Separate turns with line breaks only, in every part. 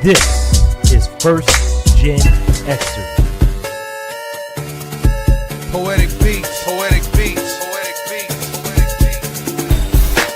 This is First GenXers.
Poetic beats, poetic beats, poetic beats, poetic beats.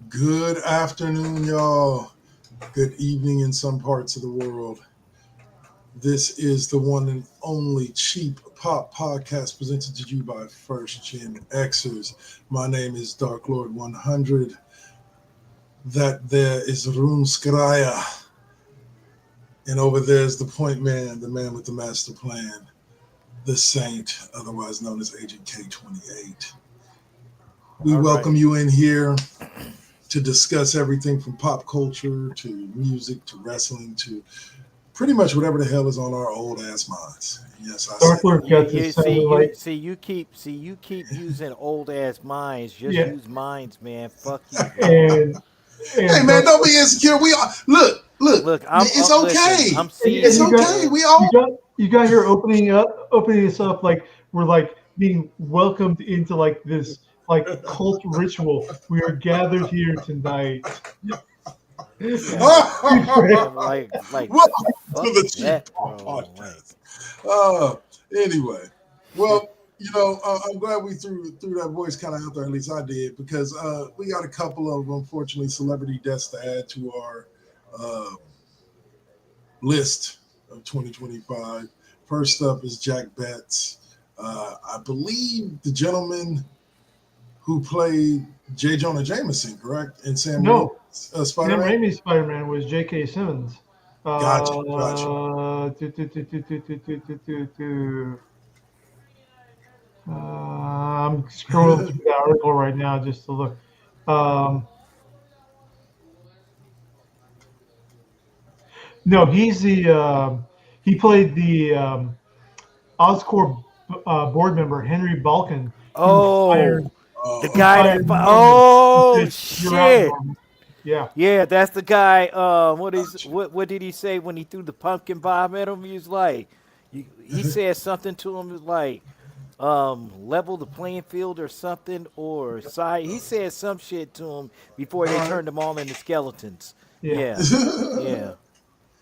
Good afternoon, y'all. Good evening in some parts of the world. This is the one and only Cheap Pop Podcast presented to you by First GenXers. My name is Dark Lord 100. That there is Rune Skraya. And over there is the point man, the man with the master plan, the Saint, otherwise known as Agent K28. We welcome you in here to discuss everything from pop culture to music to wrestling to pretty much whatever the hell is on our old ass minds. Yes, I
Dark
said
Lord got this
You keep using old ass minds. Just
Yeah.
use minds, man. Fuck you.
and
hey man, don't be insecure. We are look.
Look,
It's okay.
Listen, I'm seeing
It's
you
okay.
got-
We all
you got here opening this up like we're like being welcomed into like this like cult ritual. We are gathered here tonight.
like
welcome
fuck
to the Cheap
that,
Pop
bro.
Podcast. Anyway, well, you know, I'm glad we threw that voice kind of out there. At least I did, because we got a couple of unfortunately celebrity deaths to add to our list of 2025. First up is Jack Betts. I believe the gentleman who played J. Jonah Jameson, correct? And Sam
No.
Raimi's
Sam
Spider-Man.
Raimi's Spider-Man was J.K. Simmons.
Gotcha.
I'm scrolling through the article right now just to look. No, he's the he played the Oscorp board member Henry Balkin.
Oh, the guy that.
fired
Oh
Norman. Said, "You're out,
shit.
Norman." Yeah.
Yeah, that's the guy. What did he say when he threw the pumpkin bomb at him? He was like, he said something to him. It was like, level the playing field or something, or side. He said some shit to him before they turned them all into skeletons.
Yeah.
Yeah.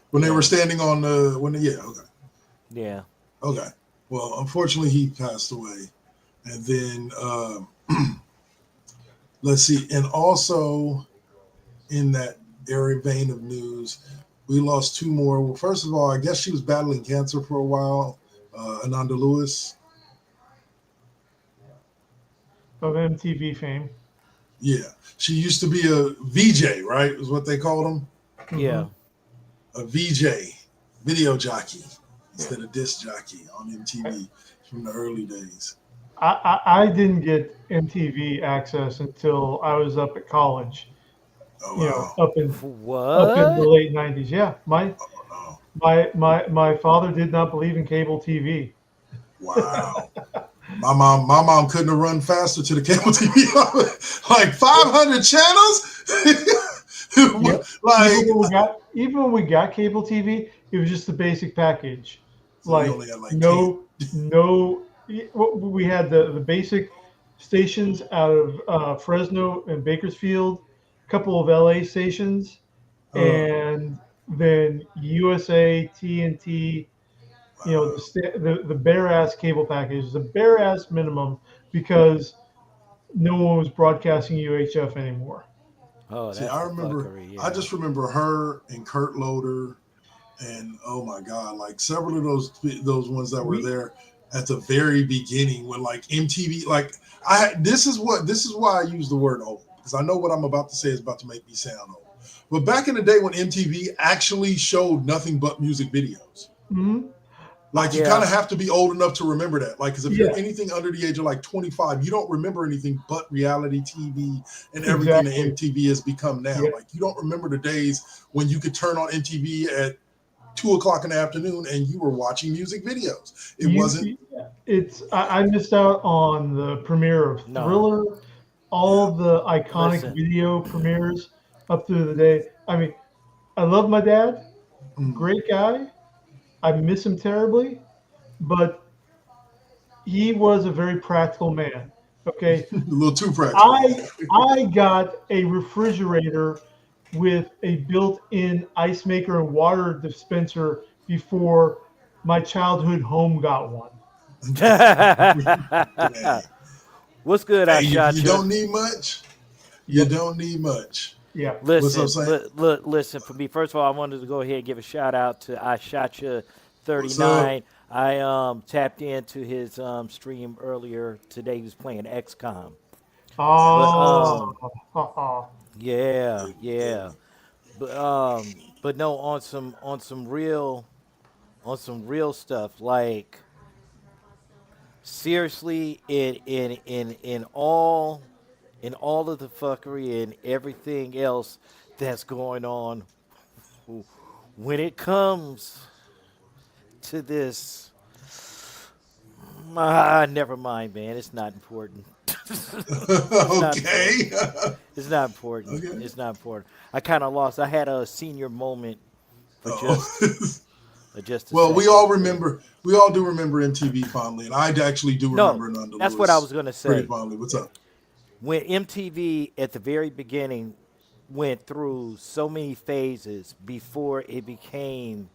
When they were standing on the
Yeah.
Okay. Well, unfortunately, he passed away. And then, let's see. And also, in that area vein of news, we lost two more. Well, first of all, I guess she was battling cancer for a while. Ananda Lewis.
Of MTV fame.
Yeah. She used to be a VJ, right? Is what they called him.
Yeah.
A VJ, video jockey, instead of disc jockey on MTV from the early days.
I didn't get MTV access until I was up at college.
Oh,
You
wow.
know, up in the
What?
late 90s. Yeah.
Oh,
My father did not believe in cable TV.
wow. My mom couldn't have run faster to the cable TV. Like 500 channels?
Yep.
Like
even when we got cable TV, it was just the basic package.
so we only had like
we had the basic stations out of Fresno and Bakersfield, couple of LA stations,
Uh,
and then USA, TNT. You know, the bare ass cable package, the bare ass minimum, because no one was broadcasting UHF anymore.
Oh,
see,
that's
I
the
remember.
fuckery.
I
Yeah.
just remember her and Kurt Loder, and oh my god, like several of those ones that were
We
there at the very beginning when like MTV, like this is why I use the word old, because I know what I'm about to say is about to make me sound old. But back in the day when MTV actually showed nothing but music videos.
mhm.
Like you kind
Yeah.
of have to be old enough to remember that. Like, because if you're
Yeah,
anything under the age of like 25, you don't remember anything but reality TV and everything that
exactly.
MTV has become now.
Yeah.
Like, you don't remember the days when you could turn on MTV at 2 o'clock in the afternoon and you were watching music videos. It wasn't.
I missed out on the premiere of
No.
Thriller,
Yeah.
all the iconic
Listen.
video premieres up through the day. I mean, I love my dad,
Mm.
great guy. I miss him terribly, but he was a very practical man. Okay,
A little too practical.
I got a refrigerator with a built-in ice maker and water dispenser before my childhood home got one.
Dang.
What's good? I
Hey,
shot
you
you.
don't need much. You
Yep.
don't need much.
Yeah.
What's up,
Listen,
Saint?
listen. For me, first of all, I wanted to go ahead and give a shout out to I shot you
What's up?
39. I tapped into his stream earlier today. He was playing XCOM, but
Oh.
yeah,
Good,
yeah.
good.
But no, on some real stuff. Like seriously, in all of the fuckery and everything else that's going on, when it comes to this, never mind, man. It's not important. It's not important.
Okay.
It's not important.
Okay.
It's not important. I kind of lost. I had a senior moment for
Oh.
just a
Well, we
second.
all
But
remember. We all do remember MTV fondly, and I actually do
no,
remember Nanda
that's what I
Lewis
was gonna
pretty
say.
fondly. What's up?
When MTV at the very beginning went through so many phases before it became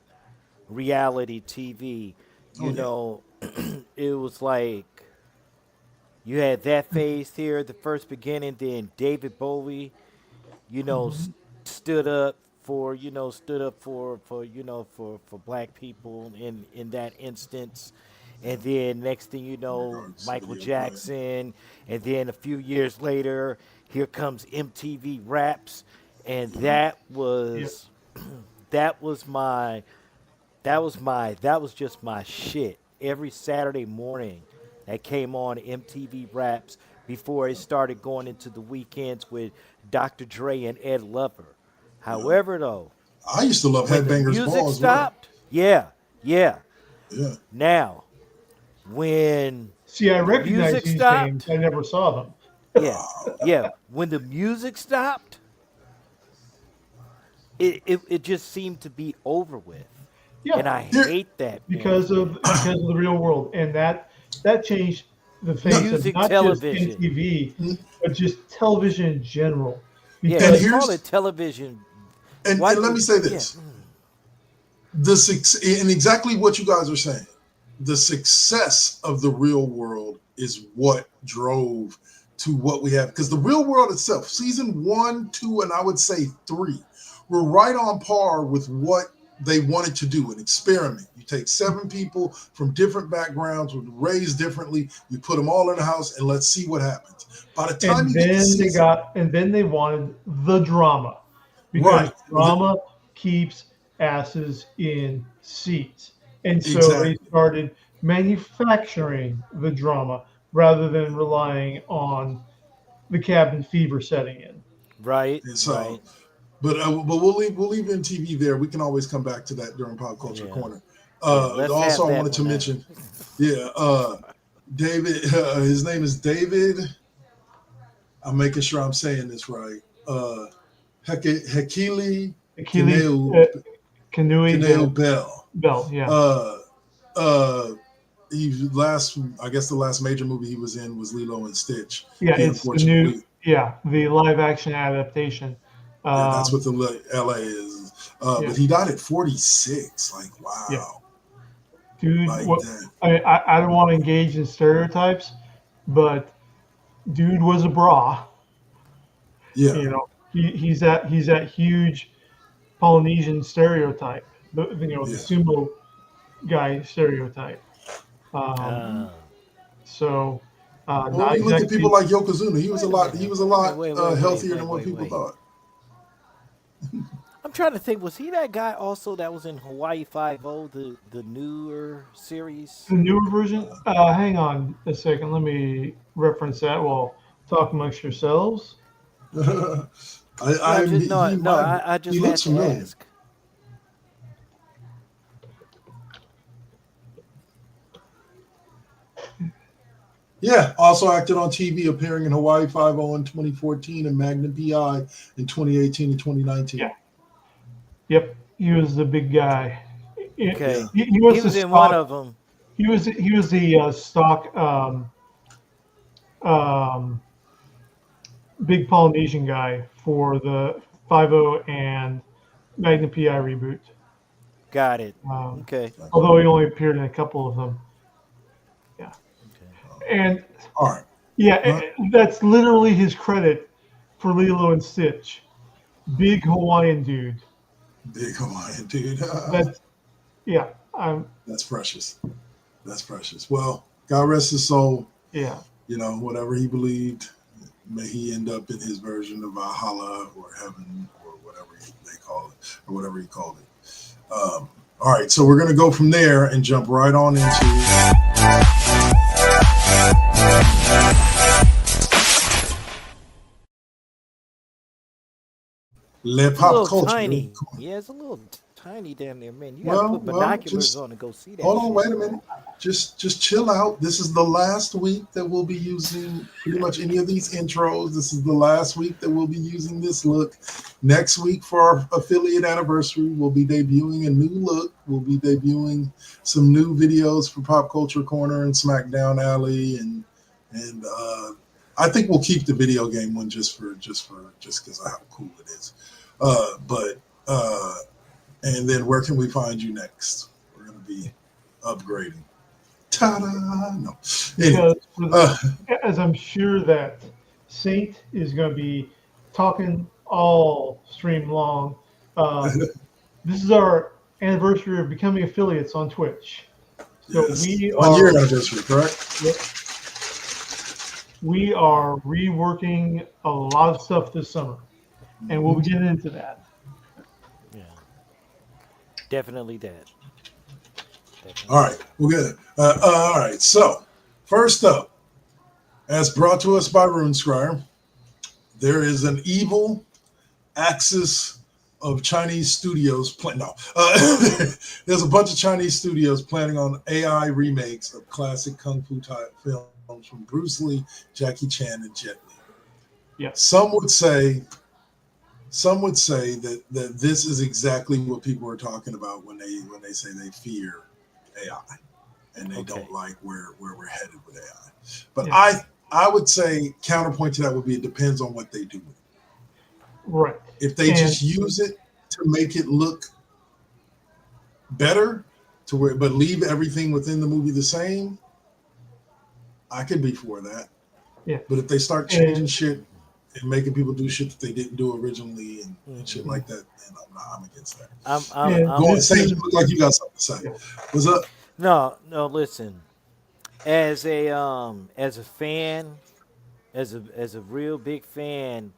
reality TV,
Oh
you
yeah.
know, it was like you had that phase here, the first beginning, then David Bowie, you know,
Mhm.
stood up for, stood up for for black people in that instance. And then next thing you
In
know,
regards to
Michael
video play.
Jackson, and then a few years later, here comes MTV Raps, and
Yep.
that was my that was just my shit. Every Saturday morning that came on MTV Raps before it started going into the weekends with Dr. Dre and Ed Lover.
Yeah.
However, though,
I used to love
when the
Headbangers
music
Ball as well.
stopped, yeah, yeah.
Yeah.
Now, when
See, I
the
recognize
music
these names.
stopped,
I never saw them.
yeah, yeah. When the music stopped, it just seemed to be over with.
Yeah,
And I
Here.
hate that, man.
because of the real world, and that changed the
No.
face of
Music
not just
television.
MTV, but just television in general.
Yeah,
And
they
Because
call it
here's
television.
and
Why
and let
do
me say
yeah.
this: and exactly what you guys are saying. The success of the real world is what drove to what we have, because the real world itself, season 1, 2, and I would say 3, were right on par with what they wanted to do, an experiment. You take 7 people from different backgrounds, raised differently, you put them all in a house, and let's see what happens. By the time
and
you get to
then
season,
they wanted the drama, because
right,
drama keeps asses in seats. And so they
exactly.
started manufacturing the drama rather than relying on the cabin fever setting in.
Right,
And so,
right.
but we'll leave MTV there. We can always come back to that during Pop Culture
Yeah.
Corner.
Yeah. Let's have
Also, I
that
wanted to
one now.
mention, yeah, David. His name is David. I'm making sure I'm saying this right. Hekili
Achilles
Kineu
Kanui
Kineu Bell.
Bell, yeah.
Uh, uh, he last, I guess the last major movie he was in was Lilo and Stitch.
Yeah,
He
it's the new
unfortunately,
Yeah, the live action adaptation.
Yeah, that's
Um,
what the LA is.
yeah,
But he died at 46. Like,
yeah,
wow.
dude.
Like
What
that.
I don't want to engage in stereotypes, but dude was a bra.
Yeah,
He's that huge Polynesian stereotype. The
yeah.
sumo guy stereotype. Um,
Uh,
so
Well,
not
you look at people
exactly.
like Yokozuna. He was a
wait a
lot. He
minute.
was a
Wait a minute.
lot
Wait,
healthier
wait,
than what
wait,
people
wait.
thought.
I'm trying to think. Was he that guy also that was in Hawaii Five O, the newer series?
The newer version. Hang on a second. Let me reference that. While talk amongst yourselves.
No, just
He
no, no.
might.
I
He
just
looks
had to
familiar.
ask.
Yeah, also acted on TV, appearing in Hawaii Five-O in 2014 and Magnum PI in 2018 and 2019.
Yeah. Yep. He was the big guy.
Yeah,
Okay,
He
he
was the
was in one
stock.
of them.
He was the stock um, big Polynesian guy for the 50 and Magnum PI reboot.
Got it.
Um,
Okay.
although he only appeared in a couple of them. Yeah.
Okay.
And
all right.
yeah,
Huh?
that's literally his credit for Lilo and Stitch. Big Hawaiian dude.
Big Hawaiian dude.
That's yeah.
That's precious. That's precious. Well, God rest his soul.
Yeah.
Whatever he believed, may he end up in his version of Valhalla or heaven or whatever they call it, or whatever he called it. All right, so we're going to go from there and jump right on into Le
It's a
Pop
little
Culture.
tiny. Yeah, it's a little tiny down there, man. You got to
Well,
put
well,
binoculars
just
on to go see that
hold on,
shit.
wait a minute. Just chill out. This is the last week that we'll be using pretty much any of these intros. This is the last week that we'll be using this look. Next week for our affiliate anniversary, we'll be debuting a new look. We'll be debuting some new videos for Pop Culture Corner and SmackDown Alley, and I think we'll keep the video game one just because of how cool it is. But and then where can we find you next? We're going to be upgrading. Ta-da! No. Anyway,
Because as I'm sure that Saint is going to be talking all stream long. This is our anniversary of becoming affiliates on Twitch. So
yes,
we
1 year
are
anniversary, correct?
we are reworking a lot of stuff this summer, and we'll be getting into that.
Yeah, definitely that. Definitely
All right, we're good. All right, so first up, as brought to us by RuneScribe, there is an evil axis of Chinese studios. There's a bunch of Chinese studios planning on AI remakes of classic kung fu type films from Bruce Lee, Jackie Chan, and Jet Li.
Yeah.
Some would say that this is exactly what people are talking about when they say they fear AI and they don't like where we're headed with AI. But
Yeah.
I would say counterpoint to that would be it depends on what they do with it.
Right.
If they
And
just use it to make it look better, but leave everything within the movie the same, I could be for that.
yeah.
But if they start changing
And
shit and making people do shit that they didn't do originally and shit like that, then I'm against that.
and
Go on,
this
say
is
you look like you got something to say.
yeah.
What's up?
No. Listen, as a fan, as a real big fan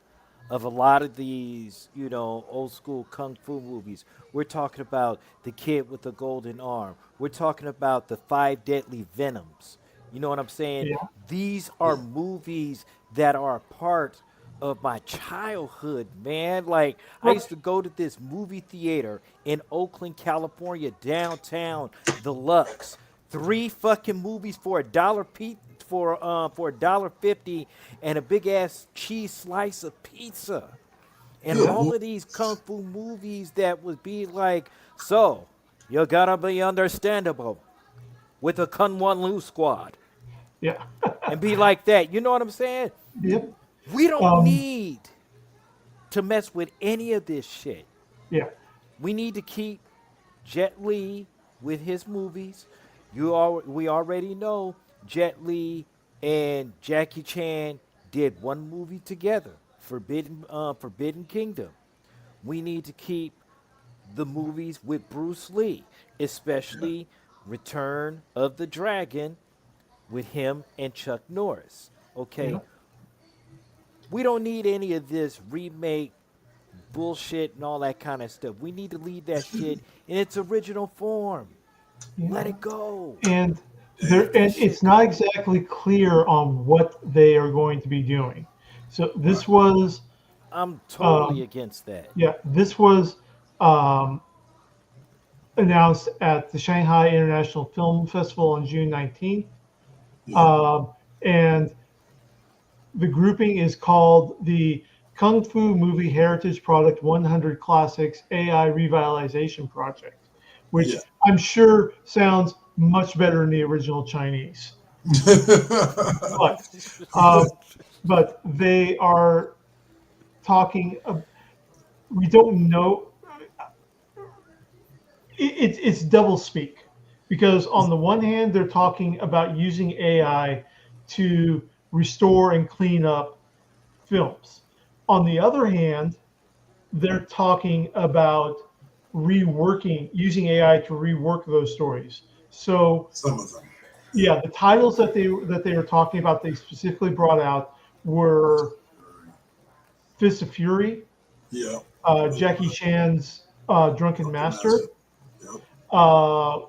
of a lot of these, old school kung fu movies. We're talking about the kid with the golden arm. We're talking about the five deadly venoms. You know what I'm saying?
Yeah.
These are movies that are a part of my childhood, man. Like I used to go to this movie theater in Oakland, California, downtown, the Lux. Three fucking movies for for $1.50 and a big ass cheese slice of pizza. And
Good.
all of these kung fu movies that would be like, so you gotta be understandable with a Kun Wan Lu squad
Yeah.
and be like that. You know what I'm saying?
Yep.
We don't
Um,
need to mess with any of this shit.
yeah,
We need to keep Jet Li with his movies. We already know Jet Li and Jackie Chan did one movie together, Forbidden Kingdom. We need to keep the movies with Bruce Lee, especially Return of the Dragon with him and Chuck Norris.
yeah,
Okay, we don't need any of this remake bullshit and all that kind of stuff. We need to leave that shit in its original form. Let
yeah.
it go.
And
Let that shit
it's not
go.
exactly clear on what they are going to be doing. So
Right.
this was,
I'm totally
um,
against that.
yeah, this was um, announced at the Shanghai International Film Festival on June 19th.
Yeah.
Um, and the grouping is called the Kung Fu Movie Heritage Product 100 Classics AI Revitalization Project, which
Yeah.
I'm sure sounds much better in the original Chinese. But uh, but they are talking. We don't know. It's double speak because on the one hand they're talking about using AI to restore and clean up films. On the other hand, they're talking about reworking, using AI to rework those stories. So
Some of them.
yeah, the titles that they were talking about, they specifically brought out were Fist of Fury,
Yeah.
Jackie Chan's Drunken
Drunken Master.
Master,
Yep.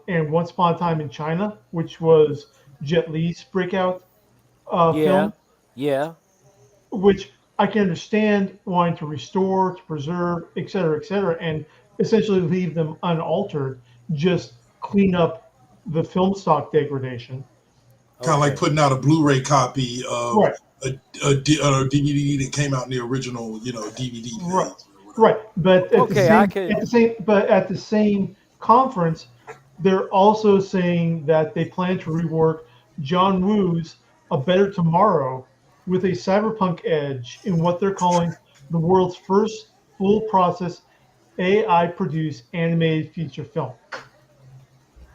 and Once Upon a Time in China, which was Jet Li's breakout
Yeah,
film,
yeah.
which I can understand wanting to restore, to preserve, et cetera, and essentially leave them unaltered, just clean up the film stock degradation.
Kind of like
Okay.
putting out a Blu-ray copy of
Right,
a DVD that came out in the original, DVD
right,
phase or whatever.
right. But at the
Okay, I
same
could.
at the same conference, they're also saying that they plan to rework John Woo's A Better Tomorrow with a cyberpunk edge in what they're calling the world's first full process AI produced animated feature film.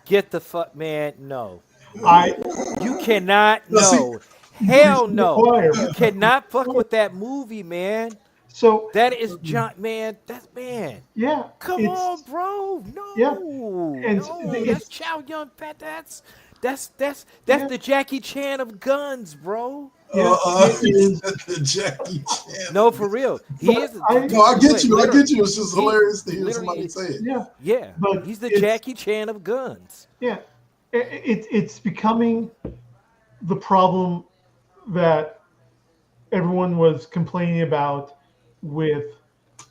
Get the fuck, man. No.
I
You cannot.
No, see,
No.
You preach
Hell
to the
no.
choir.
You cannot fuck with that movie, man.
So
That is John, man. That's man.
yeah,
Come on,
it's
bro.
yeah,
No,
and
no. That's
it's
Chow Yun Fat. That's
yeah,
the Jackie Chan of guns, bro.
yeah, it is.
the Jackie Chan.
No, for real. He
But
is.
No, I get you. I get
Literally.
you. It's just
He
hilarious to hear somebody
literally.
say it.
yeah,
Yeah.
but
He's the
it's
Jackie Chan of guns.
yeah, it's becoming the problem that everyone was complaining about with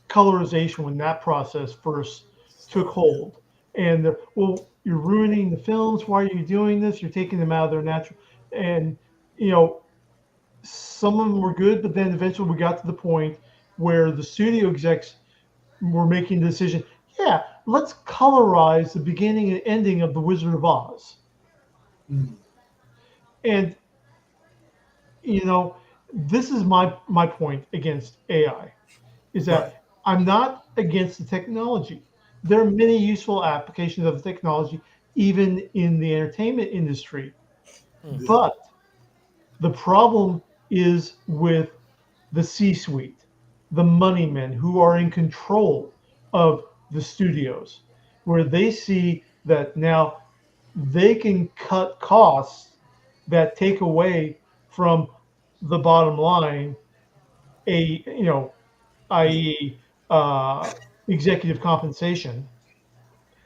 colorization when that process first took
So yeah,
hold. And well, you're ruining the films. Why are you doing this? You're taking them out of their natural. And you know, some of them were good, but then eventually we got to the point where the studio execs were making the decision. Yeah, let's colorize the beginning and ending of The Wizard of Oz.
mm,
And you know, this is my point against AI is
right.
that I'm not against the technology. There are many useful applications of the technology, even in the entertainment industry.
Yeah,
But the problem is with the C-suite, the money men who are in control of the studios, where they see that now they can cut costs that take away from the bottom line, a
yeah.
i.e., executive compensation.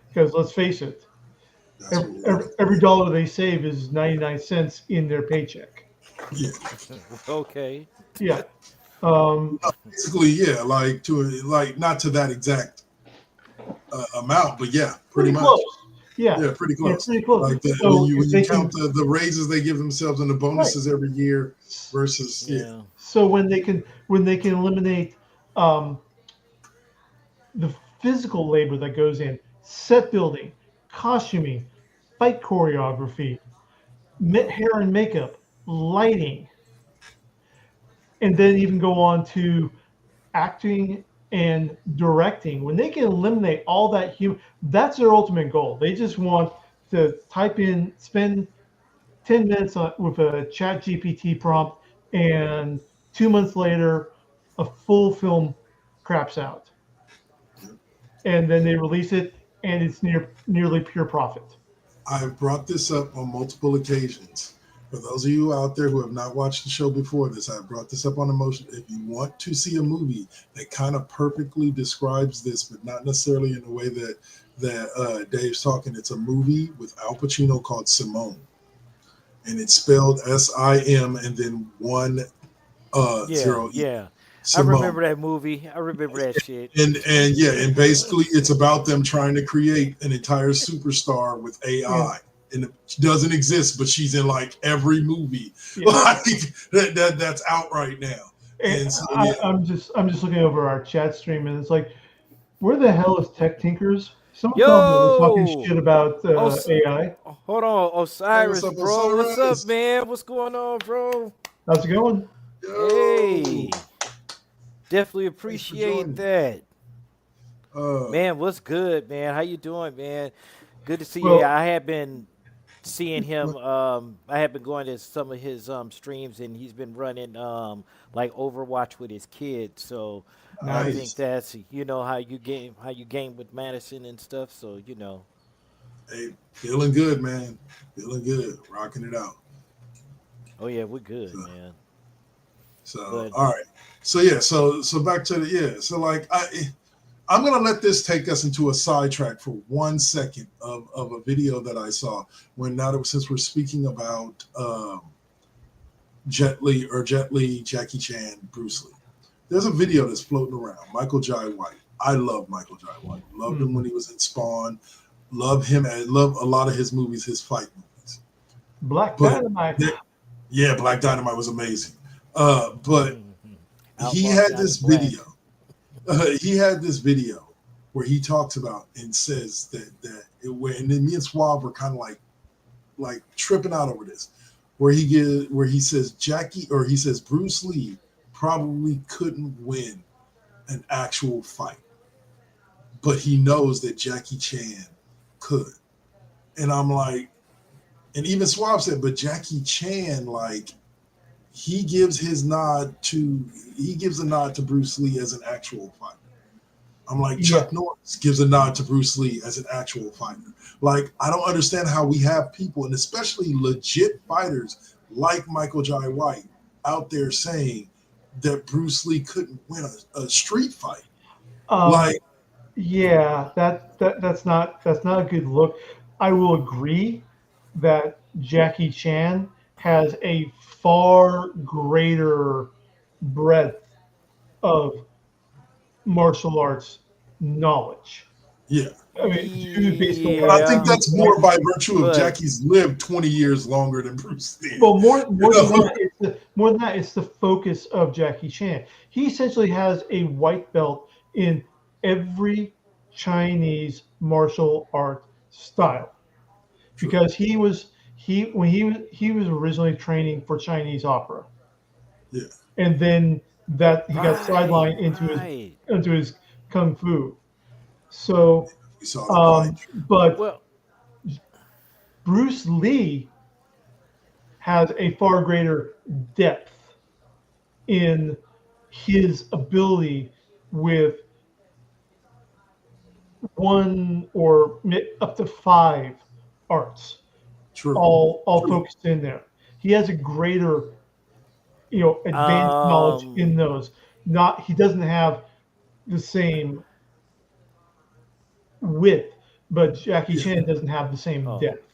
Because let's face it,
That's what we're looking
every
for.
dollar they save is 99 cents in their paycheck.
Yeah.
Okay.
Yeah. Um,
Basically, yeah. Like not to that exact amount, but yeah, pretty
Pretty
much.
close. Yeah.
Yeah, pretty
Yeah,
close.
pretty close.
Like when
So
you
if
when you
they
count
can,
the raises they give themselves and the
right.
bonuses every year versus
Yeah.
So when they can eliminate um, the physical labor that goes in, set building, costuming, fight choreography, hair and makeup, lighting, and then even go on to acting and directing. When they can eliminate all that that's their ultimate goal. They just want to spend 10 minutes with a chat GPT prompt, and 2 months later, a full film craps out. And then they release it, and it's nearly pure profit.
I've brought this up on multiple occasions. For those of you out there who have not watched the show before this, I've brought this up on Emotion. If you want to see a movie that kind of perfectly describes this, but not necessarily in the way that Dave's talking, it's a movie with Al Pacino called Simone. And it's spelled S-I-M and then 1 0 E.
Yeah.
Simone.
I remember that movie. I remember that shit.
And basically it's about them trying to create an entire superstar with AI. Yeah. And it doesn't exist, but she's in like every movie. Yeah. Like that's out right now. And so, yeah.
I'm just looking over our chat stream, and it's like, where the hell is Tech Tinkers? Someone talking shit about AI.
Hold on, Osiris, bro. What's up, man? What's going on, bro?
How's it going?
Hey. Definitely appreciate that. Man, what's good, man? How you doing, man? Good to see you. I have been seeing him. I have been going to some of his streams, and he's been running like Overwatch with his kids. So nice. I think that's how you game with Madison and stuff. So
Hey, feeling good, man. Feeling good. Rocking it out.
Oh yeah, we're good, man.
So all right. So yeah, so back to so like I'm gonna let this take us into a sidetrack for 1 second of a video that I saw since we're speaking about Jet Li, Jackie Chan, Bruce Lee. There's a video that's floating around. Michael Jai White. I love Michael Jai White. Loved him when he was in Spawn. Love him. I love a lot of his movies, his fight movies.
Black Dynamite.
Yeah, Black Dynamite was amazing. But he had this video. He had this video where he talks about and says and then me and Suave were kind of like tripping out over this, where he says Bruce Lee probably couldn't win an actual fight, but he knows that Jackie Chan could. And I'm like, and even Suave said, but Jackie Chan, like, he gives a nod to Bruce Lee as an actual fighter. I'm like, Chuck Norris gives a nod to Bruce Lee as an actual fighter. Like, I don't understand how we have people, and especially legit fighters like Michael Jai White, out there saying that Bruce Lee couldn't win a street fight.
That's not a good look. I will agree that Jackie Chan has a far greater breadth of martial arts knowledge.
Yeah.
I mean, based on
I think that's more by virtue of Jackie's lived 20 years longer than Bruce Lee.
Well, more than that, it's the focus of Jackie Chan. He essentially has a white belt in every Chinese martial art style. True. Because he was originally training for Chinese opera.
Yeah.
And then he got sidelined into his kung fu. So Bruce Lee has a far greater depth in his ability with one or up to 5 arts.
True.
All focused in there. He has a greater, advanced knowledge in those. He doesn't have the same width, but Jackie Chan doesn't have the same depth.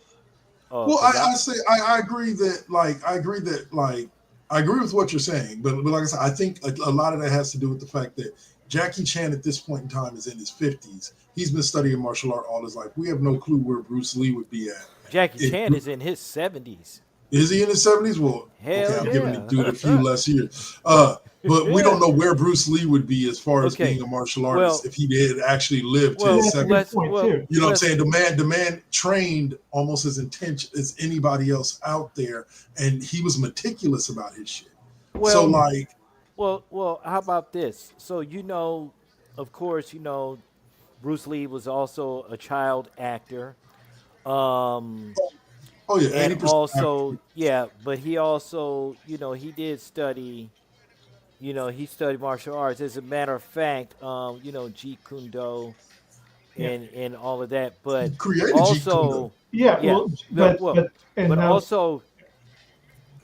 Well, I agree with what you're saying, but like I said, I think a lot of that has to do with the fact that Jackie Chan at this point in time is in his 50s. He's been studying martial art all his life. We have no clue where Bruce Lee would be at.
Jackie Chan is in his 70s.
Is he in his 70s? Well, I'm giving the dude a few less years. But we don't know where Bruce Lee would be as far as being a martial artist if he did actually live to his 70s. You know what I'm saying? The man trained almost as intense as anybody else out there, and he was meticulous about his shit.
Well, how about this? So of course, Bruce Lee was also a child actor. Um,
Oh yeah,
and
80%.
also, yeah, but he also, he did study, he studied martial arts. As a matter of fact, Jeet Kune Do
Yeah.
and all of that. But
Created Jeet Kune Do.
also,
Yeah.
yeah,
But
well,
and
but
now
also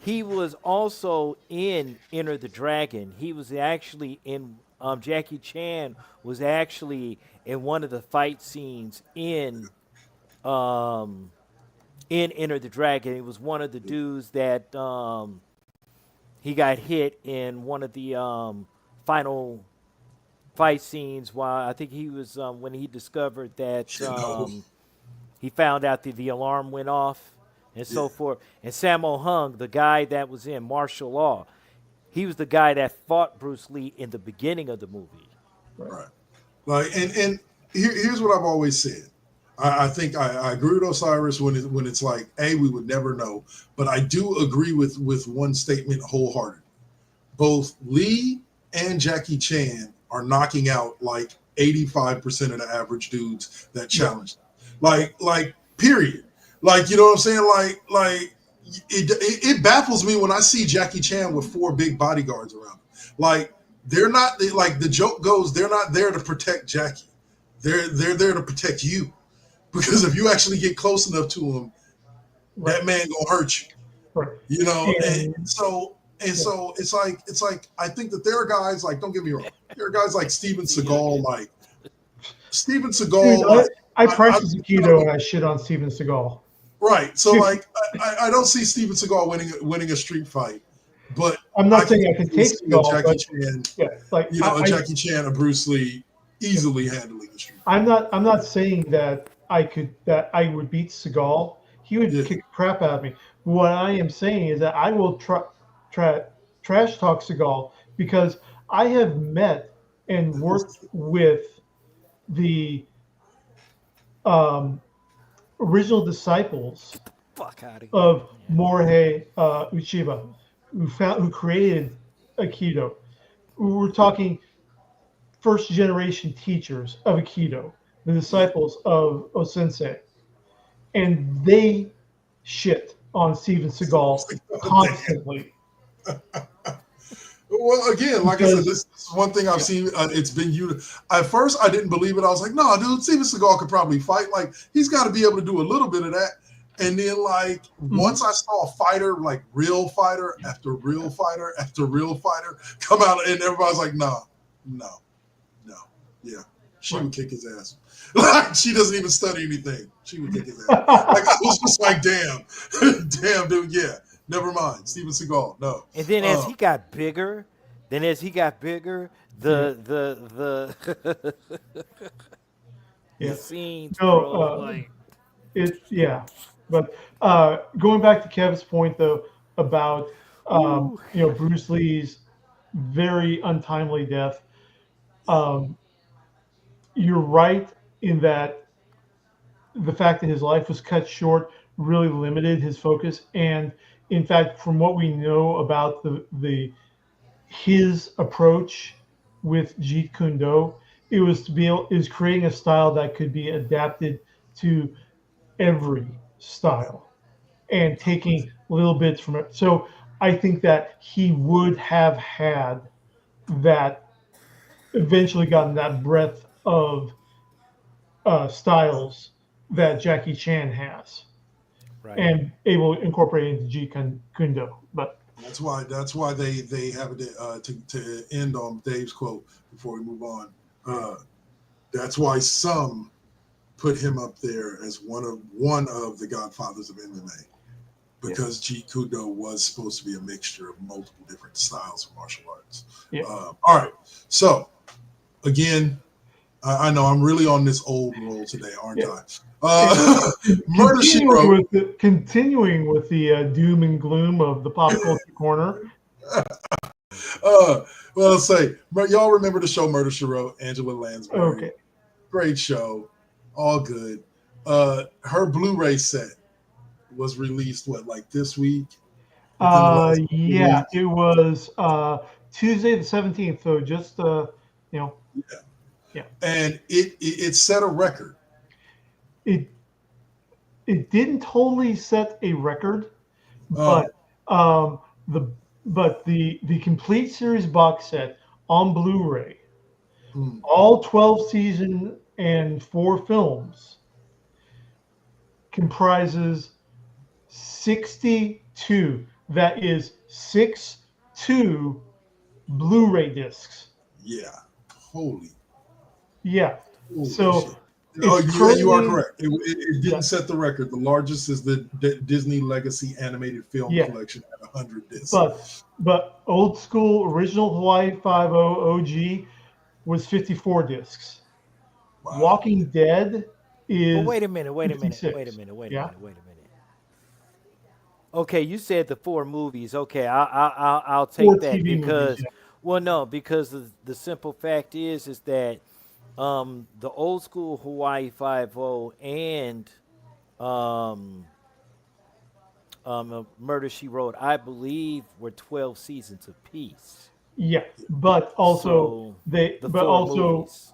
he was also in Enter the Dragon. He was actually in Jackie Chan was actually in one of the fight scenes um in Enter the Dragon. He was one of the dudes that he got hit in one of the final fight scenes while I think he was when he discovered that
You know,
he found out that the alarm went off and
yeah,
so forth. And Sammo Hung, the guy that was in martial law, he was the guy that fought Bruce Lee in the beginning of the movie.
right. Like, and here's what I've always said. I think I agree with Osiris when it's like, we would never know, but I do agree with one statement wholeheartedly. Both Lee and Jackie Chan are knocking out like 85% of the average dudes that challenge them. Like period. Like, you know what I'm saying? Like it baffles me when I see Jackie Chan with 4 big bodyguards around him. Like they're not like the joke goes, they're not there to protect Jackie. They're there to protect you. Because if you actually get close enough to him,
right,
that man gonna hurt you.
right.
You know,
And
so it's like I think that there are guys like, don't get me wrong, there are guys like Steven Seagal, like Steven Seagal,
dude,
like
I
I
practice Aikido and I shit on Steven Seagal.
right. So like I don't see Steven Seagal winning a street fight, but
I'm
I
not
can
saying I can
easily
take
see a
Seagal,
Jackie
but
Chan,
yeah, like
a Jackie Chan, a Bruce Lee easily handling a street fight.
I'm not saying that I would beat Seagal. He would
Yeah,
kick the crap out of me. What I am saying is that I will trash talk Seagal because I have met and worked with the um, original disciples
Fuck out of here.
of Morihei Uchiba, who created Aikido. We're talking first generation teachers of Aikido, the disciples of Osensei, and they shit on Steven Seagal constantly.
well, again, like I said,
Because
this is one thing I've
yeah,
seen. It's been at first, I didn't believe it. I was like, no, dude, Steven Seagal could probably fight. Like, he's got to be able to do a little bit of that. And then, like,
mhm,
once I saw a fighter, like real fighter after real fighter after real fighter come out, and everybody's like, no, no, no, yeah, she
right.
would kick his ass. Like, she doesn't even study anything. She would kick his ass. Like, I was just like, damn, damn, dude, yeah, never mind. Steven Seagal, no.
And then as he got bigger,
Yeah,
the the
yeah.
scenes,
No,
bro, like
yeah. But going back to Kevin's point though about
woo.
Bruce Lee's very untimely death, um, you're right in that the fact that his life was cut short really limited his focus. And in fact, from what we know about the his approach with Jeet Kune Do, it was to be able, is creating a style that could be adapted to every style and taking little bits from it. So I think that he would have had that eventually gotten that breadth of styles that Jackie Chan has
Right.
and able to incorporate it into Jeet Kune Do. But
That's why they have it to end on Dave's quote before we move on. That's why some put him up there as one of the godfathers of MMA, because Jeet Kune Do was supposed to be a mixture of multiple different styles of martial arts.
yeah.
All right, so again, I know I'm really on this old roll today, aren't
Yeah.
I? Murder She Wrote.
Continuing with the doom and gloom of the pop culture corner.
Well, let's say y'all remember the show Murder She Wrote, Angela Lansbury.
Okay.
Great show, all good. Her Blu-ray set was released like this week? Within the last couple
Yeah,
weeks?
it was Tuesday the 17th. So just you know, yeah.
And it set a record.
It didn't totally set a record,
Oh,
but the the complete series box set on Blu-ray,
mm,
all 12 season and 4 films, comprises 62. That is 62 Blu-ray discs.
yeah. Holy
Yeah.
Holy
So
shit. Oh,
it's
you are
currently,
correct. It
yeah,
didn't set the record. The largest is the Disney Legacy Animated Film
yeah.
Collection at 100 discs.
But old school original Hawaii 5 OG was 54 discs.
Wow.
Walking Dead
But
is
wait a minute, wait a minute, wait a
56.
minute, wait a
Yeah.
minute, wait a minute. Okay, you said the 4 movies. Okay, I'll
4
take that
TV movies.
because, well, no, because the simple fact is that the old school Hawaii 5 and um, Murder She Wrote, I believe, were 12 seasons apiece.
Yeah. But also
So
they,
the
but
4
also
movies.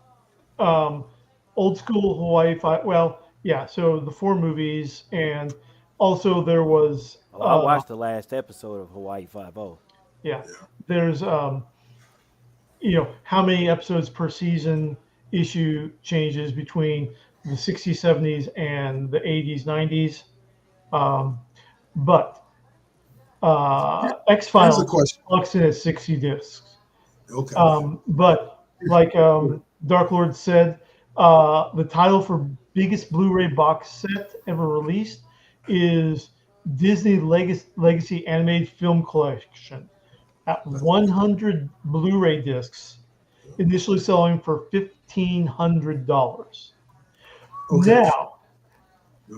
um, old school Hawaii 5. Well, yeah. So the 4 movies, and also there was
Oh, I watched the last episode of Hawaii 5.
yeah.
Yeah.
There's how many episodes per season issue changes between the 60s, 70s, and the 80s, 90s. But X
Here's a
Files
question.
locks in at 60 discs.
Okay.
But like Dark Lord said, the title for biggest Blu-ray box set ever released is Disney Legacy Animated Film Collection at 100 Blu-ray discs, initially selling for $1,500.
Okay.
Now,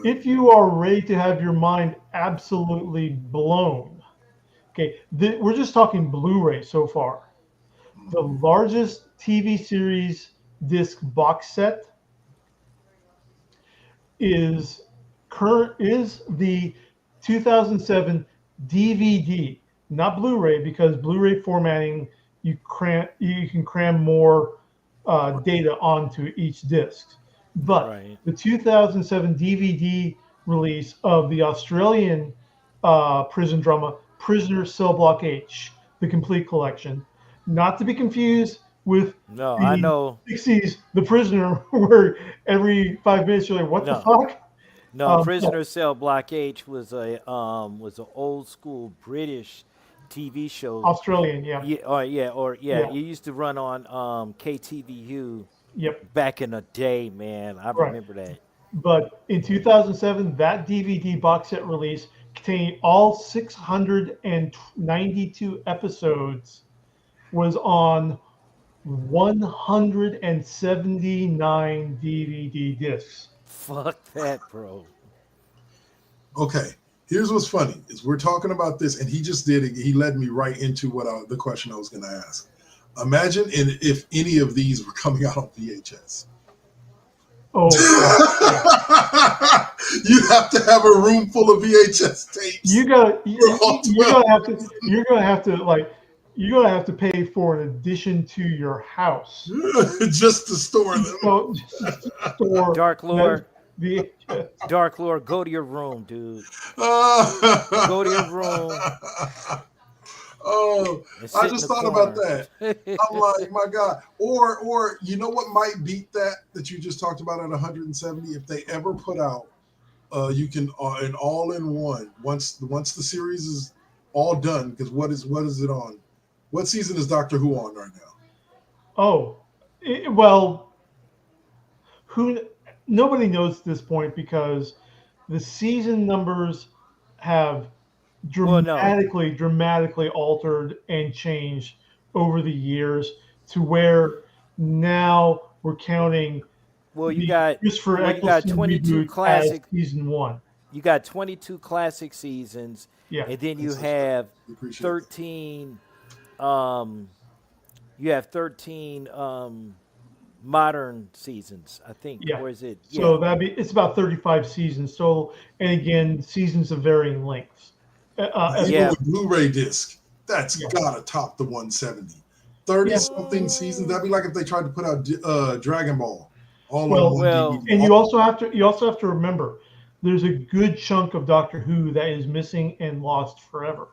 if you are ready to have your mind absolutely blown, okay, we're just talking Blu-ray so far. The largest TV series disc box set is the 2007 DVD, not Blu-ray, because Blu-ray formatting you can cram more data onto each disc. But
Right.
the 2007 DVD release of the Australian prison drama Prisoner Cell Block H, the complete collection, not to be confused with
No, I
the
know.
60s The Prisoner, where every 5 minutes you're like, what the
No,
fuck?
no.
Yeah,
Prisoner Cell Block H was an old school British TV show.
Australian, yeah,
Yeah.
yeah,
It used to run on KTVU
yep,
back in the day, man. I
right.
remember that.
But in 2007, that DVD box set release containing all 692 episodes was on 179 DVD discs.
Fuck that, bro.
Okay. Here's what's funny is we're talking about this, and he just did it. He led me right into the question I was going to ask. Imagine if any of these were coming out on VHS.
Oh,
You'd have to have a room full of VHS tapes.
you're gonna have to pay for an addition to your house.
Just to store them.
So just to store
Dark Lord,
VHS.
Dark Lord, go to your room, dude. Go to your room
Oh,
and
I
sit in
just
the
thought about
corner.
that. I'm like, my God. Or you know what might beat that you just talked about at 170? If they ever put out, you can an all-in-one once the series is all done. Because what is it on? What season is Doctor Who on right now?
Oh, well, nobody knows at this point because the season numbers have
Well, no.
dramatically altered and changed over the years to where now we're counting
Well, you
the
got
Christopher
well, you got
Eccleston
22
reboot as
classic.
season 1.
You got 22 classic seasons,
Yeah,
and then you
That's such
have
we appreciate
13. You have 13 modern seasons, I think,
yeah.
or is it?
So
Yeah.
it's about 35 seasons total, and again, seasons of varying lengths.
that.
As
Even
Yeah.
with Blu-ray disc, That's
Yeah.
gotta top the 170. 30
Yeah.
something seasons. That'd be like if they tried to put out Dragon Ball all
Well,
on one
well,
DVD.
And you also have to remember, there's a good chunk of Doctor Who that is missing and lost forever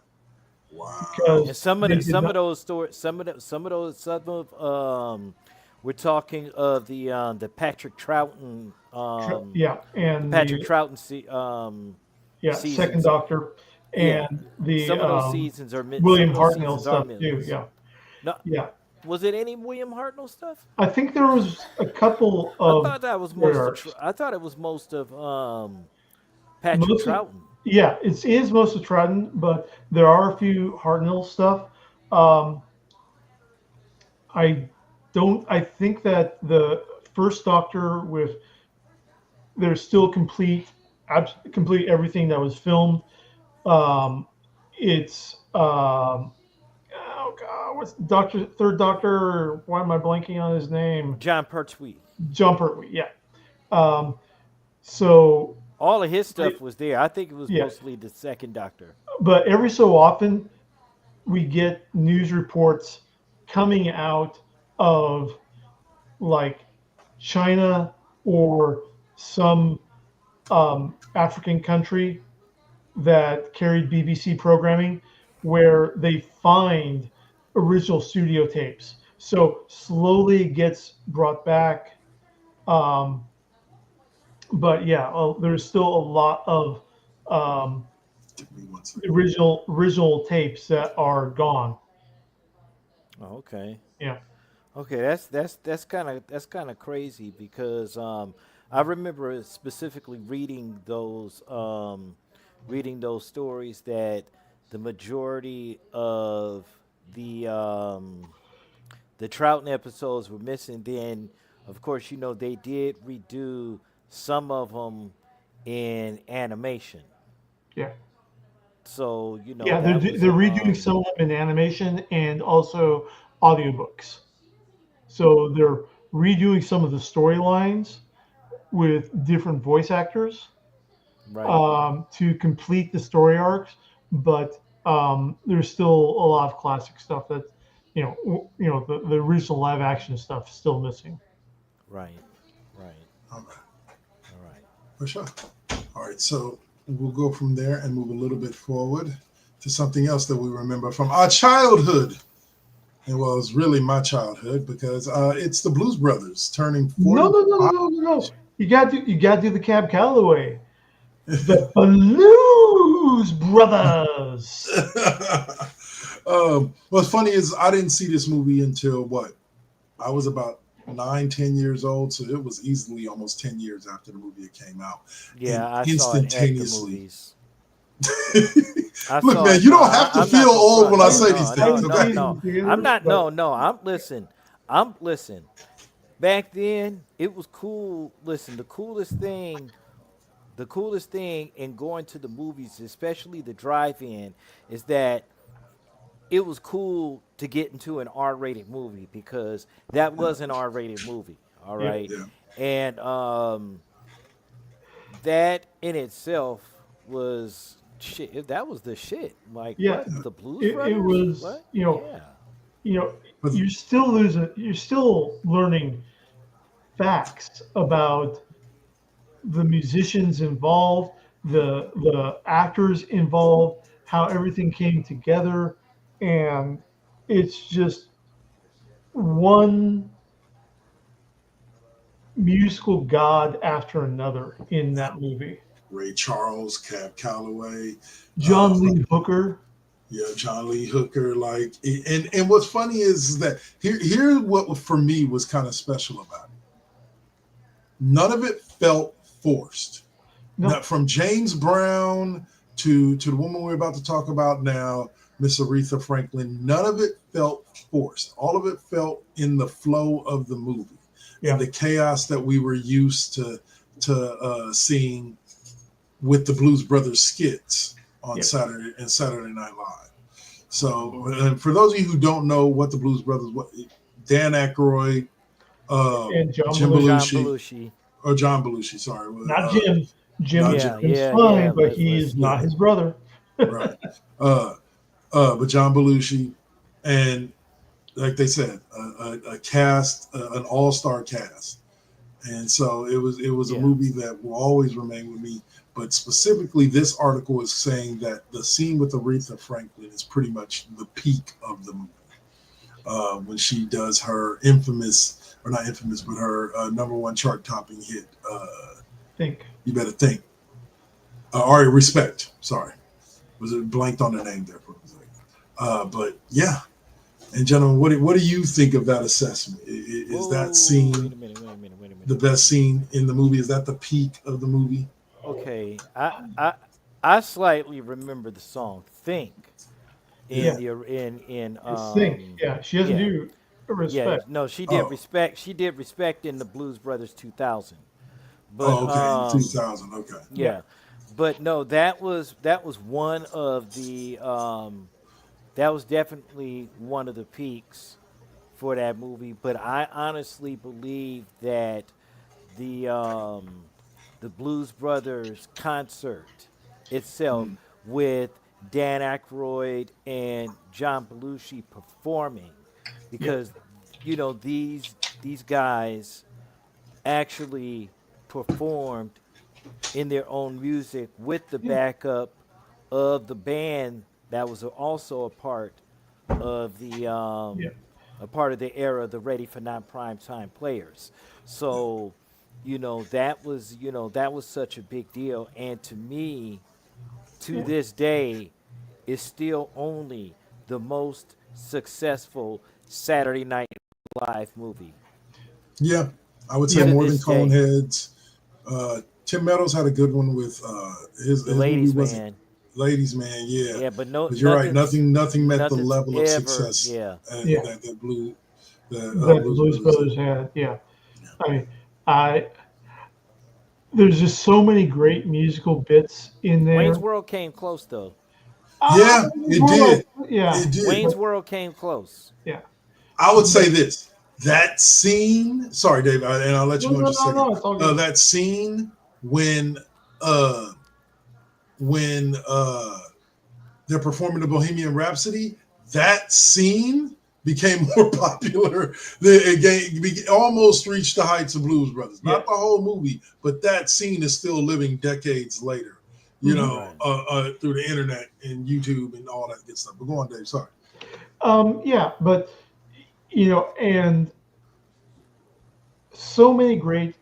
Wow.
and
because they did
some of
not.
those stories, we're talking of the Patrick Troughton,
Yeah,
the
and
Patrick
the
Troughton
Second
seasons.
Doctor
Yeah,
and the
some of those seasons are some
William
of those
Hartnell
seasons are
stuff too.
millions.
Yeah,
No,
yeah.
was it any William Hartnell stuff?
I think there was a couple of story arcs.
I thought it was most of Patrick
Most of,
Troughton.
yeah, it is most of Trident, but there are a few Hartnell stuff. Um, I don't. I think that the first Doctor with there's still complete everything that was filmed. Um, it's oh god, what's third Doctor? Why am I blanking on his name?
John Pertwee.
Jumper, yeah. Um, so
All of his stuff was there. I think it was
yeah,
mostly the second Doctor.
but every so often we get news reports coming out of like China or some African country that carried BBC programming where they find original studio tapes. So slowly it gets brought back. Um, but yeah, there's still a lot of
Give me one second.
original tapes that are gone.
Oh, okay.
Yeah.
Okay, that's kind of crazy because I remember specifically reading those stories that the majority of the Troughton episodes were missing. Then, of course, they did redo some of them in animation.
Yeah.
So
Yeah,
that was
they're redoing some of them in animation and also audiobooks. So they're redoing some of the storylines with different voice actors
right.
to complete the story arcs, but there's still a lot of classic stuff that the original live action stuff is still missing.
Right. Right.
All right.
All right.
For sure. All right. So we'll go from there and move a little bit forward to something else that we remember from our childhood. And well, it's really my childhood because it's the Blues Brothers turning 40.
No. You got to do the Cab Calloway. The Blues Brothers.
What's funny is I didn't see this movie until what? I was about 9-10 years old, so it was easily almost 10 years after the movie came out.
Yeah,
And
I saw it at the
instantaneously.
movies.
Look, man, you don't have to feel old when I say these things. Okay?
No. I'm not. No. I'm listen. Back then, it was cool. Listen, the coolest thing in going to the movies, especially the drive-in, is that it was cool to get into an R-rated movie because that was an R-rated movie. All right,
Yeah.
and that in itself was shit. That was the shit. Like,
Yeah.
what? The Blues
It
Brothers?
was,
What?
Yeah.
But-
You're still learning facts about the musicians involved, the actors involved, how everything came together, and it's just one musical god after another in that movie.
Ray Charles, Cab Calloway,
John Lee Hooker.
Yeah, John Lee Hooker. Like, and what's funny is that here's what for me was kind of special about it. None of it felt forced.
No.
Now, from James Brown to the woman we're about to talk about now, Miss Aretha Franklin, none of it felt forced. All of it felt in the flow of the movie, and the chaos that we were used to seeing with the Blues Brothers skits on Saturday Night Live. So, and for those of you who don't know what the Blues Brothers, Dan Aykroyd,
And John
Jim
Belushi.
or John Belushi, sorry,
Not Jim.
not
Jim's fine, but he is not his brother.
Right. but John Belushi, and like they said, a cast, an all-star cast. And so it was a
Yeah.
movie that will always remain with me. But specifically, this article is saying that the scene with Aretha Franklin is pretty much the peak of the movie. When she does her infamous, or not infamous, but her number one chart-topping hit.
Think.
You better think. Or respect. Sorry, was it blanked on the name there for a second? But yeah. And gentlemen, what do you think of that assessment? Is
Whoa,
that scene
wait a minute,
the best scene in the movie? Is that the peak of the movie?
Okay, I slightly remember the song "Think"
Yeah.
in the in
It's Think. Yeah, she doesn't
yeah,
do
yeah,
respect.
no, she did
Oh,
respect. She did respect in the Blues Brothers 2000, but
oh, okay, in 2000. Okay.
Yeah.
yeah, but no, that was one of the that was definitely one of the peaks for that movie. But I honestly believe that the um, the Blues Brothers concert itself
Mm,
with Dan Aykroyd and John Belushi performing,
Yep.
because these guys actually performed in their own music with the
Yeah.
backup of the band that was also of the
Yeah.
a part of the era of the Ready for Non-Prime Time players. So, that was such a big deal, and to me, to
Yeah.
this day, is still only the most successful Saturday Night Live movie
yeah, I would say
Yeah.
to
more than
this day.
Coneheads. Tim Meadows had a good one with
The
his movie
Ladies
wasn't
Man,
Ladies Man, yeah.
yeah, but no,
But you're right, nothing met the
nothing's
level of
ever,
success
yeah.
Yeah.
that
That the
Blues
Blues
Brothers had.
Brothers had. Yeah. I mean, I there's just so many great musical bits in
Wayne's
there.
World came close though.
Yeah, it
Well,
did.
yeah.
It did.
Wayne's
But
World came close.
yeah.
I would say
But
this. That scene, sorry, Dave, and I'll let you
no,
go in
no,
just a
no,
second.
no. It's all good.
That scene when uh when they're performing the Bohemian Rhapsody, that scene became more popular. Almost reached the heights of Blues Brothers.
Yeah.
Not the whole movie, but that scene is still living decades later.
Mhm.
Right.
Through the internet and YouTube and all that good stuff. But go on, Dave. Sorry.
Yeah, but and so many great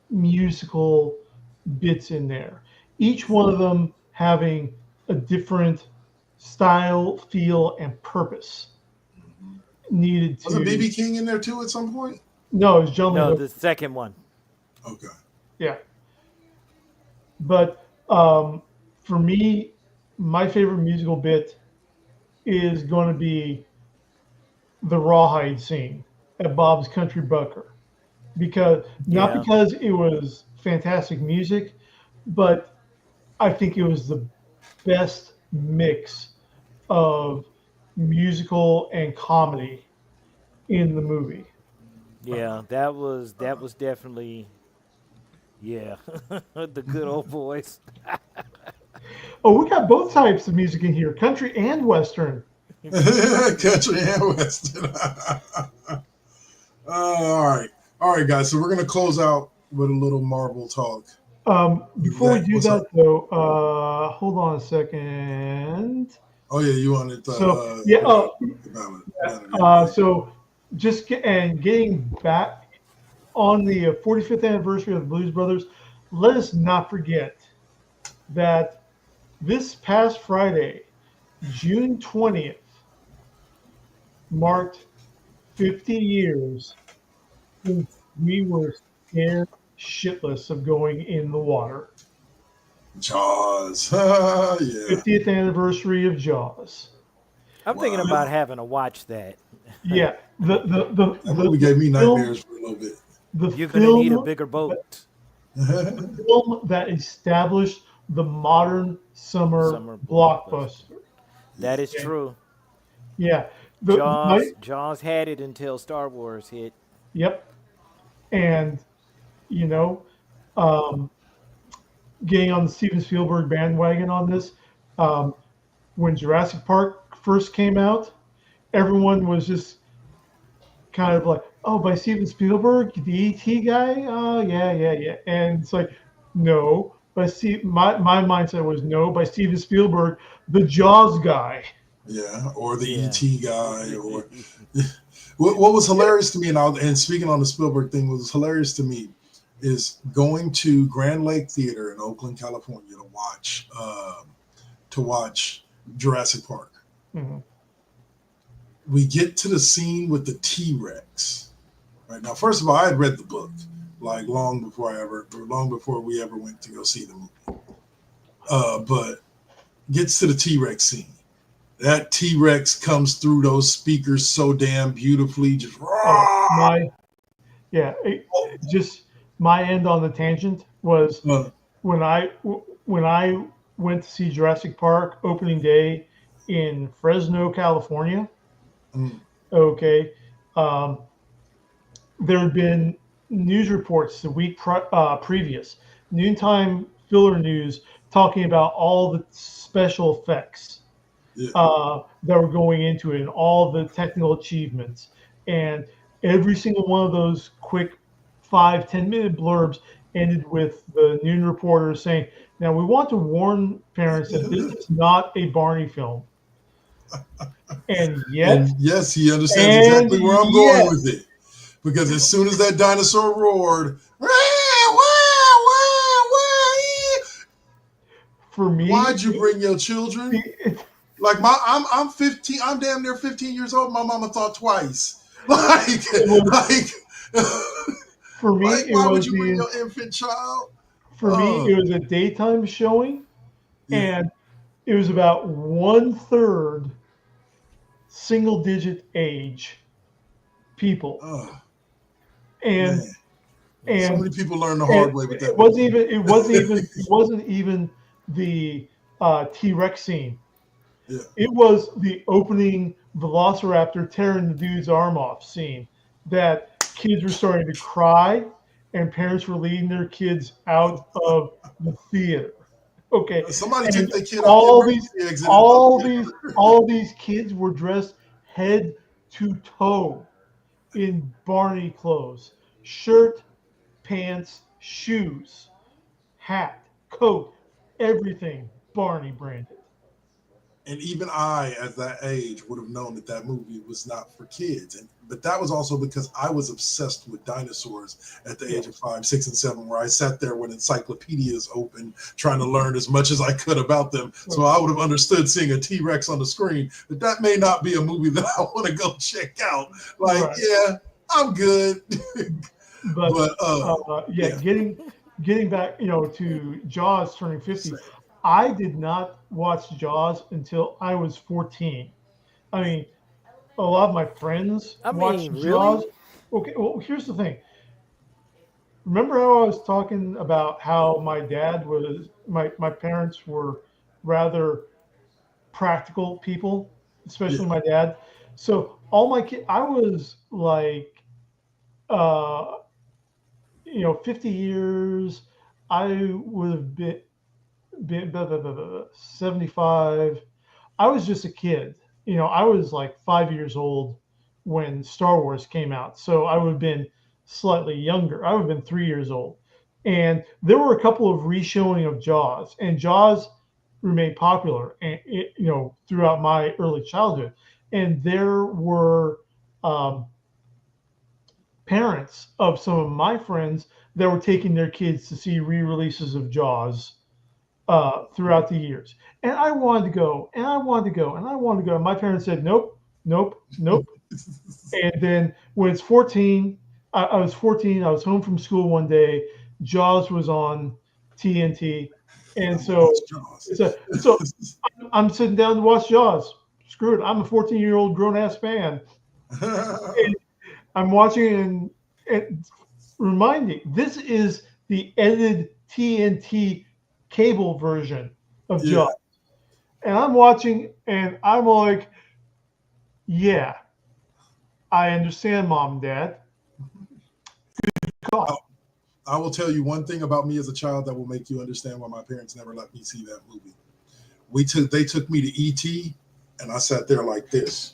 musical bits in there. Each one of them having a different style, feel, and purpose needed
Was a
to.
BB King in there too at some point?
No, it's John Lee
No,
Hooker.
the second one.
Okay.
Yeah, but for me, my favorite musical bit is going to be the rawhide scene at Bob's Country Bucker, because not
Yeah.
because it was fantastic music, but I think it was the best mix of musical and comedy in the movie.
Yeah, that was definitely, yeah, the good old boys.
Oh, we got both types of music in here, country and western.
Country and Western. All right, guys. So we're gonna close out with a little Marvel talk.
Before we do
What's
that,
up?
though, hold on a second.
Oh yeah, you wanted
So yeah,
about it.
so getting back on the 45th anniversary of the Blues Brothers, let us not forget that this past Friday, June 20th, marked 50 years since we were scared shitless of going in the water.
Jaws. Yeah.
50th anniversary of Jaws.
I'm thinking
Wow.
about having to watch that.
Yeah,
That movie gave me nightmares for a little bit.
the
You're gonna need a
film
bigger boat.
film that established the modern summer
Summer blockbuster.
blockbuster.
That is
Okay.
true.
Yeah,
Jaws had it until Star Wars hit.
yep, and you know, um, getting on the Steven Spielberg bandwagon on this. Um, when Jurassic Park first came out, everyone was just kind of like, "Oh, by Steven Spielberg, the E.T. guy? Oh, yeah." And it's like, no. By my mindset was no. By Steven Spielberg, the Jaws guy.
Yeah, or the
Yeah.
ET guy, or what was hilarious to me, and speaking on the Spielberg thing, what was hilarious to me is going to Grand Lake Theater in Oakland, California, to watch Jurassic Park.
Mhm.
We get to the scene with the T-Rex. Right now, first of all, I had read the book like long before we ever went to go see the movie. But gets to the T-Rex scene. That T-Rex comes through those speakers so damn beautifully. Just
just my end on the tangent was when I went to see Jurassic Park opening day in Fresno, California. Okay, there had been news reports the week previous, noontime filler news talking about all the special effects that were going into it and all the technical achievements. And every single one of those quick 5-10 minute blurbs ended with the noon reporter saying, "Now we want to warn parents that this is not a Barney film." And yet,
yes, he understands exactly where I'm going with it. Because as soon as that dinosaur roared,
for me,
why'd you bring your children? Like I'm 15. I'm damn near 15 years old. My mama thought twice.
For me,
why would you bring your infant child?
For me, it was a daytime showing, and it was about 1/3 single-digit age people, and
so many people learn the hard way with that.
It wasn't even the T-Rex scene.
Yeah.
It was the opening Velociraptor tearing the dude's arm off scene that kids were starting to cry and parents were leading their kids out of the theater. Okay.
Somebody took their kid
all
out
these
the exit.
all these kids were dressed head to toe in Barney clothes. Shirt, pants, shoes, hat, coat, everything Barney branded.
And even I, at that age, would have known that movie was not for kids. But that was also because I was obsessed with dinosaurs at the age of 5, 6, and 7, where I sat there with encyclopedias open, trying to learn as much as I could about them. So I would have understood seeing a T-Rex on the screen that may not be a movie that I want to go check out. Yeah, I'm good.
Getting back, to Jaws turning 50. I did not watch Jaws until I was 14. I mean, a lot of my friends watched Jaws. Okay, well, here's the thing. Remember how I was talking about how my parents were rather practical people, especially my dad. So all my kids, I was like, 50 years, I would have been 75. I was just a kid. I was like 5 years old when Star Wars came out. So I would have been slightly younger. I would have been 3 years old. And there were a couple of reshowing of Jaws, and Jaws remained popular and throughout my early childhood. And there were parents of some of my friends that were taking their kids to see re-releases of Jaws throughout the years. And I wanted to go, and I wanted to go, and I wanted to go. And my parents said, nope. And then when it's 14, I was 14, I was home from school one day, Jaws was on TNT. And so I'm sitting down to watch Jaws. Screw it. I'm a 14-year-old grown-ass fan. And I'm watching and reminding, this is the edited TNT cable version of Jaws. And I'm watching and I'm like, yeah, I understand, Mom and Dad.
I will tell you one thing about me as a child that will make you understand why my parents never let me see that movie. They took me to E.T. and I sat there like this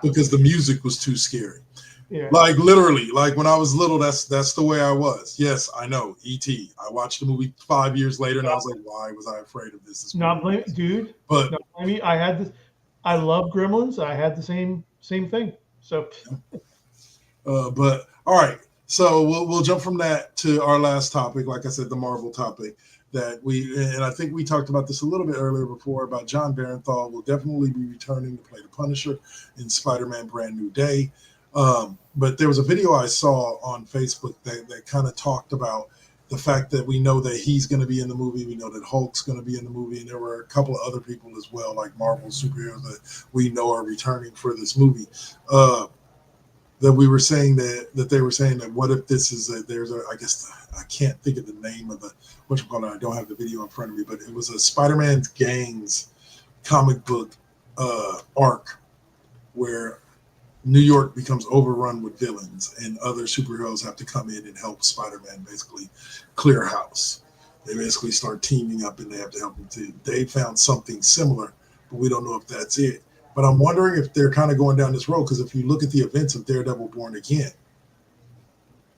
because the music was too scary.
Yeah.
Like literally, like when I was little, that's the way I was. Yes, I know. E.T. I watched the movie 5 years later, and I was like, why was I afraid of this?
Not blame, dude.
But
Not blame me. I had this. I love Gremlins. I had the same thing. So
but all right. So we'll jump from that to our last topic. Like I said, the Marvel topic that and I think we talked about this a little bit earlier before about John Barenthal will definitely be returning to play the Punisher in Spider-Man Brand New Day. But there was a video I saw on Facebook that kind of talked about the fact that we know that he's going to be in the movie. We know that Hulk's going to be in the movie. And there were a couple of other people as well, like Marvel superheroes that we know are returning for this movie. That we were saying that they were saying that what if this is I guess I can't think of the name of the I don't have the video in front of me, but it was a Spider-Man Gangs comic book arc where New York becomes overrun with villains and other superheroes have to come in and help Spider-Man basically clear house. They basically start teaming up and they have to help him too. They found something similar, but we don't know if that's it. But I'm wondering if they're kind of going down this road, because if you look at the events of Daredevil Born Again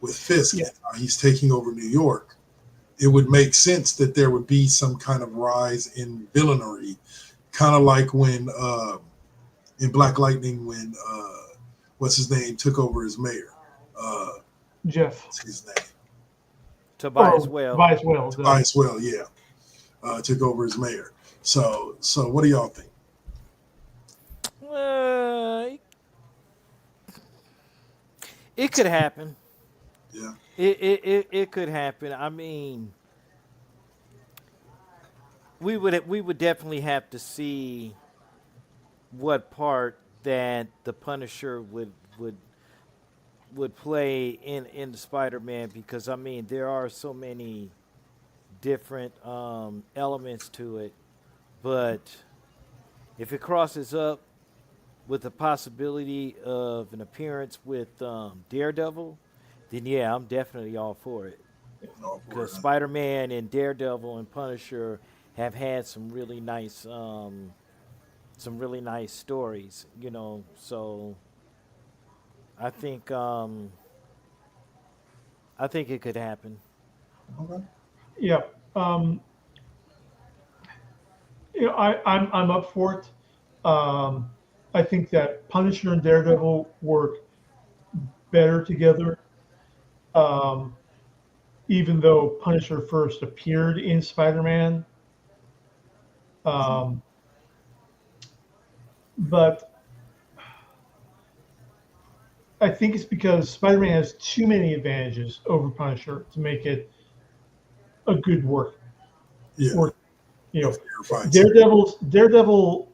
with Fisk, and how he's taking over New York, it would make sense that there would be some kind of rise in villainy, kind of like when in Black Lightning when what's his name took over as mayor.
Jeff.
What's his name?
Tobias Whale.
Tobias Whale, yeah. Took over as mayor. So what do y'all think?
It could happen.
Yeah.
It could happen. I mean, we would definitely have to see what part that the Punisher would play in the Spider-Man, because I mean there are so many different elements to it, but if it crosses up with the possibility of an appearance with Daredevil, then yeah, I'm definitely all for it. Because Spider-Man and Daredevil and Punisher have had some really nice stories, you know. So I think it could happen.
Okay.
Yeah. I'm up for it. I think that Punisher and Daredevil work better together. Even though Punisher first appeared in Spider-Man, but I think it's because Spider-Man has too many advantages over Punisher to make it a good work.
Yeah.
Daredevil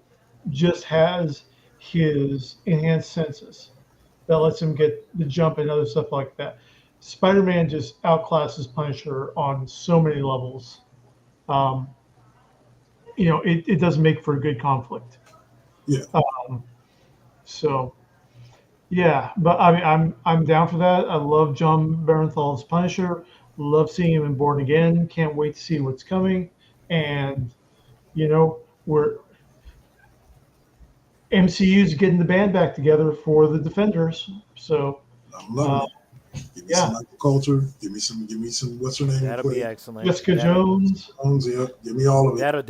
just has his enhanced senses that lets him get the jump and other stuff like that. Spider-Man just outclasses Punisher on so many levels. It doesn't make for a good conflict.
Yeah.
So, yeah, but I mean, I'm down for that. I love John Barenthal's Punisher. Love seeing him in Born Again. Can't wait to see what's coming. And we're MCU's getting the band back together for the Defenders. So
I'm loving it. Give me some Michael Coulter. Give me some. What's her name?
That'll be excellent.
Jessica Jones.
Yeah. Give me all of it.
That'll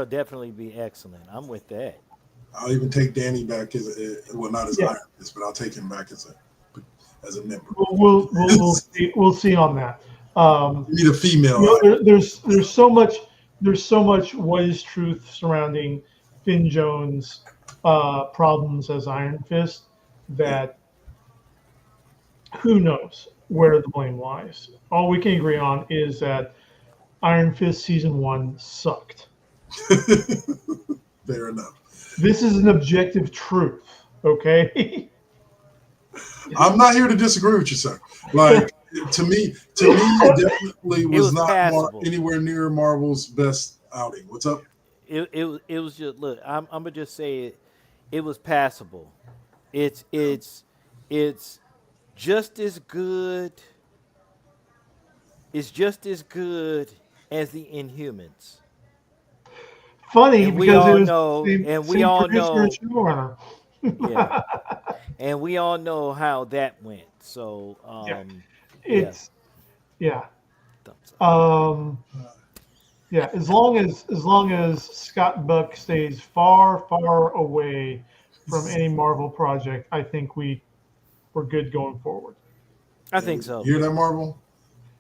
definitely be excellent. I'm with that.
I'll even take Danny back not as Iron Fist, but I'll take him back as a member.
We'll see on that.
You need a female.
There's so much what is truth surrounding Finn Jones' problems as Iron Fist that who knows where the blame lies. All we can agree on is that Iron Fist season 1 sucked.
Fair enough.
This is an objective truth, okay?
I'm not here to disagree with you, sir. Like to me, it definitely was not anywhere near Marvel's best outing. What's up?
It was just, look. I'm gonna just say it was passable. It's just as good. It's just as good as the Inhumans.
funny
And we
because it
all
was
know,
the
and we
same
all
producer and
know,
showrunner.
yeah, and we all know how that went. So,
Yeah,
yeah,
it's yeah.
thumbs up.
Yeah, as long as Scott Buck stays far away from any Marvel project, I think we're good going forward.
I
Yeah,
think
you
so.
hear that, Marvel?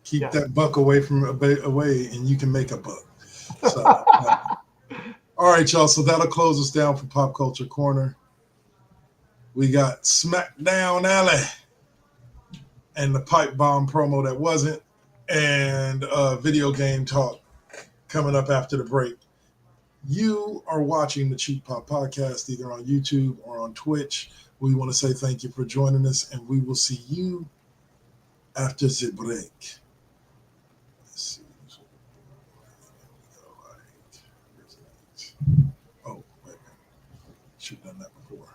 Keep
Yes.
that buck away from away, and you can make a buck. So, all right, y'all. So that'll close us down for Pop Culture Corner. We got SmackDown Alley and the pipe bomb promo that wasn't, and video game talk coming up after the break. You are watching the Cheap Pop Podcast either on YouTube or on Twitch. We want to say thank you for joining us, and we will see you after the break. Let's see. Oh, wait a minute. Should have done that before.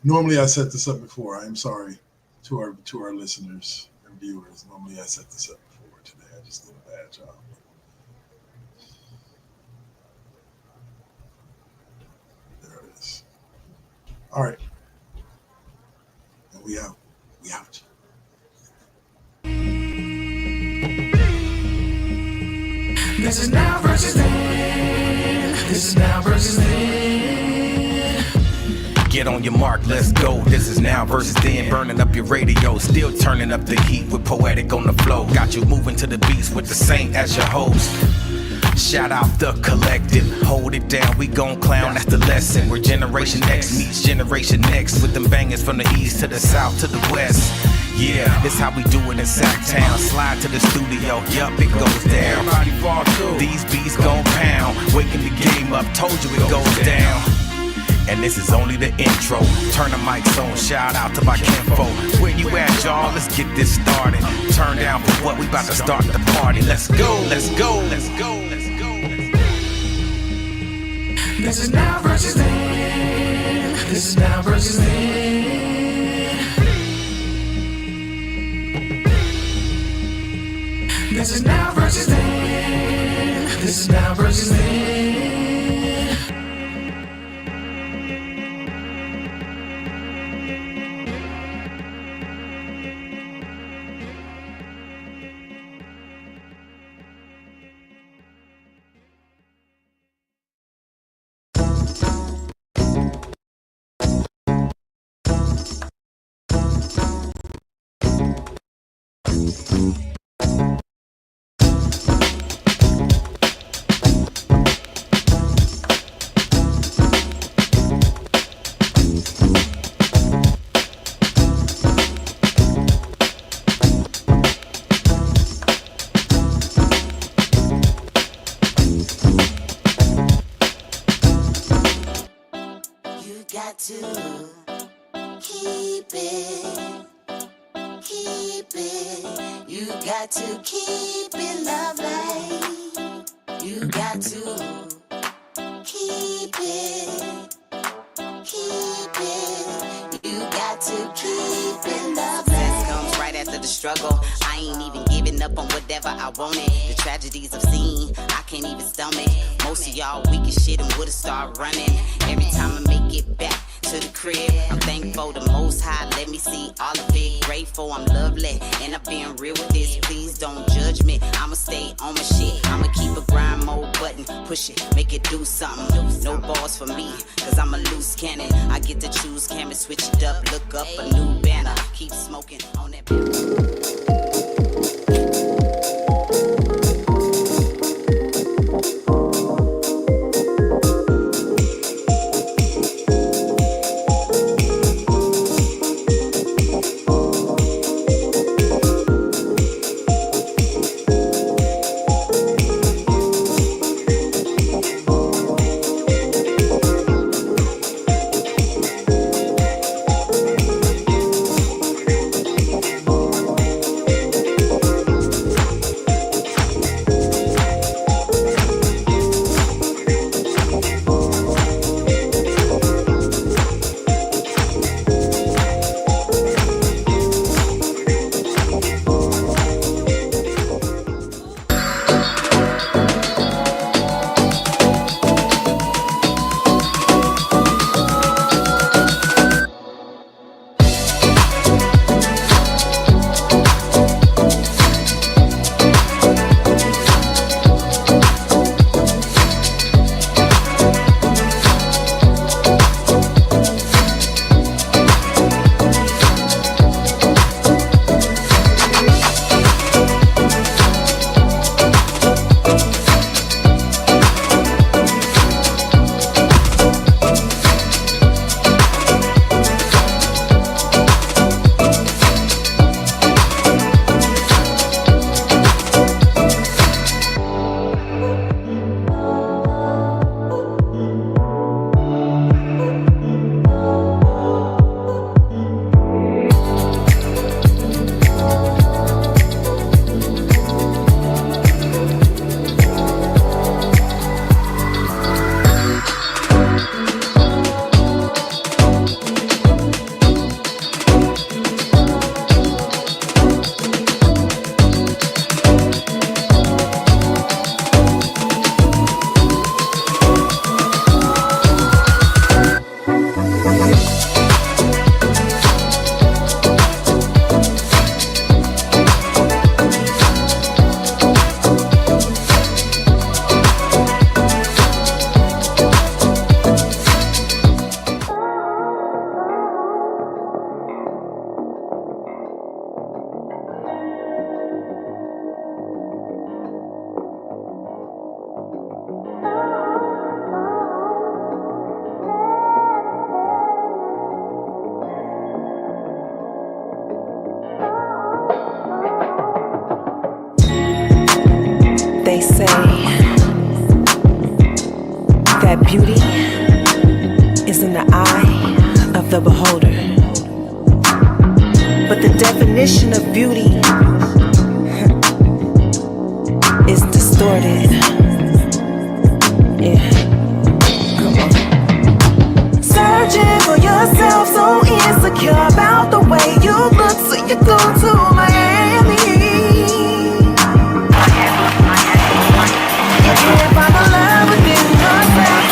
Normally I set this up before. I am sorry to our listeners and viewers. Normally I set this up before. Today I just did a bad job. There it is. All right. And we out. We out.
This is now versus then. This is now versus then. Get on your mark, let's go. This is now versus then. Burning up your radio, still turning up the heat with Poetic on the flow. Got you moving to the beats with the Saint as your host. Shout out the collective, hold it down, we gon' clown, that's the lesson. Where Generation X meets Generation Next, with them bangers from the east to the south to the west. Yeah, this how we do it in Sacktown. Slide to the studio, yup, it goes down. These beats gon' pound, waking the game up, told you it goes down. And this is only the intro. Turn the mics on, shout out to my kinfo. Where you at, y'all? Let's get this started. Turn down for what? We about to start the party. Let's go, let's go, let's go, let's go, let's go. This is now versus then. This is now versus then. This is now versus then. This is now versus then.
got to keep it. You got to keep it lovely. You got to keep it. You got to keep it lovely. Success comes right after the struggle. I ain't even giving up on whatever I wanted. The tragedies I've seen, I can't even stomach. Most of y'all weak as shit and would've started running. Every time I make it back to the crib, I'm thankful the Most High let me see all of it. Grateful I'm lovely, and I've been real with this. Please don't judge me, I'ma stay on my shit. I'ma keep a grind mode button, push it, make it do something. No balls for me, cause I'm a loose cannon. I get to choose, camera, switch it up, look up a new banner. Keep smoking on that.
But the definition of beauty is distorted. Yeah, come on. Searching for yourself, so insecure about the way you look, so you go to Miami. You can't find the love within yourself.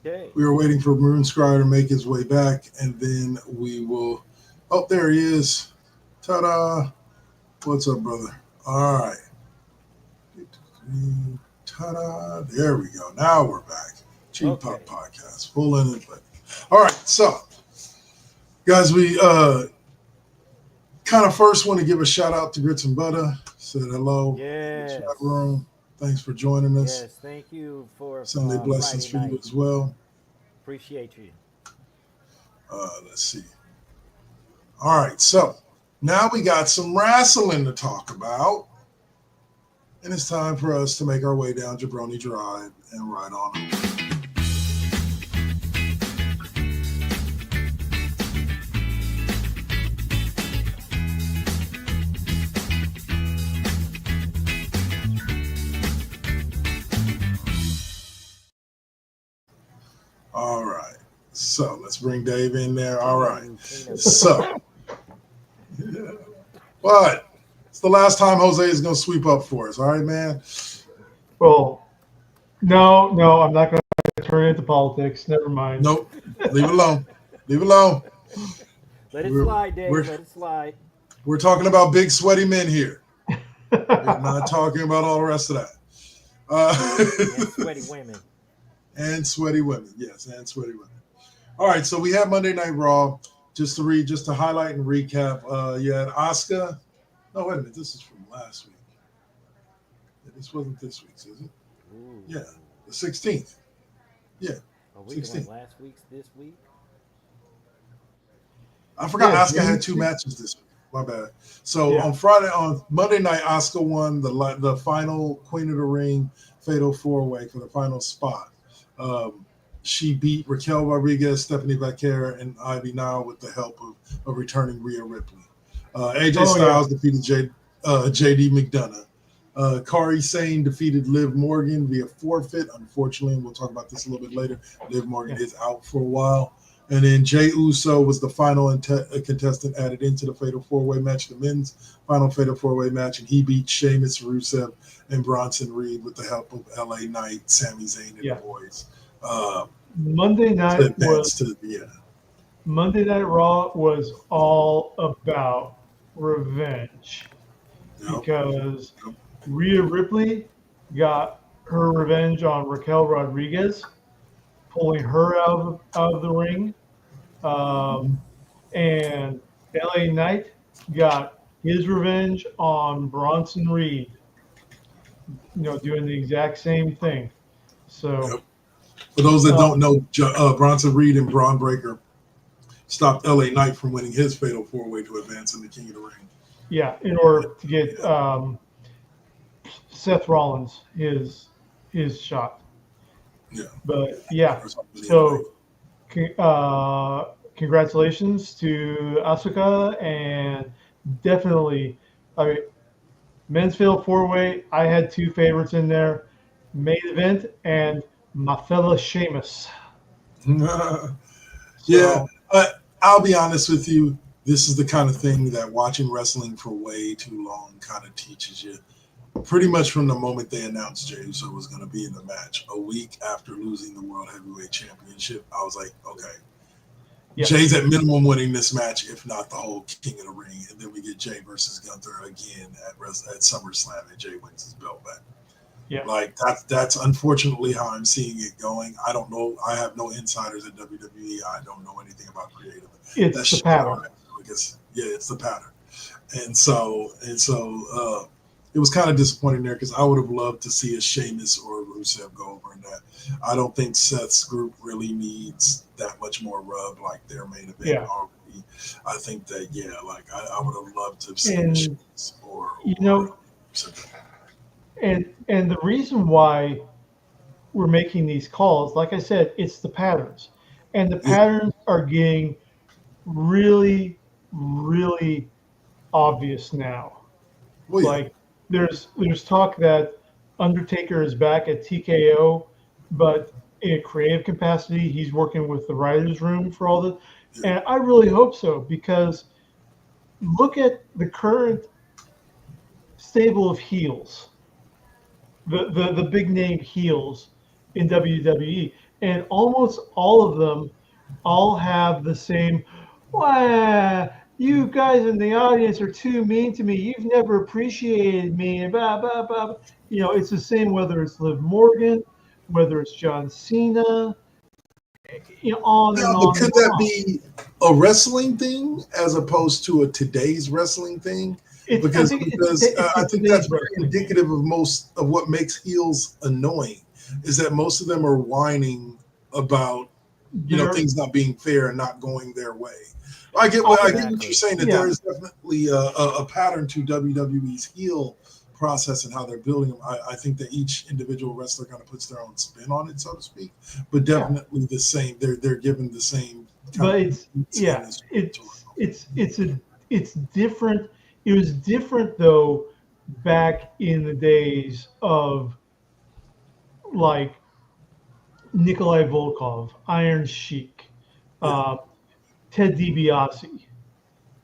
Okay.
We are waiting for Maroon Scryer to make his way back, and then we will. Oh, there he is. Ta-da! What's up, brother? All right. Ta-da! There we go. Now we're back. Cheap Pop Podcast, full in and play. All right, so guys, we kind of first want to give a shout out to Grits and Butter. Said hello.
Yes.
Chat room. Thanks for joining us.
Yes, thank you for
Sunday blessings
Friday
for you
night.
as well.
Appreciate you.
Let's see. All right, so now we got some wrestling to talk about. And it's time for us to make our way down Jabroni Drive and ride on over. All right. So let's bring Dave in there. All right. So, yeah. What? It's the last time Jose is going to sweep up for us. All right, man?
Well, no, I'm not going to turn it into politics. Never mind.
Nope. Leave it alone. Leave it alone.
Let it slide, Dave. Let it slide.
We're talking about big, sweaty men here. We're not talking about all the rest of that.
And sweaty women.
And sweaty women. Yes, and sweaty women. All right, so we have Monday Night Raw. Just to highlight and recap, you had Asuka. No, wait a minute. This is from last week. Yeah, this wasn't this week's, is it?
Ooh.
Yeah, the 16th. Yeah,
Are we
16th.
doing last week's this week?
I forgot
Yeah,
Asuka had 2 matches this week. My bad. So
Yeah.
on Monday night, Asuka won the final Queen of the Ring Fatal 4-Way for the final spot. She beat Raquel Rodriguez, Stephanie Vaquera, and Ivy Nile with the help of returning Rhea Ripley. AJ Styles defeated JD McDonough. Kairi Sane defeated Liv Morgan via forfeit, unfortunately, and we'll talk about this a little bit later. Liv Morgan is out for a while. And then Jey Uso was the final contestant added into the Fatal 4-Way match, the men's final Fatal 4-Way match, and he beat Sheamus, Rusev, and Bronson Reed with the help of LA Knight, Sami Zayn, and the boys.
Monday night Monday Night Raw was all about revenge because Rhea Ripley got her revenge on Raquel Rodriguez, pulling her out of the ring. And LA Knight got his revenge on Bronson Reed, doing the exact same thing. So,
for those that don't know, Bronson Reed and Braun Breaker stopped LA Knight from winning his Fatal 4-Way to advance in the King of the Ring.
Yeah, in order to get Seth Rollins his shot.
Yeah.
But yeah, so congratulations to Asuka, and definitely, men's Fatal 4-Way. I had two favorites in there: main event and my fella Sheamus.
Yeah, I'll be honest with you. This is the kind of thing that watching wrestling for way too long kind of teaches you. Pretty much from the moment they announced Jey Uso was going to be in the match, a week after losing the World Heavyweight Championship, I was like, okay, Jay's at minimum winning this match, if not the whole King of the Ring. And then we get Jey versus Gunther again at SummerSlam, and Jey wins his belt back.
Yeah,
like that's unfortunately how I'm seeing it going. I don't know. I have no insiders at WWE. I don't know anything about creative.
It's the pattern.
It's the pattern. And so it was kind of disappointing there because I would have loved to see a Sheamus or a Rusev go over in that. I don't think Seth's group really needs that much more rub like their main event already. I think that I would have loved to have seen Sheamus or Rusev.
And the reason why we're making these calls, like I said, it's the patterns. And the patterns are getting really, really obvious now.
Well,
like there's talk that Undertaker is back at TKO, but in a creative capacity, he's working with the writers' room for all this. And I really hope so, because look at the current stable of heels. The big name heels in WWE, and almost all of them all have the same, "Wow, you guys in the audience are too mean to me. You've never appreciated me," and blah blah blah. It's the same whether it's Liv Morgan, whether it's John Cena, on and on.
Could that be a wrestling thing as opposed to a today's wrestling thing? I think that's very indicative of most of what makes heels annoying, is that most of them are whining about things not being fair and not going their way. I get what you're saying, that there is definitely a pattern to WWE's heel process and how they're building them. I think that each individual wrestler kind of puts their own spin on it, so to speak, but definitely the same. They're given the same.
But it's different. It was different though back in the days of like Nikolai Volkov, Iron Sheik, Ted DiBiase.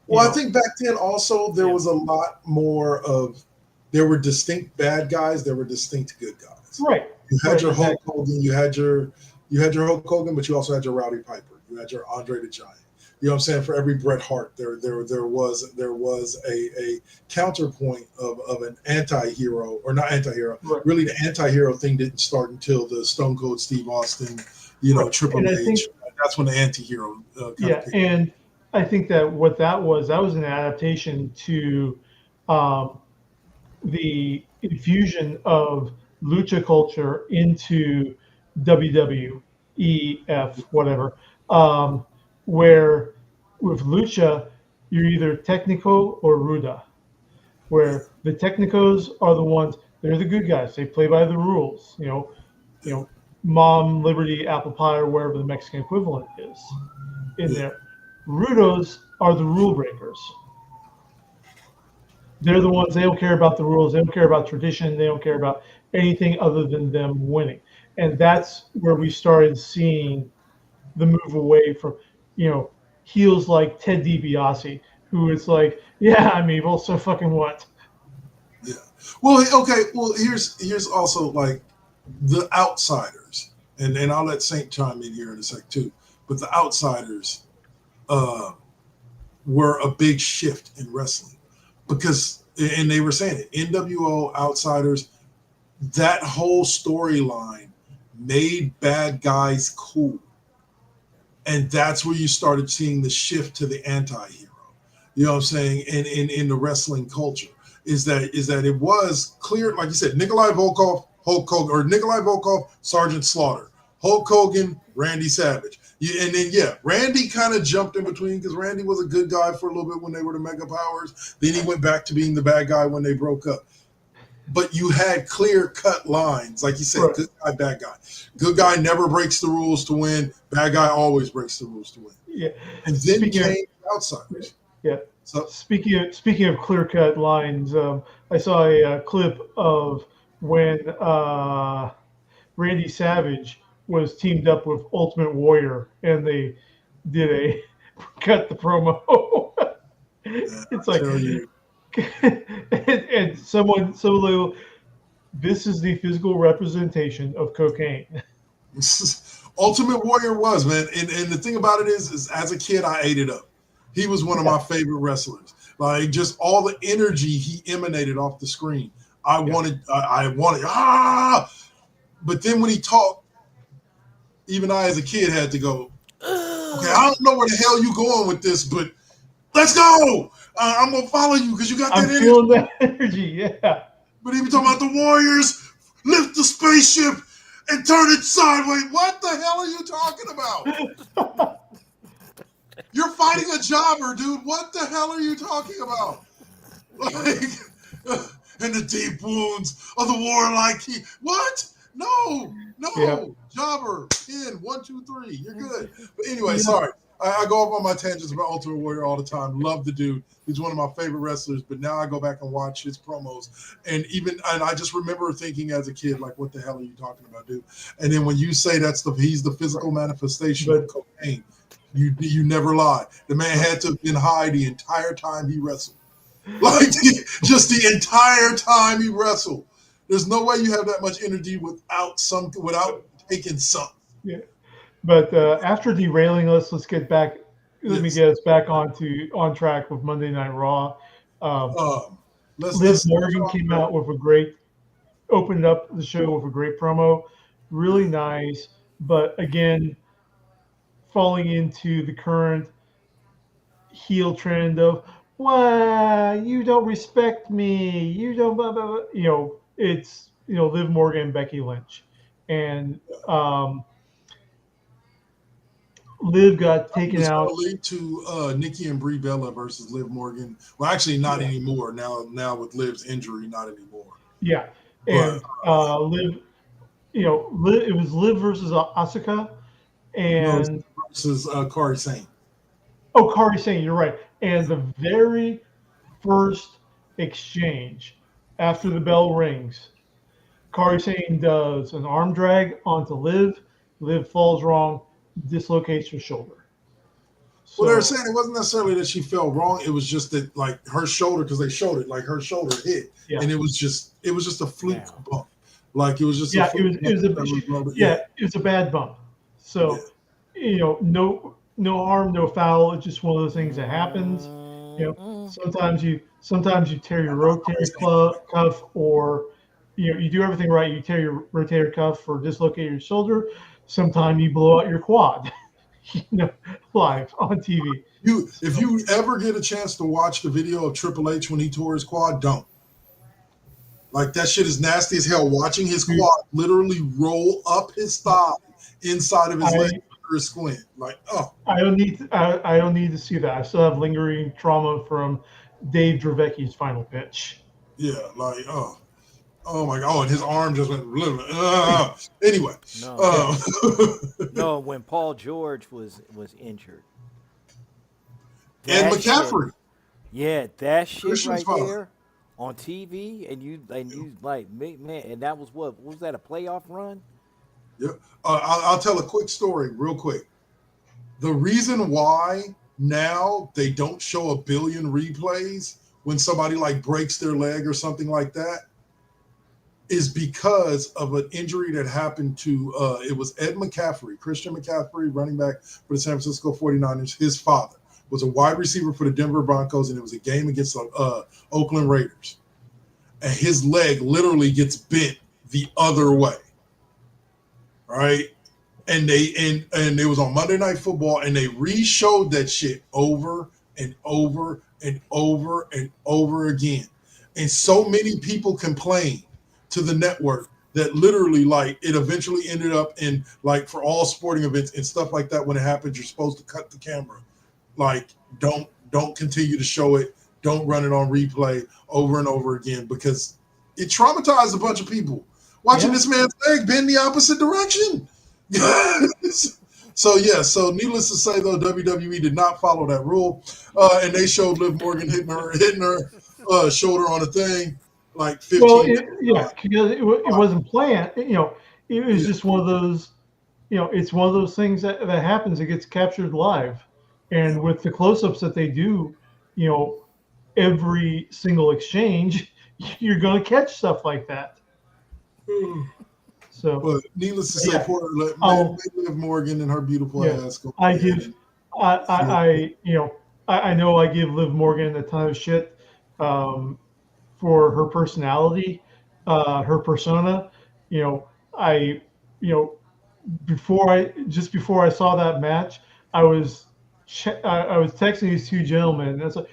Well, I think back then also there was a lot more of, there were distinct bad guys, there were distinct good guys.
Right.
You had your Hulk Hogan, you had your Hulk Hogan, but you also had your Rowdy Piper, you had your Andre the Giant. You know what I'm saying? For every Bret Hart, there was a counterpoint of an anti-hero, or not anti-hero. Right. Really, the anti-hero thing didn't start until the Stone Cold Steve Austin, Triple H. That's when the anti-hero.
And I think that what that was an adaptation to the infusion of lucha culture into WWEF, whatever. Where with lucha, you're either technico or ruda, where the technicos are the ones, they're the good guys. They play by the rules, Mom, Liberty, Apple Pie, or wherever the Mexican equivalent is in there. Rudos are the rule breakers. They're the ones, they don't care about the rules. They don't care about tradition. They don't care about anything other than them winning. And that's where we started seeing the move away from, heels like Ted DiBiase, who is like, yeah, I'm evil, so fucking what?
Yeah. Well, okay. Well, here's also like the outsiders, and I'll let Saint chime in here in a sec too. But the outsiders uh, were a big shift in wrestling because, and they were saying it, NWO outsiders. That whole storyline made bad guys cool, and that's where you started seeing the shift to the anti-hero. You know what I'm saying? In the wrestling culture. Is that it was clear, like you said, Nikolai Volkov, Hulk Hogan, or Nikolai Volkov, Sergeant Slaughter, Hulk Hogan, Randy Savage. And then, Randy kind of jumped in between because Randy was a good guy for a little bit when they were the Mega Powers. Then he went back to being the bad guy when they broke up. But you had clear-cut lines, like you said, right. Good guy, bad guy. Good guy never breaks the rules to win. Bad guy always breaks the rules to win.
Yeah.
And then came outsiders.
Yeah. So, speaking of clear-cut lines, I saw a clip of when Randy Savage was teamed up with Ultimate Warrior, and they did a cut the promo. It's like, and someone this is the physical representation of cocaine.
Ultimate Warrior was, man, and the thing about it is as a kid I ate it up. He was one of my favorite wrestlers. Like, just all the energy he emanated off the screen. I wanted. But then when he talked, even I as a kid had to go, okay, I don't know where the hell you going with this, but let's go. I'm going to follow you because you got that energy.
I'm feeling that energy, yeah.
But he was talking about the Warriors lift the spaceship and turn it sideways. What the hell are you talking about? You're fighting a jobber, dude. What the hell are you talking about? Like, and the deep wounds of the warlike. What? No. Yeah. Jobber. In 1, 2, 3. You're good. But anyway, sorry. I go off on my tangents about Ultimate Warrior all the time. Love the dude. He's one of my favorite wrestlers. But now I go back and watch his promos, and I just remember thinking as a kid, like, what the hell are you talking about, dude? And then when you say he's the physical manifestation of cocaine, you never lie. The man had to have been high the entire time he wrestled, like just the entire time he wrestled. There's no way you have that much energy without taking something.
Yeah. But after derailing us, let's get back. Let me get us back on track with Monday Night Raw. Liv Morgan came out with opened up the show with a great promo, really nice. But again, falling into the current heel trend of, why you don't respect me, you don't, blah, blah, blah. It's Liv Morgan and Becky Lynch, and Liv got taken out.
It's lead to Nikki and Brie Bella versus Liv Morgan. Well, actually, not anymore. Now with Liv's injury, not anymore.
Yeah, and Liv, it was Liv versus Asuka, and
versus Kairi Sane.
Oh, Kairi Sane, you're right. And the very first exchange after the bell rings, Kairi Sane does an arm drag onto Liv. Liv falls wrong, dislocates her shoulder.
Well, they were saying it wasn't necessarily that she fell wrong. It was just that, like, her shoulder, because they showed it, like her shoulder hit, and it was just a fluke bump. Like, it was just
it was a bad bump. So, no harm, no foul. It's just one of those things that happens. Sometimes you tear your rotator cuff, or you do everything right. You tear your rotator cuff or dislocate your shoulder. Sometimes you blow out your quad. Live on TV.
If you ever get a chance to watch the video of Triple H when he tore his quad, don't. Like, that shit is nasty as hell. Watching his quad literally roll up his thigh inside of his leg under a squint. Like, oh.
I don't need to see that. I still have lingering trauma from Dave Dravecki's final pitch.
Yeah, like, oh my God! Oh, and his arm just went. Anyway,
no, when Paul George was injured,
and McCaffrey,
that shit right there on TV, and you like, man, and that was what was that, a playoff run?
Yep. I'll tell a quick story, real quick. The reason why now they don't show a billion replays when somebody like breaks their leg or something like that is because of an injury that happened to, it was Ed McCaffrey, Christian McCaffrey, running back for the San Francisco 49ers. His father was a wide receiver for the Denver Broncos, and it was a game against the Oakland Raiders. And his leg literally gets bent the other way, right? And it was on Monday Night Football, and they re-showed that shit over and over and over and over again. And so many people complained to the network that literally, like, it eventually ended up in, like, for all sporting events and stuff like that, when it happens, you're supposed to cut the camera. Like, don't continue to show it. Don't run it on replay over and over again, because it traumatized a bunch of people watching this man's leg bend the opposite direction. So needless to say, though, WWE did not follow that rule, and they showed Liv Morgan hitting her shoulder on a thing like 15.
Well, because it wasn't planned. It was just one of those. It's one of those things that happens. It gets captured live, and with the close-ups that they do, every single exchange, you're going to catch stuff like that. So,
but needless to say, let Liv Morgan and her beautiful ass go.
I know I give Liv Morgan a ton of shit for her personality, her persona. Before I saw that match, I was texting these two gentlemen, and it's like,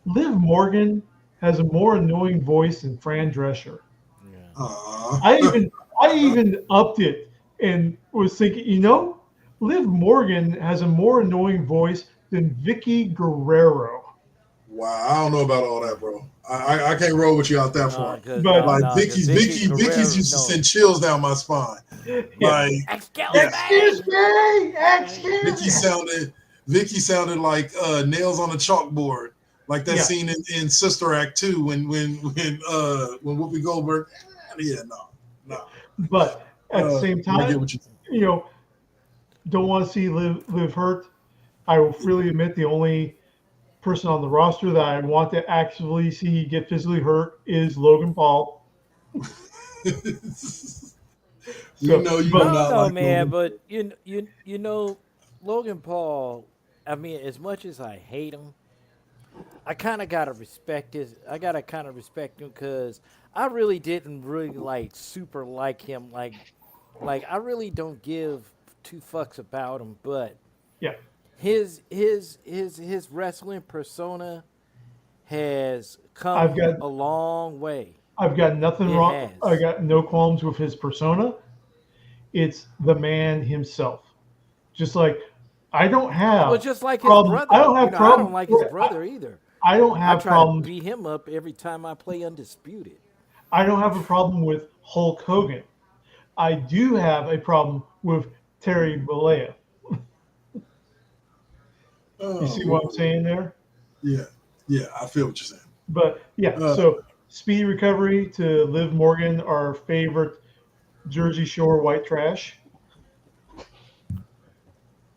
Liv Morgan has a more annoying voice than Fran Drescher. I even upped it and was thinking, Liv Morgan has a more annoying voice than Vicky Guerrero.
Wow, I don't know about all that, bro. I can't roll with you out that far.
But
Vicky's used to send chills down my spine. Like,
Excuse me.
Vicky sounded like nails on a chalkboard, like that scene in Sister Act 2 when Whoopi Goldberg. No.
But at the same time, don't want to see Liv hurt. I will freely admit the only person on the roster that I want to actively see get physically hurt is Logan Paul.
But Logan Paul, I mean, as much as I hate him, I kind of gotta respect him because I really didn't super like him. Like I really don't give two fucks about him, but his wrestling persona has come a long way.
I've got nothing wrong. I got no qualms with his persona. It's the man himself. Just like I don't have.
Just like his brother. I don't have problems. I don't like his brother either.
I don't have problems.
I try to beat him up every time I play Undisputed.
I don't have a problem with Hulk Hogan. I do have a problem with Terry Bollea. You see what I'm saying there?
Yeah, I feel what you're saying.
But so speedy recovery to Liv Morgan, our favorite Jersey Shore white trash.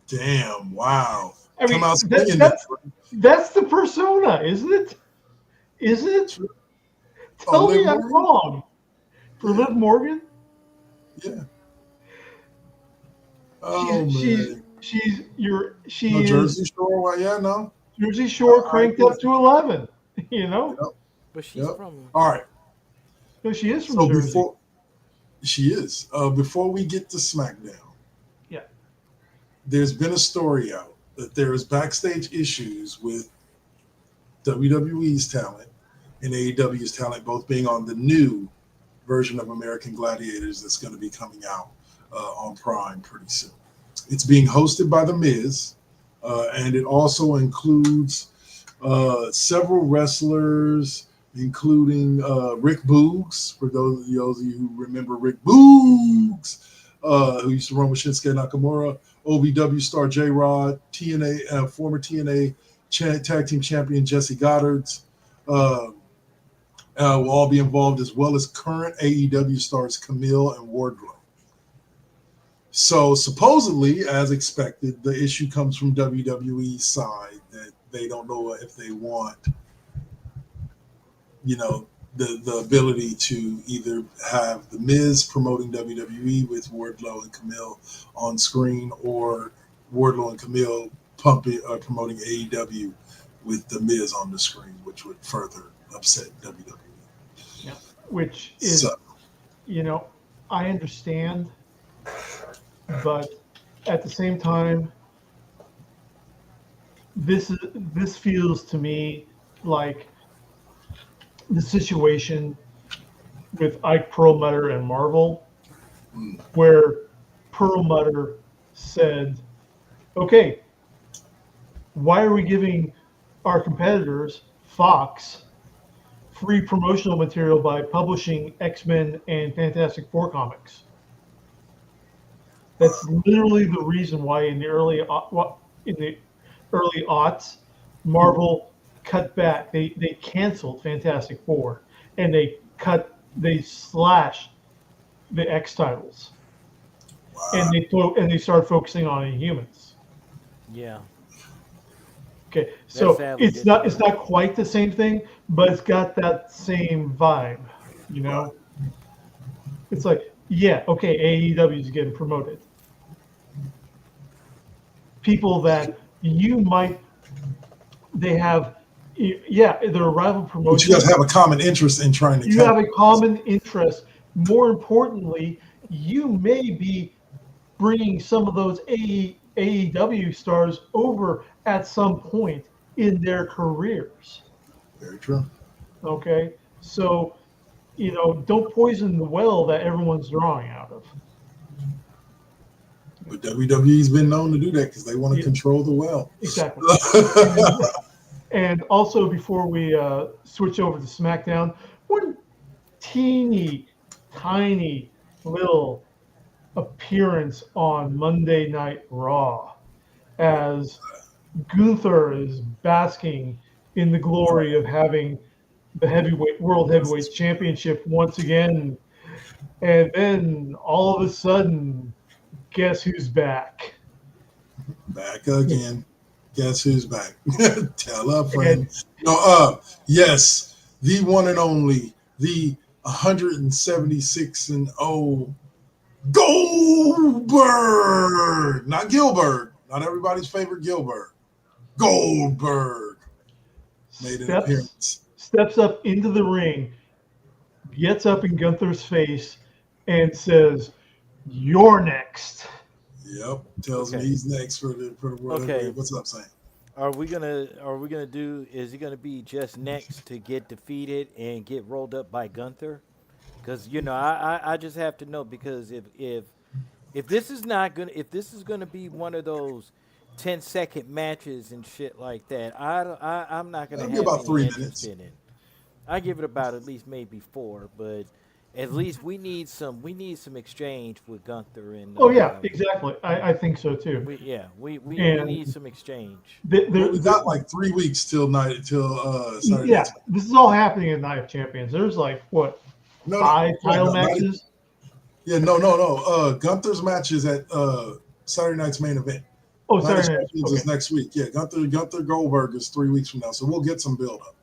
Damn! Wow.
I mean, that's the persona, isn't it? Isn't it? Tell me I'm wrong. For Liv Morgan?
Yeah.
She's
Jersey Shore.
Jersey Shore cranked up to 11.
But she's from.
All right.
No, she is from Jersey.
Before we get to SmackDown, there's been a story out that there is backstage issues with WWE's talent and AEW's talent, both being on the new version of American Gladiators that's going to be coming out on Prime pretty soon. It's being hosted by The Miz, and it also includes several wrestlers, including Rick Boogs, for those of you who remember Rick Boogs, who used to run with Shinsuke Nakamura, OVW star J-Rod, former TNA tag team champion Jesse Goddards will all be involved, as well as current AEW stars Camille and Wardlow. So supposedly, as expected, the issue comes from WWE's side that they don't know if they want, the ability to either have The Miz promoting WWE with Wardlow and Camille on screen, or Wardlow and Camille promoting AEW with The Miz on the screen, which would further upset WWE.
Yeah. Which is, I understand, but at the same time, this feels to me like the situation with Ike Perlmutter and Marvel, where Perlmutter said, okay, why are we giving our competitors, Fox, free promotional material by publishing X-Men and Fantastic Four comics? That's literally the reason why in the early aughts, Marvel cut back. They canceled Fantastic Four, and they slashed the X titles, and they started focusing on Inhumans.
Yeah.
Okay, so it's not quite the same thing, but it's got that same vibe, It's like, yeah, okay, AEW is getting promoted. People that they're a rival promotion.
But you guys have a common interest in trying to.
You have a common interest. More importantly, you may be bringing some of those AEW stars over at some point in their careers.
Very true.
Okay, so don't poison the well that everyone's drawing out of.
But WWE's been known to do that because they want to control the well.
Exactly. And also, before we switch over to SmackDown, one teeny tiny little appearance on Monday Night Raw as Gunther is basking in the glory of having the World Heavyweight Championship once again. And then all of a sudden, guess who's back?
Back again. Guess who's back? Tell a friend. Yes, the one and only, the 176-0 Goldberg, not Gilbert, not everybody's favorite Gilbert. Goldberg made an appearance.
Steps up into the ring, gets up in Gunther's face, and says, "You're next."
Yep, tells me he's next for the World Heavyweight. What's up, Sam?
Are we gonna do? Is he gonna be just next to get defeated and get rolled up by Gunther? Because I just have to know, because if this is gonna be one of those 10-second matches and shit like that, I'm not gonna have
about 3
any
minutes.
interest in it. I give it about at least maybe 4, but at least we need some exchange with Gunther and.
Oh yeah, exactly. I think so too.
We need some exchange.
We got like 3 weeks till Saturday.
Yeah, this is all happening at Night of Champions. There's like what? Five title matches?
No. Gunther's match is at Saturday night's main event.
Oh, Saturday
night is next week. Yeah, Gunther Goldberg is 3 weeks from now, so we'll get some build up.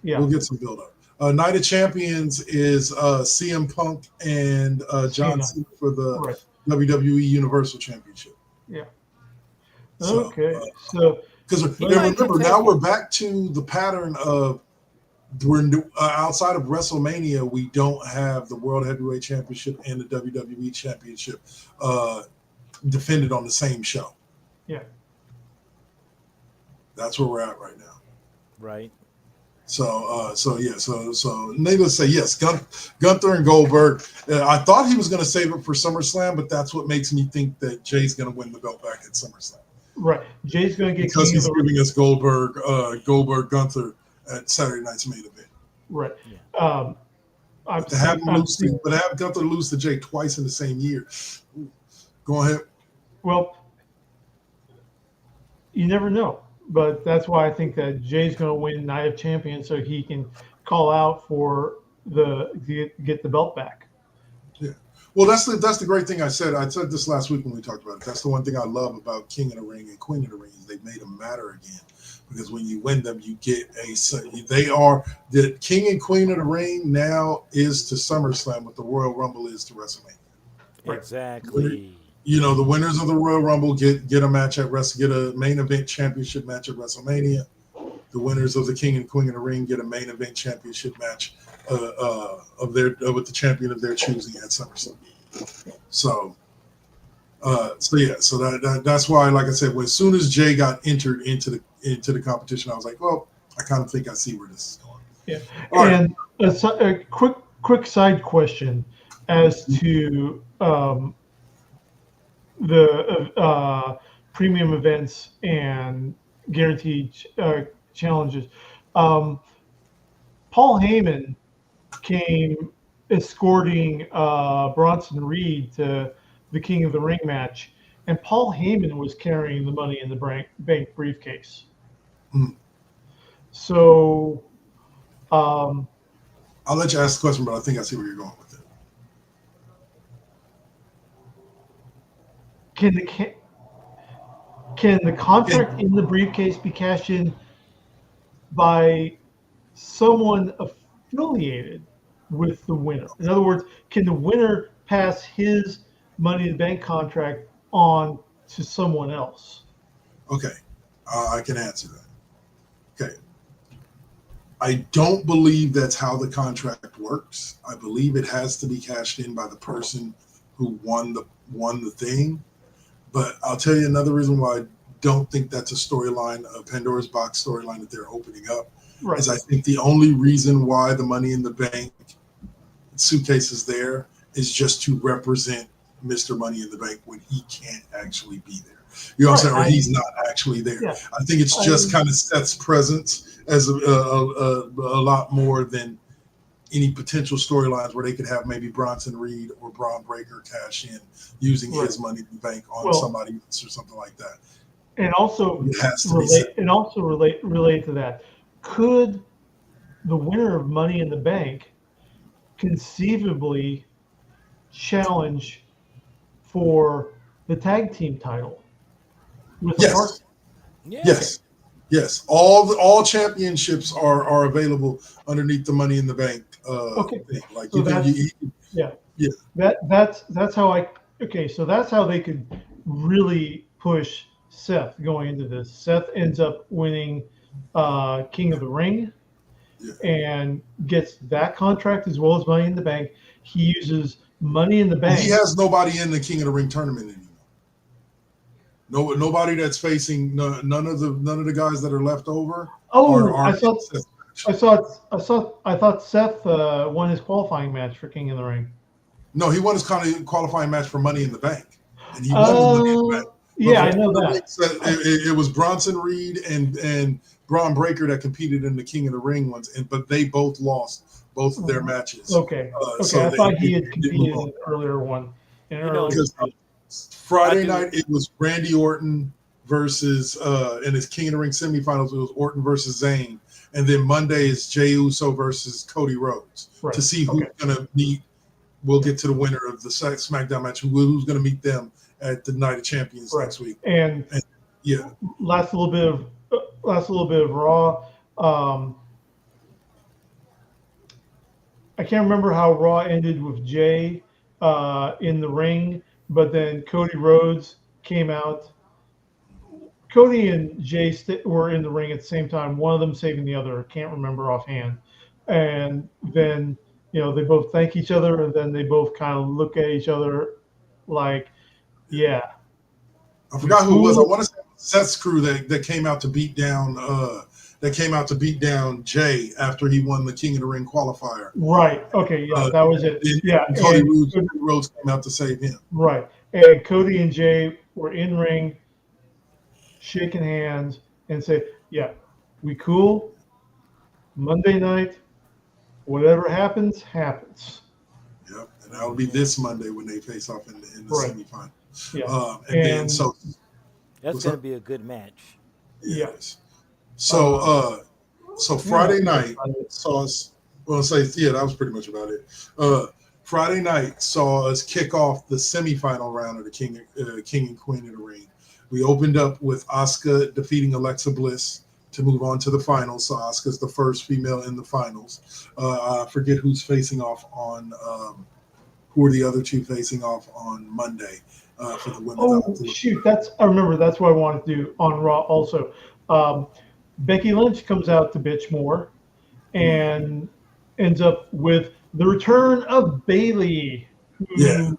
Yeah,
we'll get some build up. Night of Champions is CM Punk and John Cena for the WWE Universal Championship.
Yeah.
So,
okay. So
because remember, now we're back to the pattern of outside of WrestleMania, we don't have the World Heavyweight Championship and the WWE Championship defended on the same show.
Yeah.
That's where we're at right now.
Right.
So needless to say, yes, Gunther and Goldberg. I thought he was going to save it for SummerSlam, but that's what makes me think that Jay's going to win the belt back at SummerSlam.
Right, Jay's going to get
because he's giving us Goldberg Gunther at Saturday night's main event.
Right.
Yeah. But have Gunther lose to Jay twice in the same year. Go ahead.
Well, you never know. But that's why I think that Jay's going to win Night of Champions so he can call out for get the belt back.
Yeah. Well, that's the great thing I said. I said this last week when we talked about it. That's the one thing I love about King of the Ring and Queen of the Ring is they made them matter again. Because when you win them, you get they are the King and Queen of the Ring now is to SummerSlam what the Royal Rumble is to WrestleMania.
Exactly.
You know, the winners of the Royal Rumble get a match get a main event championship match at WrestleMania. The winners of the King and Queen of the Ring get a main event championship match with the champion of their choosing at SummerSlam. So that's why, like I said, as soon as Jay got entered into the competition, I was like, well, I kind of think I see where this is going.
Yeah.
All
And a quick side question as to the premium events and guaranteed challenges. Paul Heyman came escorting Bronson Reed to the King of the Ring match, and Paul Heyman was carrying the Money in the Bank briefcase.
Hmm.
So,
I'll let you ask the question, but I think I see where you're going with it.
Can the contract in the briefcase be cashed in by someone affiliated with the winner? In other words, can the winner pass his Money in the Bank contract on to someone else?
Okay, I can answer that. Okay, I don't believe that's how the contract works. I believe it has to be cashed in by the person who won the thing. But I'll tell you another reason why I don't think that's a storyline, a Pandora's box storyline that they're opening up.
Right.
Is I think the only reason why the Money in the Bank suitcase is there is just to represent Mr. Money in the Bank when he can't actually be there. You know what I'm saying? Or he's not actually there.
Yeah.
I think it's just kind of Seth's presence as a lot more than any potential storylines where they could have maybe Bronson Reed or Braun Breaker cash in using his Money in the Bank on somebody else or something like that.
And also relate to that. Could the winner of Money in the Bank conceivably challenge for the tag team title with a partner?
Yes. All championships are available underneath the Money in the Bank thing. Like
so that's how they could really push Seth going into this. Seth ends up winning King of the Ring and gets that contract as well as Money in the Bank. He uses Money in the Bank.
He has nobody in the King of the Ring tournament anymore. Nobody that's facing none of the guys that are left over. I thought Seth won his qualifying match for King of the Ring. No, he won his qualifying match for Money in the Bank, and he won the Money in the Bank.
Yeah, I know that.
It was Bronson Reed and Braun Breaker that competed in the King of the Ring ones, but they both lost both of their matches.
Okay. So I thought he had competed in an earlier one.
Friday night it was Randy Orton versus in his King of the Ring semifinals it was Orton versus Zayn, and then Monday is Jey Uso versus Cody Rhodes to see who's going to meet. We'll get to the winner of the SmackDown match. Who's going to meet them at the Night of Champions next week?
And last little bit of Raw. I can't remember how Raw ended with Jay in the ring, but then Cody Rhodes came out. Cody and Jay were in the ring at the same time. One of them saving the other. I can't remember offhand. And then they both thank each other, and then they both kind of look at each other like, yeah.
I forgot who it was. I want to say Seth's crew that came out to beat down Jay after he won the King of the Ring qualifier.
Right. Okay. Yeah, that was it.
And Cody Rhodes came out to save him.
Right. And Cody and Jay were in ring, shaking hands, and say, "Yeah, we cool. Monday night, whatever happens, happens."
Yep, and that'll be this Monday when they face off in the semifinal.
Yeah,
then
that's going to be a good match.
Yes. So Friday night saw us. Well, that was pretty much about it. Friday night saw us kick off the semifinal round of the King and Queen of the Ring. We opened up with Asuka defeating Alexa Bliss to move on to the finals. So Asuka's the first female in the finals. I forget who's facing off on. Who are the other two facing off on Monday for the women's?
Oh shoot! I remember. That's what I wanted to do on Raw. Also, Becky Lynch comes out to bitch more, and ends up with the return of Bayley, who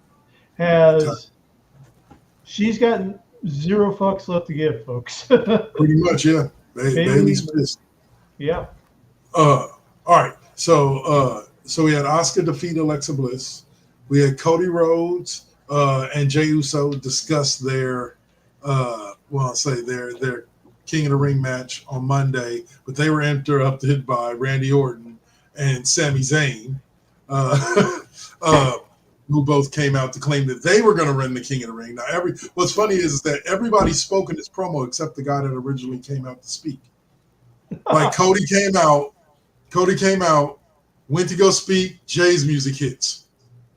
she's gotten 0 fucks left to give, folks.
Pretty much, yeah. Bayley's pissed.
Yeah.
All right. So we had Asuka defeat Alexa Bliss. We had Cody Rhodes and Jey Uso discuss their their King of the Ring match on Monday, but they were interrupted by Randy Orton and Sami Zayn, who both came out to claim that they were going to run the King of the Ring. Now, what's funny is that everybody spoke in this promo except the guy that originally came out to speak. Like Cody came out, went to go speak. Jay's music hits.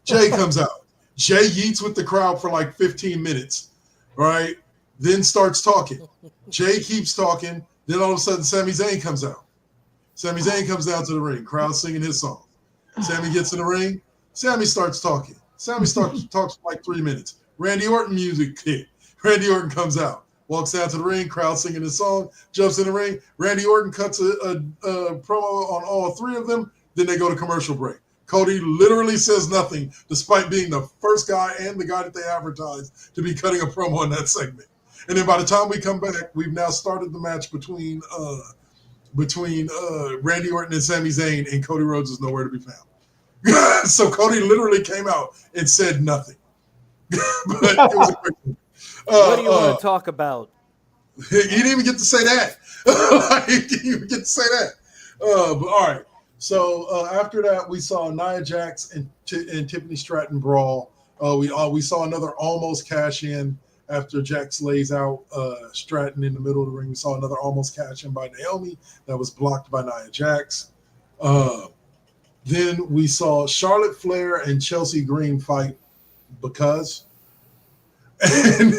Jay comes out. Jay yeets with the crowd for like 15 minutes, right? Then starts talking. Jay keeps talking. Then all of a sudden, Sami Zayn comes out. Sami Zayn comes down to the ring. Crowd singing his song. Sami gets in the ring. Sami starts talking. Sami talks for like 3 minutes. Randy Orton music hit. Randy Orton comes out. Walks down to the ring. Crowd singing his song. Jumps in the ring. Randy Orton cuts a promo on all 3 of them. Then they go to commercial break. Cody literally says nothing, despite being the first guy and the guy that they advertised to be cutting a promo in that segment. And then by the time we come back, we've now started the match between Randy Orton and Sami Zayn, and Cody Rhodes is nowhere to be found. So Cody literally came out and said nothing. But it was a great thing.
What do you want to talk about?
He didn't even get to say that. He didn't even get to say that. But all right. So after that, we saw Nia Jax and Tiffany Stratton brawl. We saw another almost cash in after Jax lays out Stratton in the middle of the ring. We saw another almost cash in by Naomi that was blocked by Nia Jax. Then we saw Charlotte Flair and Chelsea Green fight because, and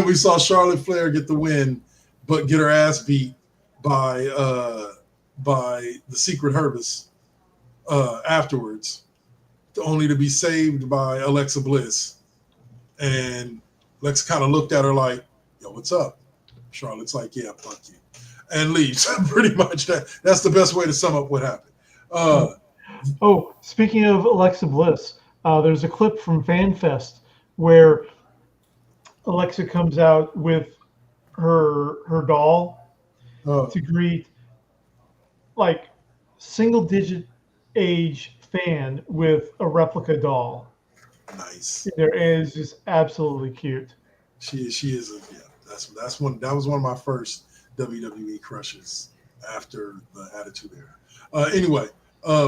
we saw Charlotte Flair get the win, but get her ass beat by the Secret Hervis afterwards, only to be saved by Alexa Bliss. And Lex kind of looked at her like, yo, what's up? Charlotte's like, yeah, fuck you. And leaves. Pretty much that's the best way to sum up what happened.
Speaking of Alexa Bliss, there's a clip from FanFest where Alexa comes out with her doll to greet like single-digit age fan with a replica doll.
Nice.
There is just absolutely cute.
She is that was one of my first WWE crushes after the Attitude Era. Anyway,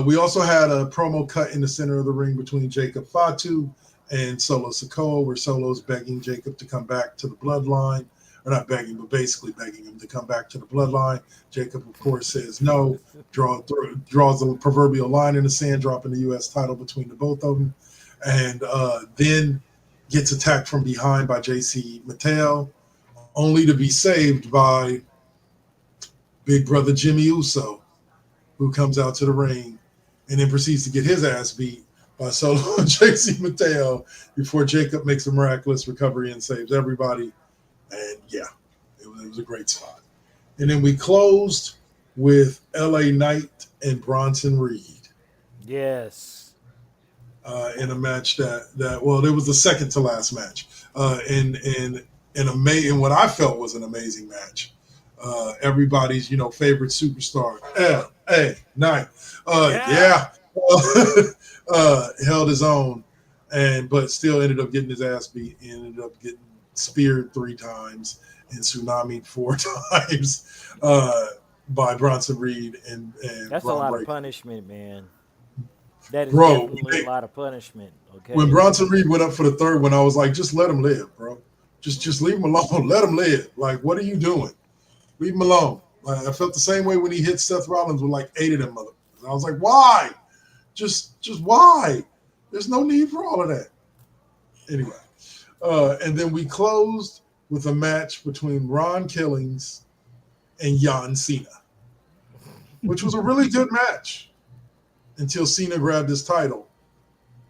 we also had a promo cut in the center of the ring between Jacob Fatu and Solo Sikoa, where Solo's begging Jacob to come back to the bloodline. Or not begging, but basically begging him to come back to the bloodline. Jacob, of course, says no, draws the proverbial line in the sand, dropping the U.S. title between the both of them, and then gets attacked from behind by JC Mattel, only to be saved by Big Brother Jimmy Uso, who comes out to the ring and then proceeds to get his ass beat by Solo and JC Mattel before Jacob makes a miraculous recovery and saves everybody. And yeah, it was a great spot. And then we closed with LA Knight and Bronson Reed.
Yes.
In a match that it was the second to last match. In what I felt was an amazing match. Everybody's favorite superstar, LA Knight. Held his own, but still ended up getting his ass beat. Ended up getting speared 3 times and tsunami'd 4 times by Bronson Reed and
that's
Braun
a lot
Breaker.
of punishment, man. That is definitely a lot of punishment. Okay.
When Bronson Reed went up for the third one, I was like, just let him live, bro. Just leave him alone. Let him live. Like, what are you doing? Leave him alone. I felt the same way when he hit Seth Rollins with like 8 of them motherfuckers. I was like, why? Just why? There's no need for all of that. Anyway, and then we closed with a match between Ron Killings and John Cena, which was a really good match until Cena grabbed his title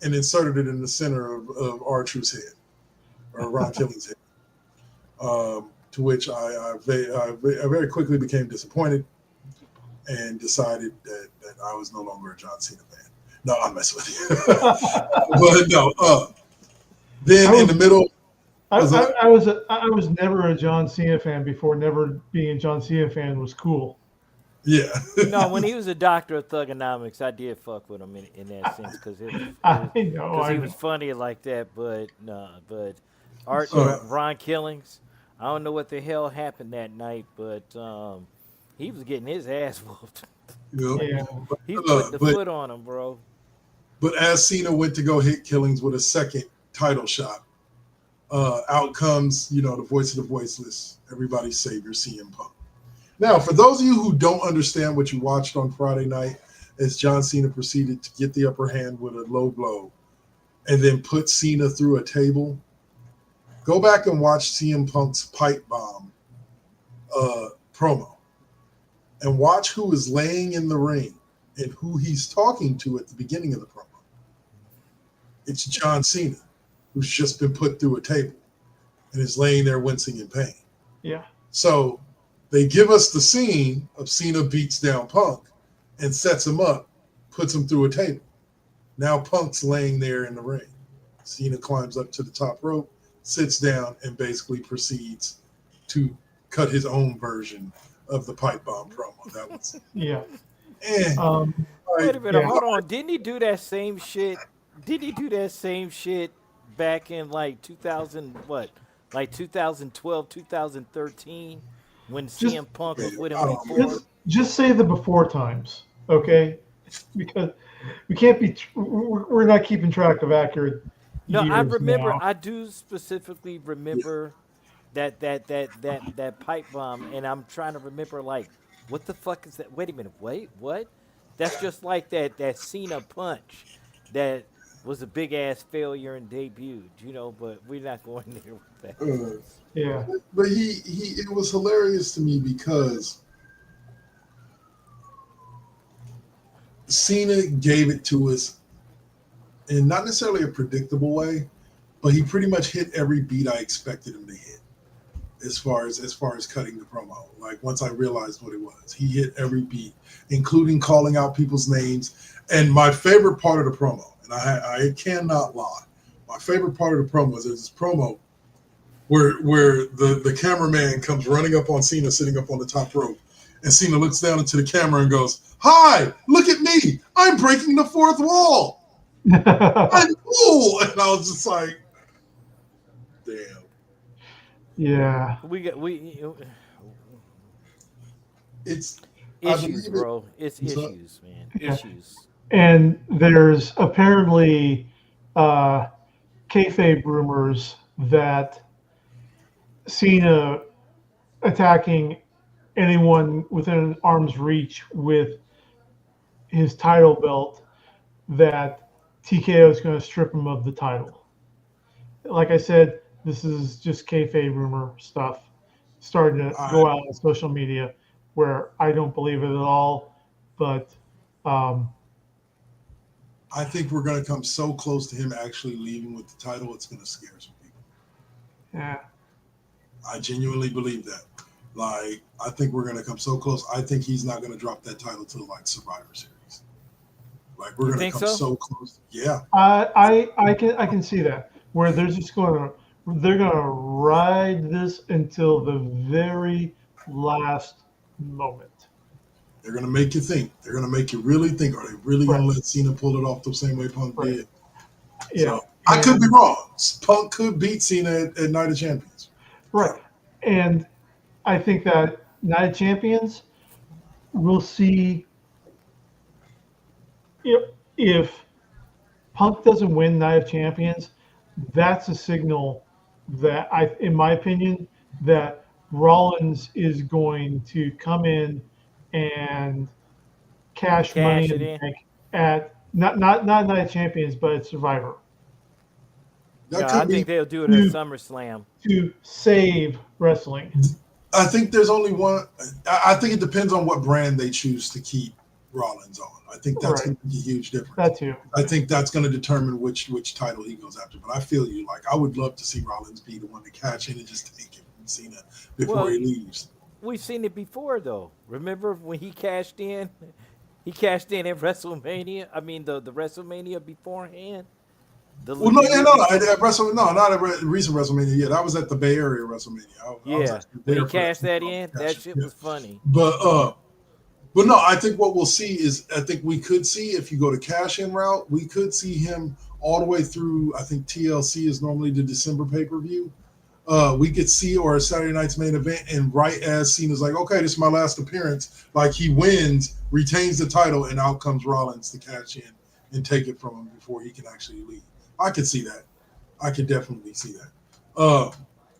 and inserted it in the center of R-Truth's head, or Ron Killings' head. To which I very quickly became disappointed and decided that I was no longer a John Cena fan. No, I'm messing with you. But no, then in the middle,
I was never a John Cena fan before. Never being a John Cena fan was cool.
yeah.
No, when he was a doctor of thugonomics, I did fuck with him in that sense because
I know.
he was funny like that. But no, but
Uh,
Ron Killings, I don't know what the hell happened that night, but he was getting his ass whooped.
you know,
Yeah.
He put the foot on him, bro.
But as Cena went to go hit Killings with a second title shot, out comes, the voice of the voiceless, everybody's savior, CM Punk. Now, for those of you who don't understand what you watched on Friday night, as John Cena proceeded to get the upper hand with a low blow and then put Cena through a table, go back and watch CM Punk's pipe bomb promo and watch who is laying in the ring and who he's talking to at the beginning of the promo. It's John Cena, who's just been put through a table and is laying there wincing in pain.
Yeah.
So they give us the scene of Cena beats down Punk and sets him up, puts him through a table. Now Punk's laying there in the ring. Cena climbs up to the top rope, sits down, and basically proceeds to cut his own version of the pipe bomb promo. That was
Yeah.
Wait a minute, hold on. Didn't he do that same shit? Did he do that same shit back in like 2000 what? Like 2012, 2013 when CM Punk was with him before?
Just say the before times, okay? Because we can't be. We're not keeping track of accurate.
No, I
years
remember.
now.
I do specifically remember that pipe bomb, and I'm trying to remember like what the fuck is that? Wait a minute, wait, what? That's just like that Cena punch that was a big ass failure and debuted, But we're not going there with that.
Yeah.
But it was hilarious to me because Cena gave it to us in not necessarily a predictable way, but he pretty much hit every beat I expected him to hit as far as cutting the promo. Like once I realized what it was, he hit every beat, including calling out people's names. And my favorite part of the promo, and I cannot lie, my favorite part of the promo is there's this promo where the cameraman comes running up on Cena sitting up on the top rope, and Cena looks down into the camera and goes, "Hi, look at me! I'm breaking the fourth wall. I'm cool." And I was just like, "Damn."
Yeah.
It's
issues, bro. It's
What's up?
issues, man.
Yeah.
Issues.
And there's apparently kayfabe rumors that Cena attacking anyone within arm's reach with his title belt, that TKO is going to strip him of the title. Like I said, this is just kayfabe rumor stuff starting to go out on social media, where I don't believe it at all. But
I think we're going to come so close to him actually leaving with the title, it's going to scare some people.
yeah,
I genuinely believe that. Like, I think we're going to come so close. I think he's not going to drop that title till like Survivor Series. Like, we're going to come so close. Yeah.
I can see that, where they're gonna ride this until the very last moment.
They're going to make you think. They're going to make you really think. Are they really going to let Cena pull it off the same way Punk did?
Yeah.
So, I could be wrong. Punk could beat Cena at Night of Champions.
Right. And I think that Night of Champions, we'll see if Punk doesn't win Night of Champions, that's a signal that in my opinion, that Rollins is going to come in and cash money
Cash
in
it
the
in.
bank at not Night of Champions, but Survivor
That
Yeah, I
could be.
think they'll do it at
You-
SummerSlam.
to save wrestling.
I think there's only one. I think it depends on what brand they choose to keep Rollins on. I think that's
Right.
going to be a huge difference.
That too.
I think that's going to determine which title he goes after. But I feel you. Like, I would love to see Rollins be the one to catch in and just take it from Cena before
Well,
he leaves.
We've seen it before, though. Remember when he cashed in? He cashed in at WrestleMania. I mean, the WrestleMania beforehand.
Well, no, yeah, no, not at recent WrestleMania. Yeah, that was at the Bay Area WrestleMania. I was
Yeah,
actually
when he
there for
cashed that
Oh,
in,
gotcha.
that shit
Yeah.
was funny.
But no, I think what we'll see is, I think we could see, if you go to cash in route, we could see him all the way through. I think TLC is normally the December pay-per-view. We could see, or a Saturday night's main event, and right as Cena's like, okay, this is my last appearance, like he wins, retains the title, and out comes Rollins to cash in and take it from him before he can actually leave. I could see that. I could definitely see that. All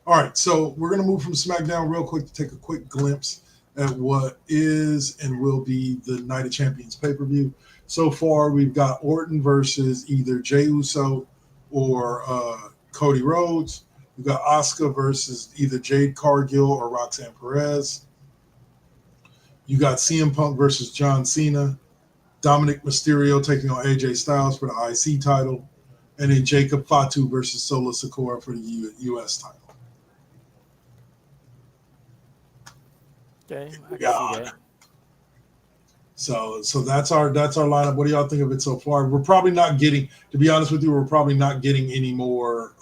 right, so we're going to move from SmackDown real quick to take a quick glimpse at what is and will be the Night of Champions pay-per-view. So far, we've got Orton versus either Jey Uso or Cody Rhodes. We've got Asuka versus either Jade Cargill or Roxanne Perez. You got CM Punk versus John Cena. Dominic Mysterio taking on AJ Styles for the IC title. And then Jacob Fatu versus Solo Sikoa for the U.S. title.
Okay, I can
God.
see that.
So that's our lineup. What do y'all think of it so far? We're probably not getting, to be honest with you, we're probably not getting any more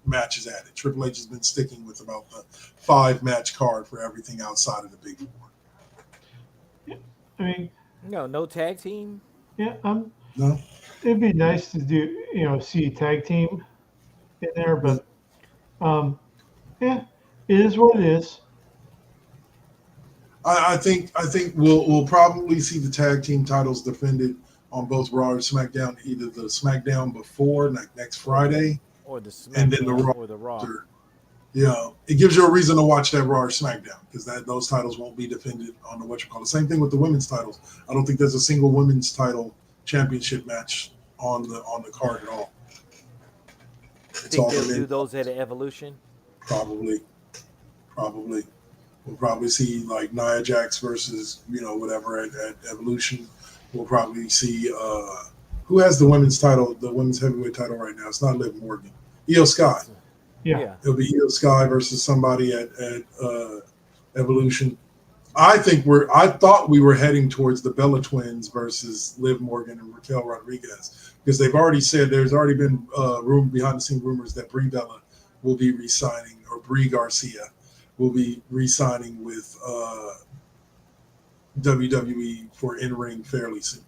matches added. Triple H has been sticking with about the 5-match card for everything outside of the big four.
I mean,
No tag team.
yeah,
No?
it'd be nice to do, see a tag team in there, but yeah, it is what it is.
I think we'll probably see the tag team titles defended on both Raw or SmackDown, either the SmackDown before, like next Friday,
Or the SmackDown
and then the Raw.
or the Raw.
After. Yeah, it gives you a reason to watch that Raw or SmackDown, because those titles won't be defended on the whatchamacallit. Same thing with the women's titles. I don't think there's a single women's title championship match on the card at all. It's
Think
all
they'll
the
do
men.
those at Evolution?
Probably. We'll probably see like Nia Jax versus whatever at Evolution. We'll probably see who has the women's title, the women's heavyweight title right now. It's not Liv Morgan. Io Sky.
Yeah.
It'll be Io Sky versus somebody at Evolution. I thought we were heading towards the Bella Twins versus Liv Morgan and Raquel Rodriguez, because they've already said there's already been behind the scenes rumors that Brie Bella will be re-signing, or Brie Garcia will be re-signing with WWE for in-ring fairly soon.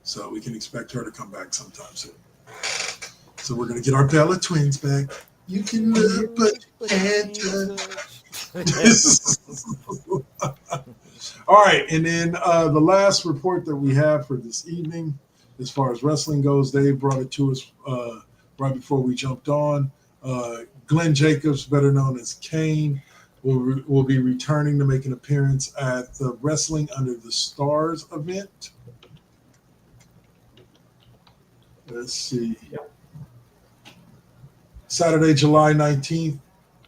So we can expect her to come back sometime soon. So we're going to get our Bella Twins back. You can love, but you can't touch. All right, and then the last report that we have for this evening, as far as wrestling goes, Dave brought it to us right before we jumped on. Glenn Jacobs, better known as Kane, will be returning to make an appearance at the Wrestling Under the Stars event. Let's see. Saturday, July 19th.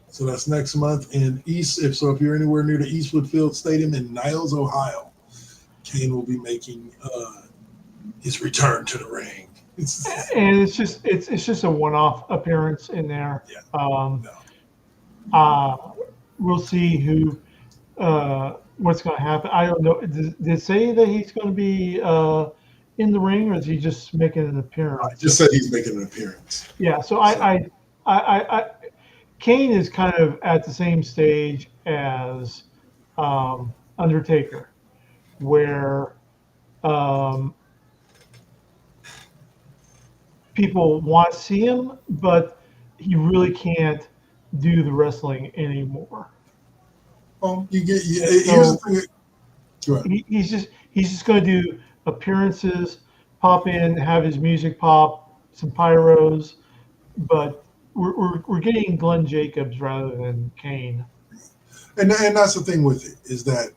So that's next month in if you're anywhere near the Eastwood Field Stadium in Niles, Ohio, Kane will be making his return to the ring.
And it's just a one-off appearance in there.
Yeah.
We'll see what's going to happen. I don't know. Did it say that he's going to be in the ring, or is he just making an appearance?
I just said he's making an appearance.
Yeah. So I Kane is kind of at the same stage as Undertaker, where people want to see him, but he really can't do the wrestling anymore.
Here's the thing. Go ahead.
He's just going to do appearances, pop in, have his music pop, some pyros, but we're getting Glenn Jacobs rather than Kane.
And that's the thing with it, is that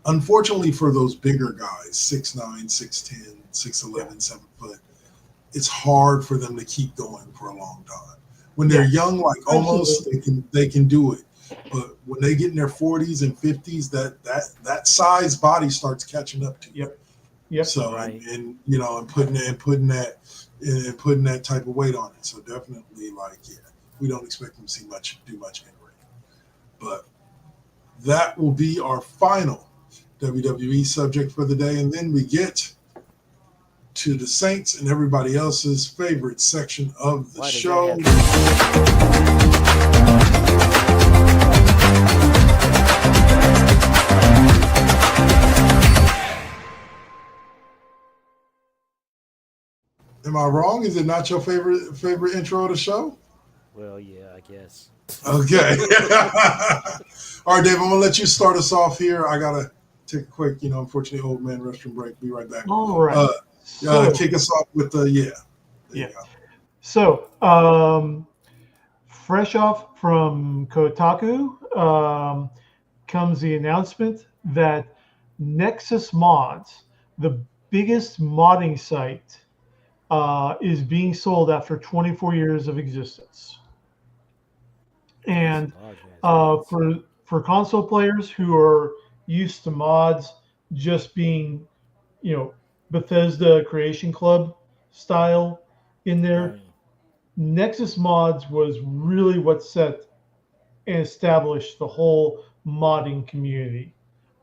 unfortunately for those bigger guys, 6'9", 6'10", 6'11", 7 foot, it's hard for them to keep going for a long time. When they're young, like almost, they can do it. But when they get in their 40s and 50s, that size body starts catching up to you.
Yep.
So and you know, and putting that type of weight on it. So definitely, like, yeah, we don't expect them to do much in ring. But that will be our final WWE subject for the day, and then we get to the Saints and everybody else's favorite section of the show. Am I wrong? Is it not your favorite intro of the show?
Well, yeah, I guess.
Okay. All right, Dave, I'm gonna let you start us off here. I gotta take a quick, unfortunately, old man restroom break. Be right back.
All right.
Kick us off with the you go.
So, fresh off from Kotaku comes the announcement that Nexus Mods, the biggest modding site, is being sold after 24 years of existence. And for console players who are used to mods just being, Bethesda Creation Club style in there,
Right.
Nexus Mods was really what set and established the whole modding community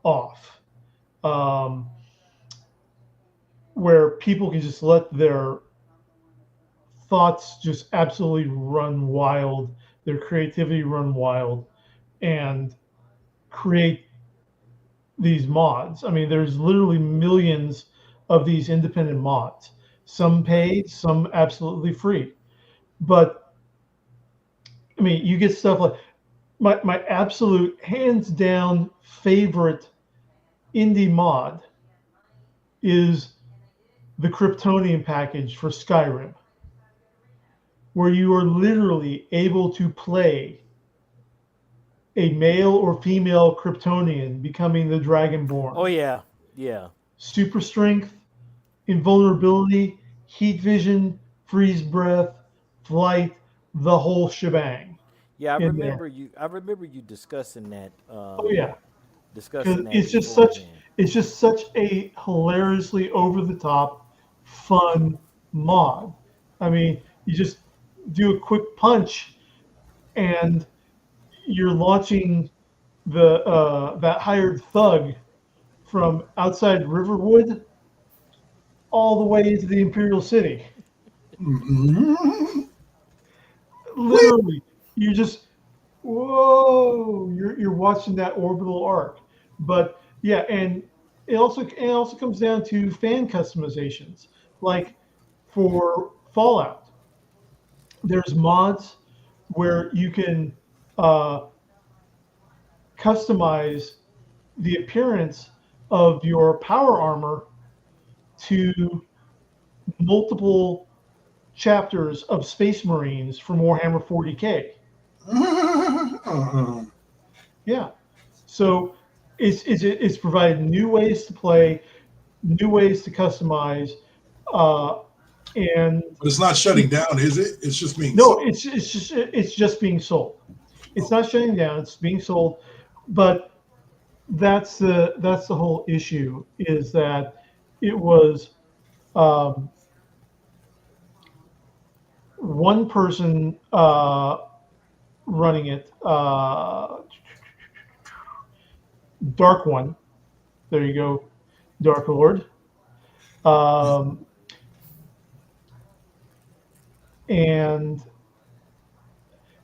off, where people can just let their thoughts just absolutely run wild, their creativity run wild, and create these mods. I mean, there's literally millions of these independent mods, some paid, some absolutely free. But I mean, you get stuff like my absolute hands down favorite indie mod is the Kryptonian package for Skyrim, where you are literally able to play a male or female Kryptonian becoming the Dragonborn.
Oh yeah.
Super strength, invulnerability, heat vision, freeze breath, flight, the whole shebang.
Yeah, I
in
remember you discussing that.
Oh yeah,
Discussing
because
that.
it's just such a hilariously over the top, fun mod. I mean, you just do a quick punch, and you're launching that hired thug from outside Riverwood all the way into the Imperial City.
Mm-hmm.
Literally, you just whoa! You're watching that orbital arc, but yeah, and it also comes down to fan customizations. Like for Fallout, there's mods where you can customize the appearance of your power armor to multiple chapters of Space Marines from Warhammer 40K. Yeah. So it's provided new ways to play, new ways to customize, and
But it's not shutting down, is it? It's just being
no,
sold.
it's just being sold. It's not shutting down. It's being sold, but that's the whole issue, is that it was one person running it, Dark One. There you go, Dark Lord. And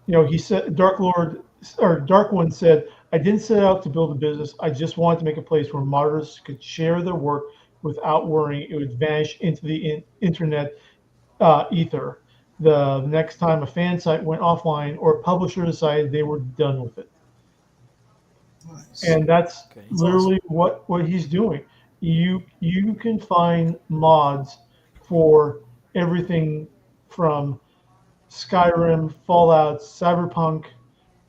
he said, Dark One said, I didn't set out to build a business. I just wanted to make a place where modders could share their work without worrying it would vanish into the internet ether the next time a fan site went offline or a publisher decided they were done with it.
Nice.
And that's literally
awesome.
what he's doing. You can find mods for everything from Skyrim, Fallout, Cyberpunk,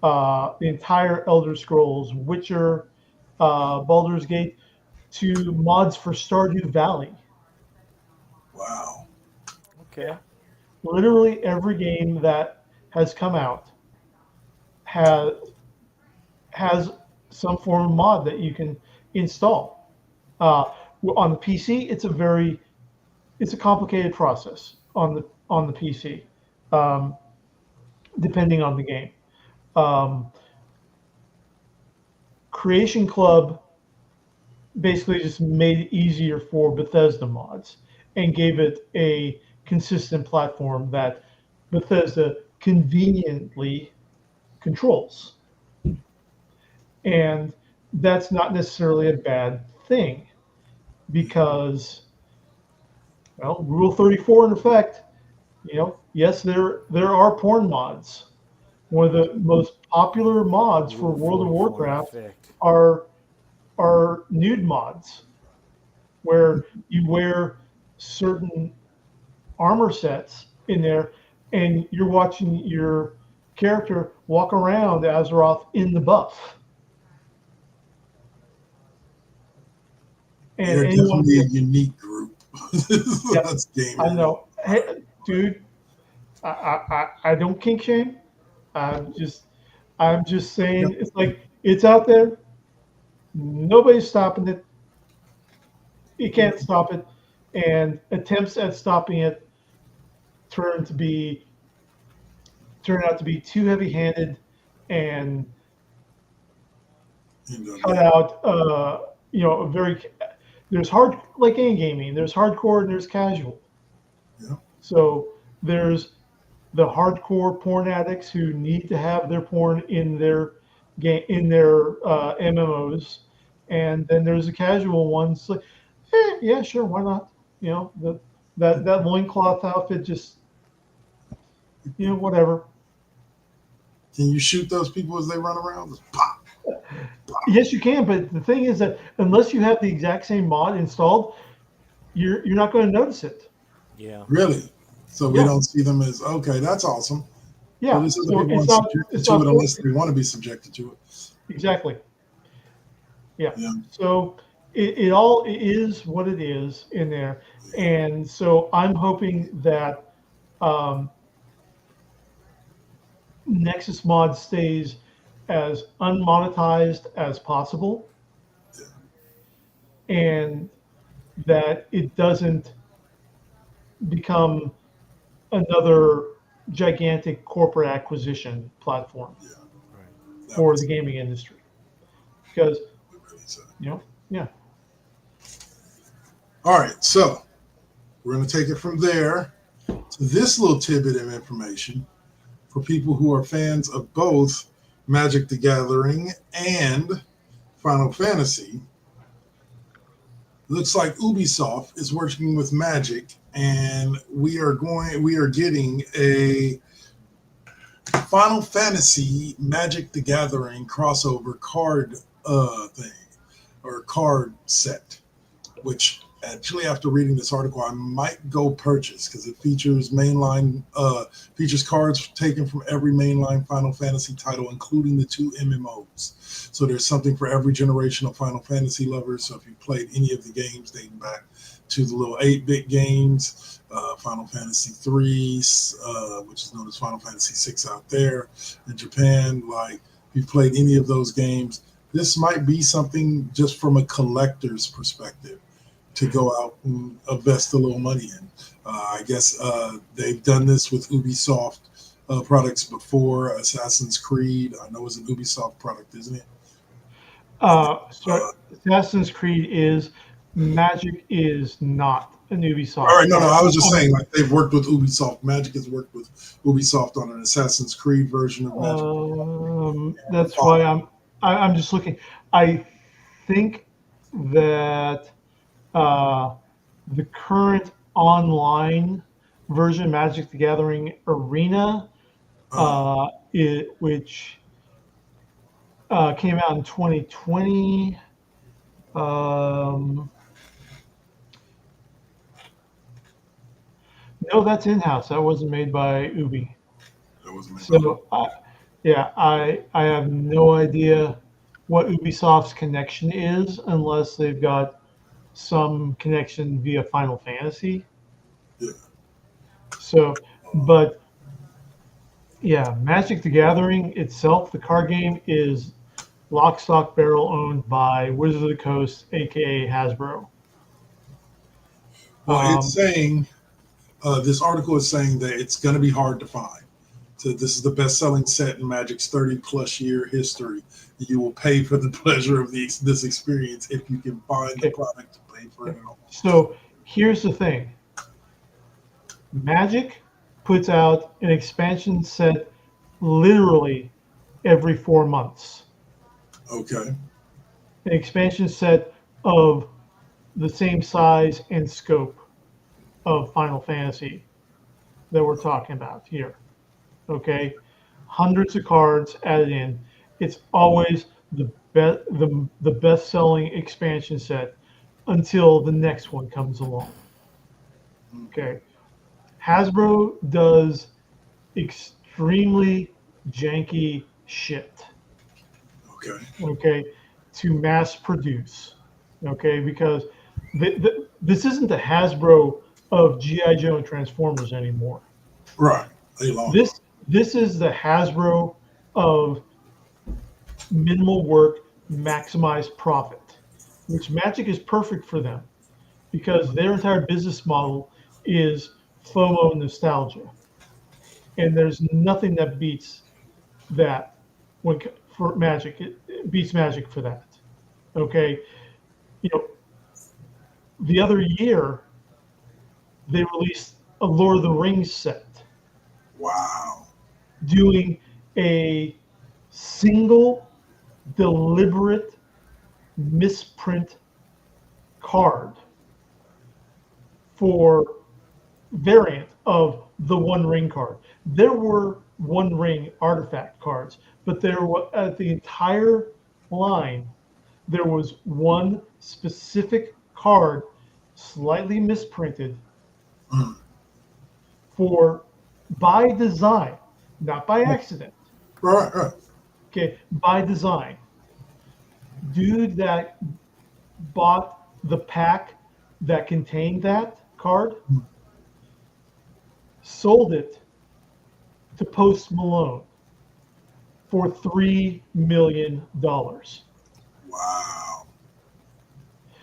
the entire Elder Scrolls, Witcher, Baldur's Gate to mods for Stardew Valley.
Wow.
Okay.
Literally every game that has come out has some form of mod that you can install. On the PC, it's a complicated process on the PC, um, depending on the game. Um, Creation Club basically just made it easier for Bethesda mods and gave it a consistent platform that Bethesda conveniently controls. And that's not necessarily a bad thing because, well, Rule 34 in effect, yes, there are porn mods. One of the most popular mods for
Rule
World of
44 in
Warcraft
effect.
are nude mods, where you wear certain armor sets in there, and you're watching your character walk around Azeroth in the buff. And
They're
anyone,
definitely a unique group.
yeah,
That's gaming.
I know, hey, dude, I don't kink shame. I'm just saying it's like it's out there. Nobody's stopping it. You can't stop it, and attempts at stopping it turn out to be too heavy-handed and cut out. A very there's hard like any gaming. There's hardcore and there's casual.
Yeah.
So there's the hardcore porn addicts who need to have their porn in their game in their MMOs, and then there's the casual ones like, yeah, sure, why not? That loincloth outfit just whatever.
Can you shoot those people as they run around? Just pop.
Yes, you can, but the thing is that unless you have the exact same mod installed, you're not going to notice it.
Yeah.
Really? So we
Yeah.
don't see them as, okay, that's awesome.
Yeah,
Well, so
so
people
it's
aren't
not
subjected to it unless they want to be subjected to it.
exactly. Yeah.
Yeah.
So it all is what it is in there, and so I'm hoping that Nexus mod stays as unmonetized as possible, and that it doesn't become another gigantic corporate acquisition platform for the gaming industry. Because, yeah.
All right, so we're going to take it from there to this little tidbit of information for people who are fans of both Magic the Gathering and Final Fantasy. Looks like Ubisoft is working with Magic, and we are getting a Final Fantasy Magic the Gathering crossover card thing or card set, which actually after reading this article I might go purchase because it features features cards taken from every mainline Final Fantasy title, including the 2 MMOs. So there's something for every generation of Final Fantasy lovers. So if you played any of the games dating back to the little 8-bit games, Final Fantasy 3, which is known as Final Fantasy 6 out there in Japan, like if you've played any of those games, this might be something just from a collector's perspective to go out and invest a little money in. I guess they've done this with Ubisoft products before. Assassin's Creed, I know, is an Ubisoft product, isn't it?
Assassin's Creed is. Magic is not an Ubisoft.
All right, no, I was just saying, like, they've worked with Ubisoft. Magic has worked with Ubisoft on an Assassin's Creed version of Magic.
That's why I'm just looking. I think that the current online version, Magic the Gathering Arena, which came out in 2020. No, that's in-house. That wasn't made by Ubi.
That wasn't made
So, I have no idea what Ubisoft's connection is unless they've got some connection via Final Fantasy.
Yeah.
So, but yeah, Magic the Gathering itself, the card game, is lock, stock, barrel owned by Wizards of the Coast, aka Hasbro.
Well, it's saying this article is saying that it's going to be hard to find. So this is the best-selling set in Magic's 30-plus year history. You will pay for the pleasure of this experience if you can find the product to pay for it all.
So here's the thing. Magic puts out an expansion set literally every 4 months.
Okay.
An expansion set of the same size and scope of Final Fantasy that we're talking about here. Okay, hundreds of cards added in. It's always the best-selling expansion set until the next one comes along. Okay, Hasbro does extremely janky shit.
Okay.
Okay, to mass produce. Okay, because this isn't the Hasbro of G.I. Joe and Transformers anymore.
Right.
This is the Hasbro of minimal work, maximize profit, which Magic is perfect for them because their entire business model is FOMO nostalgia. And there's nothing that beats that for Magic. It beats Magic for that. Okay. You know, the other year, they released a Lord of the Rings set.
Wow.
Doing a single deliberate misprint card for variant of the One Ring card. There were One Ring artifact cards, but there were at the entire line, there was one specific card slightly misprinted for by design, not by accident.
Right.
Okay, by design. Dude that bought the pack that contained that card sold it to Post Malone for $3 million.
Wow.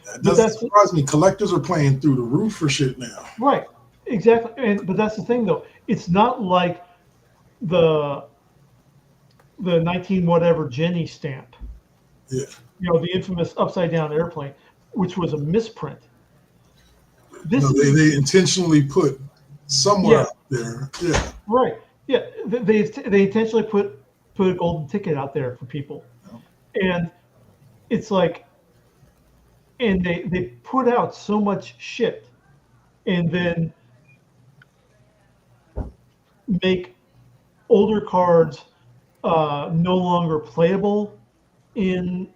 That doesn't surprise me. Collectors are playing through the roof for shit now.
Right. Exactly. But that's the thing, though. It's not like the 19 whatever Jenny stamp.
Yeah.
You know, the infamous upside down airplane, which was a misprint.
They intentionally put somewhere out there. Yeah.
Right. Yeah. They intentionally put a golden ticket out there for people. Yeah. And it's like, and they put out so much shit and then make older cards no longer playable in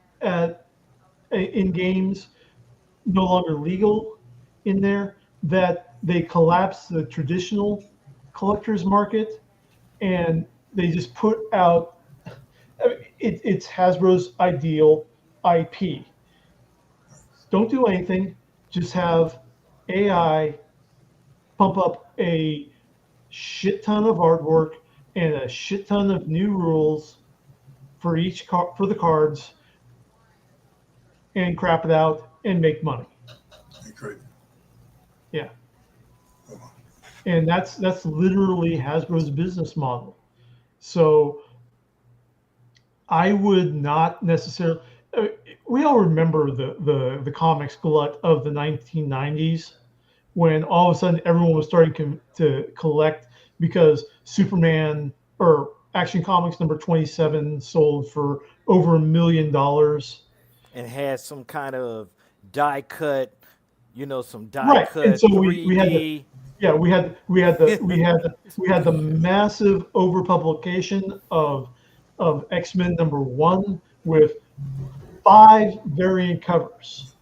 games, no longer legal in there, that they collapse the traditional collector's market and they just put out, it's Hasbro's ideal IP. Don't do anything, just have AI pump up a shit ton of artwork and a shit ton of new rules for each for the cards and crap it out and make money.
Great.
Yeah. And that's literally Hasbro's business model. So I would not necessarily. We all remember the comics glut of the 1990s when all of a sudden everyone was starting to collect because Superman or Action Comics number 27 sold for over $1 million.
And had some kind of die cut, some die
right.
cut
And so
3D.
we had the massive overpublication of X-Men number 1 with 5 variant covers.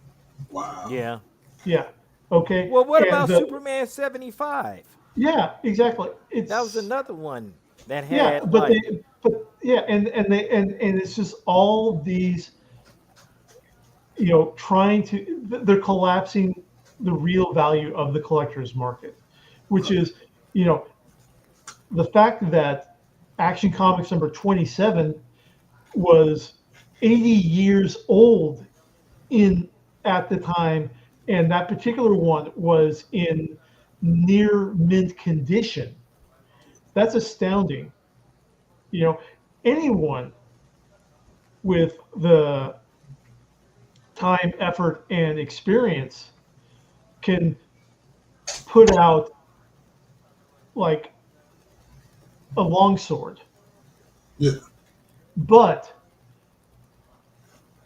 Wow.
Yeah.
Yeah. Okay.
Well, what about Superman 75?
Yeah, exactly.
That was another one that had
but yeah, and it's just all these, trying to, they're collapsing the real value of the collector's market, which is, you know, the fact that Action Comics number 27 was 80 years old in at the time, and that particular one was in near mint condition. That's astounding. You know, anyone with the time, effort, and experience can put out like a longsword,
Yeah.
but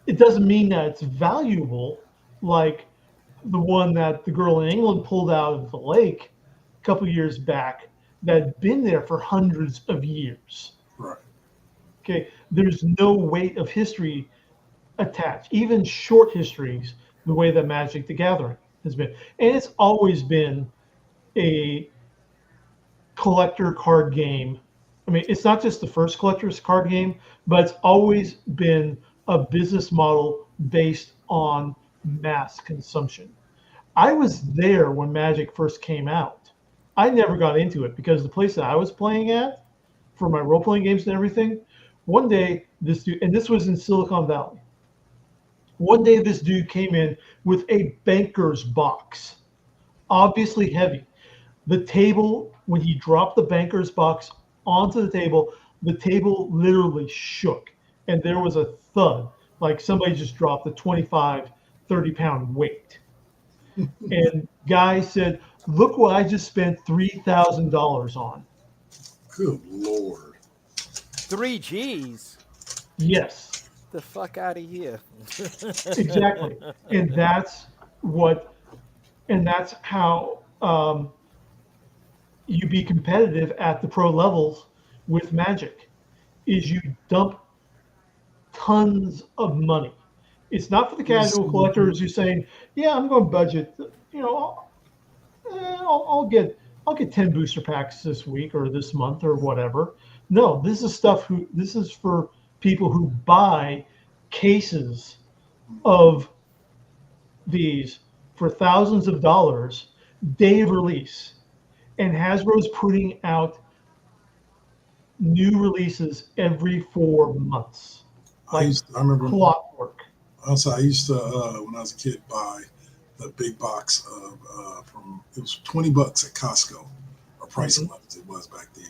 it doesn't mean that it's valuable like the one that the girl in England pulled out of the lake a couple years back that had been there for hundreds of years.
Right.
Okay, there's no weight of history attached, even short histories, the way that Magic the Gathering has been. And it's always been a collector card game. I mean, it's not just the first collector's card game, but it's always been a business model based on mass consumption. I was there when Magic first came out. I never got into it because the place that I was playing at for my role playing games and everything, one day this dude, and this was in Silicon Valley, one day this dude came in with a banker's box, obviously heavy. The table, when he dropped the banker's box onto the table literally shook. And there was a thud, like somebody just dropped a 25, 30-pound weight. And guy said, look what I just spent $3,000 on.
Good Lord.
3 Gs.
Yes,
The fuck out of here.
exactly. And that's how you be competitive at the pro levels with Magic is you dump tons of money. It's not for the casual collectors who's saying, "Yeah, I'm going to budget. I'll get 10 booster packs this week or this month or whatever." No, this is for people who buy cases of these for thousands of dollars day of release. And Hasbro's putting out new releases every 4 months, like
I remember.
clockwork.
Also, I used to when I was a kid buy the big box of it was $20 at Costco, or price
Mhm.
as it was back then.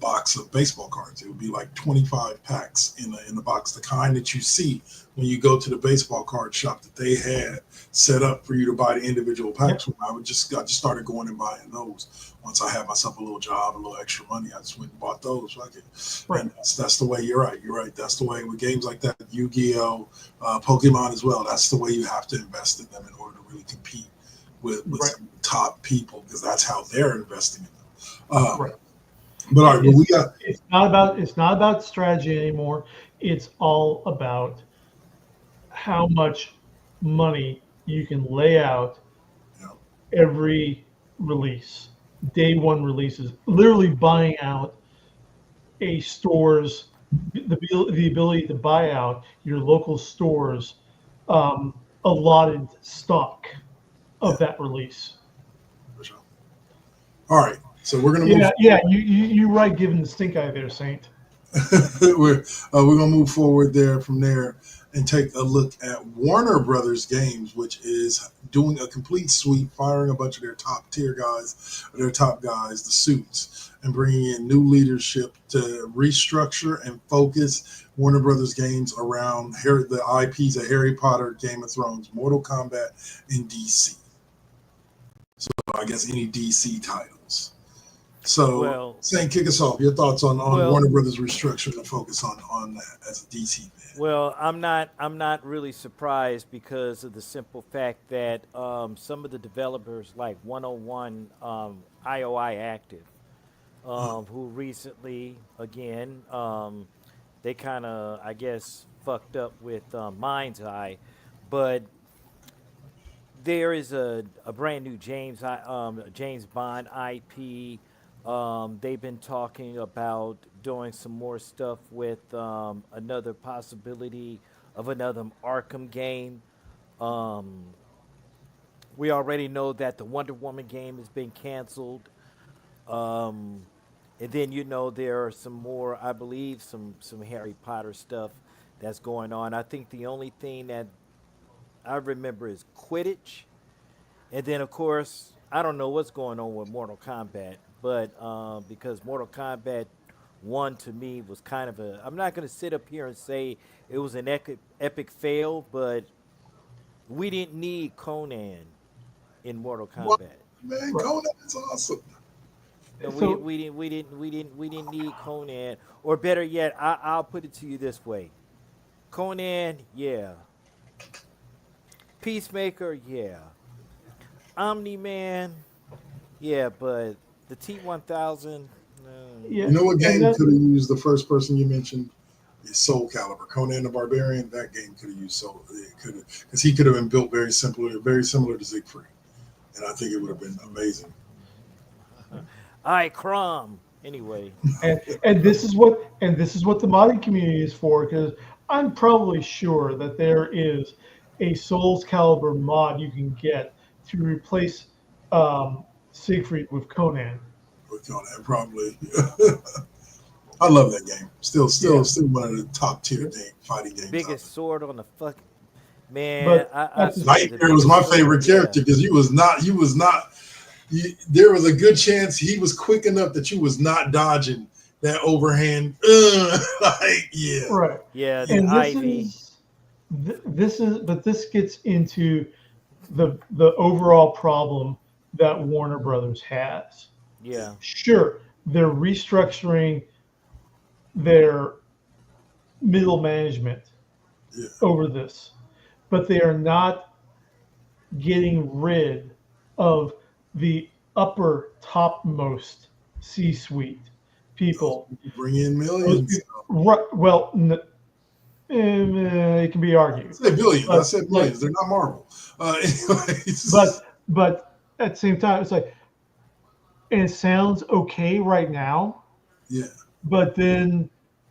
Box of baseball cards. It would be like 25 packs in the box, the kind that you see when you go to the baseball card shop that they had set up for you to buy the individual packs.
Yep.
I just started going and buying those. Once I had myself a little job, a little extra money, I just went and bought those.
Right.
And that's the way. You're right. That's the way with games like that, Yu-Gi-Oh, Pokemon as well. That's the way you have to invest in them in order to really compete with
Right.
some top people, because that's how they're investing in them.
Right.
But all right, but we got
It's not about strategy anymore. It's all about how much money you can lay out
Yeah.
every release. Day one releases, literally buying out a store's the ability to buy out your local store's allotted stock of that release.
for sure. All right, so we're gonna move.
Yeah. You right, giving the stink eye there, Saint.
we're gonna move forward from there and take a look at Warner Brothers Games, which is doing a complete sweep, firing a bunch of their top guys, the suits, and bringing in new leadership to restructure and focus Warner Brothers Games around the IPs of Harry Potter, Game of Thrones, Mortal Kombat, and DC. So I guess any DC titles. So,
Well-
Saint, kick us off. Your thoughts on
Well-
Warner Brothers restructuring and focus on that as a DC fan.
Well, I'm not really surprised because of the simple fact that some of the developers like 101 IOI Active, who recently again they kind of, I guess, fucked up with Mind's Eye, but there is a brand new James Bond IP They've been talking about doing some more stuff with another possibility of another Arkham game. Um, we already know that the Wonder Woman game has been canceled. Um, and then there are some more, I believe, some Harry Potter stuff that's going on. I think the only thing that I remember is Quidditch, and then of course I don't know what's going on with Mortal Kombat, but because Mortal Kombat one to me was kind of a, I'm not going to sit up here and say it was an epic fail, but we didn't need Conan in Mortal
What?
Kombat.
Man,
Right.
Conan is awesome.
No,
So
we didn't need Conan. Or better yet, I'll put it to you this way: Conan, yeah. Peacemaker, yeah. Omni Man, yeah. But the T1000, no.
yeah,
You know what
and
game
that,
could have used the first person you mentioned? Is Soul Calibur. Conan the Barbarian. That game could have used Soul. It could have, because he could have been built very similar to Siegfried, and I think it would have been amazing.
I Crom. Anyway,
and this is what the modding community is for, because I'm probably sure that there is a Souls Calibur mod you can get to replace Siegfried with Conan.
With Conan, probably. I love that game. Still
Yeah.
one of the top tier fighting games.
biggest sword on the fucking man.
But
I
that's
swear the
Nightmare was my
biggest
favorite
sword, yeah.
character because there was a good chance he was quick enough that you was not dodging that overhand. Yeah.
right.
Yeah, the
And
Ivy.
but this gets into the overall problem that Warner Brothers has.
Yeah.
Sure, they're restructuring their middle management
Yeah.
over this, but they are not getting rid of the upper topmost C-suite people.
Bring in
Those
millions.
people, right, well, it can be
I
argued,
said billions. I
but
said
like,
millions. They're not Marvel. Anyways.
but at the same time, it's like, and it sounds okay right now,
Yeah.
but then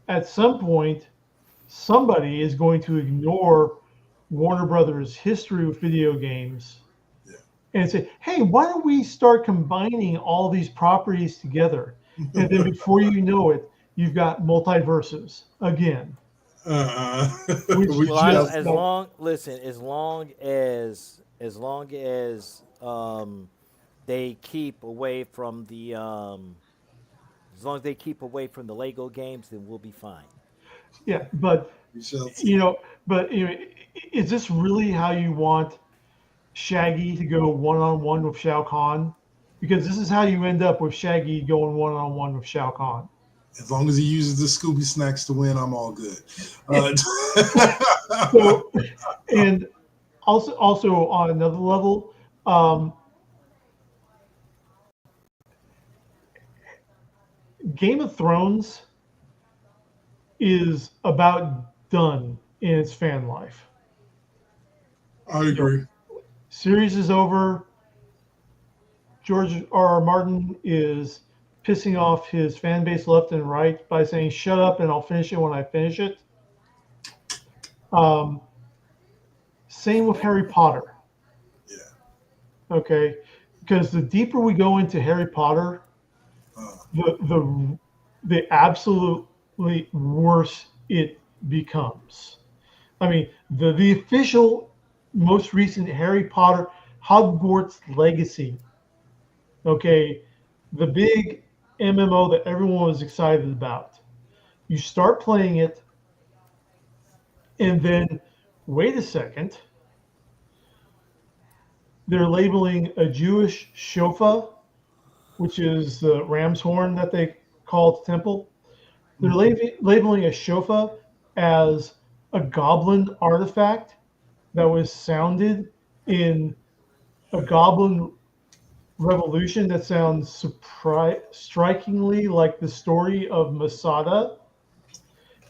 at some point, somebody is going to ignore Warner Brothers' history with video games
Yeah.
and say, hey, why don't we start combining all these properties together? And then before you know it, you've got multiverses again,
Uh,
which
we
Well,
shall.
just
as
like,
long listen, they keep away from the as long as they keep away from the Lego games, then we'll be fine.
yeah, but
We shall see.
you know, is this really how you want Shaggy to go one-on-one with Shao Kahn? Because this is how you end up with Shaggy going one-on-one with Shao Kahn.
As long as he uses the Scooby snacks to win, I'm all good.
So, and also on another level, Game of Thrones is about done in its fan life.
I agree.
Series is over. George R. R. Martin is pissing off his fan base left and right by saying, shut up and I'll finish it when I finish it. Same with Harry Potter.
Yeah.
Okay. Because the deeper we go into Harry Potter, the absolutely worse it becomes. I mean, the official most recent Harry Potter Hogwarts Legacy, okay, the big MMO that everyone was excited about. You start playing it, and then wait a second, they're labeling a Jewish shofar, which is the ram's horn that they call at the temple. They're labeling a shofar as a goblin artifact that was sounded in a goblin revolution that sounds strikingly like the story of Masada.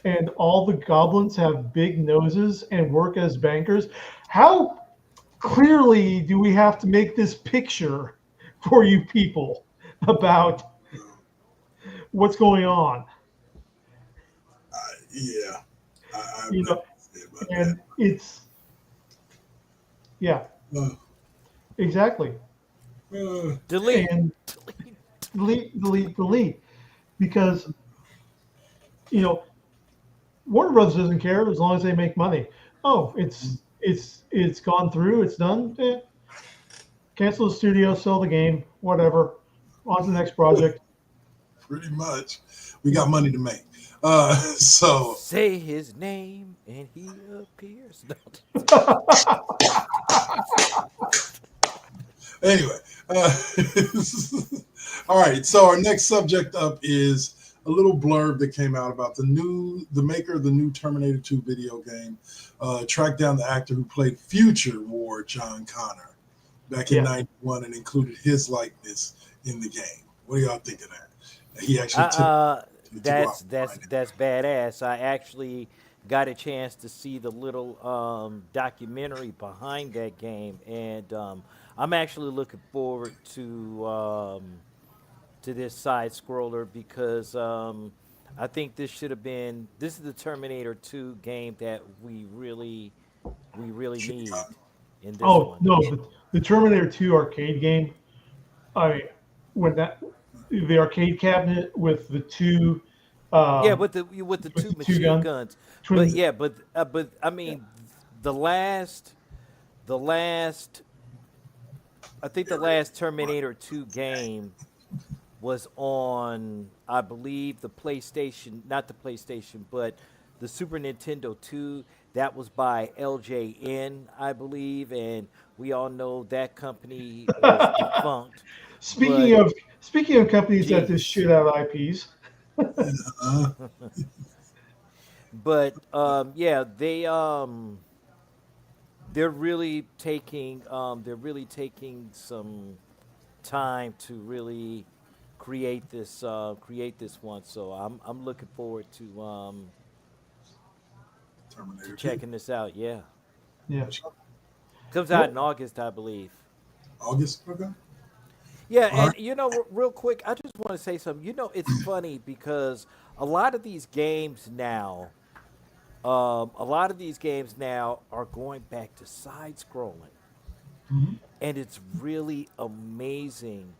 And all the goblins have big noses and work as bankers. How clearly do we have to make this picture for you people about what's going on?
Yeah. I've
You
nothing
know,
to say about
and it's yeah,
that.
exactly.
Delete.
And delete, because Warner Brothers doesn't care as long as they make money. Oh, it's gone through, it's done. Cancel the studio, sell the game, whatever. On to the next project.
Pretty much. We got money to make. So
Say his name and he appears.
anyway, all right. So our next subject up is a little blurb that came out about the maker of the new Terminator 2 video game, tracked down the actor who played Future War John Connor back in '91 and included his likeness in the game. What do y'all think of that? He actually took
That's badass. I actually got a chance to see the little documentary behind that game, and I'm actually looking forward to this side scroller because I think this is the Terminator 2 game that we really need in this
Oh
one.
no, the Terminator 2 arcade game. I mean, when the arcade cabinet with the two,
Yeah,
um,
with the two
the two
machine
gun
guns, but
twins.
yeah, but I mean, the last the last I think the last Terminator 2 game was on, I believe, the PlayStation, not the PlayStation, but the Super Nintendo 2. That was by LJN, I believe, and we all know that company is defunct.
Speaking
But
of speaking of companies that just
jeez,
shit out IPs,
uh,
but yeah, they're really taking some time to really create this one. So I'm looking forward to
Terminator 2.
checking this out. Yeah,
yeah.
comes out
Well,
in August, I believe.
August. Okay.
Yeah,
All
and
right.
real quick, I just want to say something. It's funny because a lot of these games now, are going back to side scrolling, and it's really amazing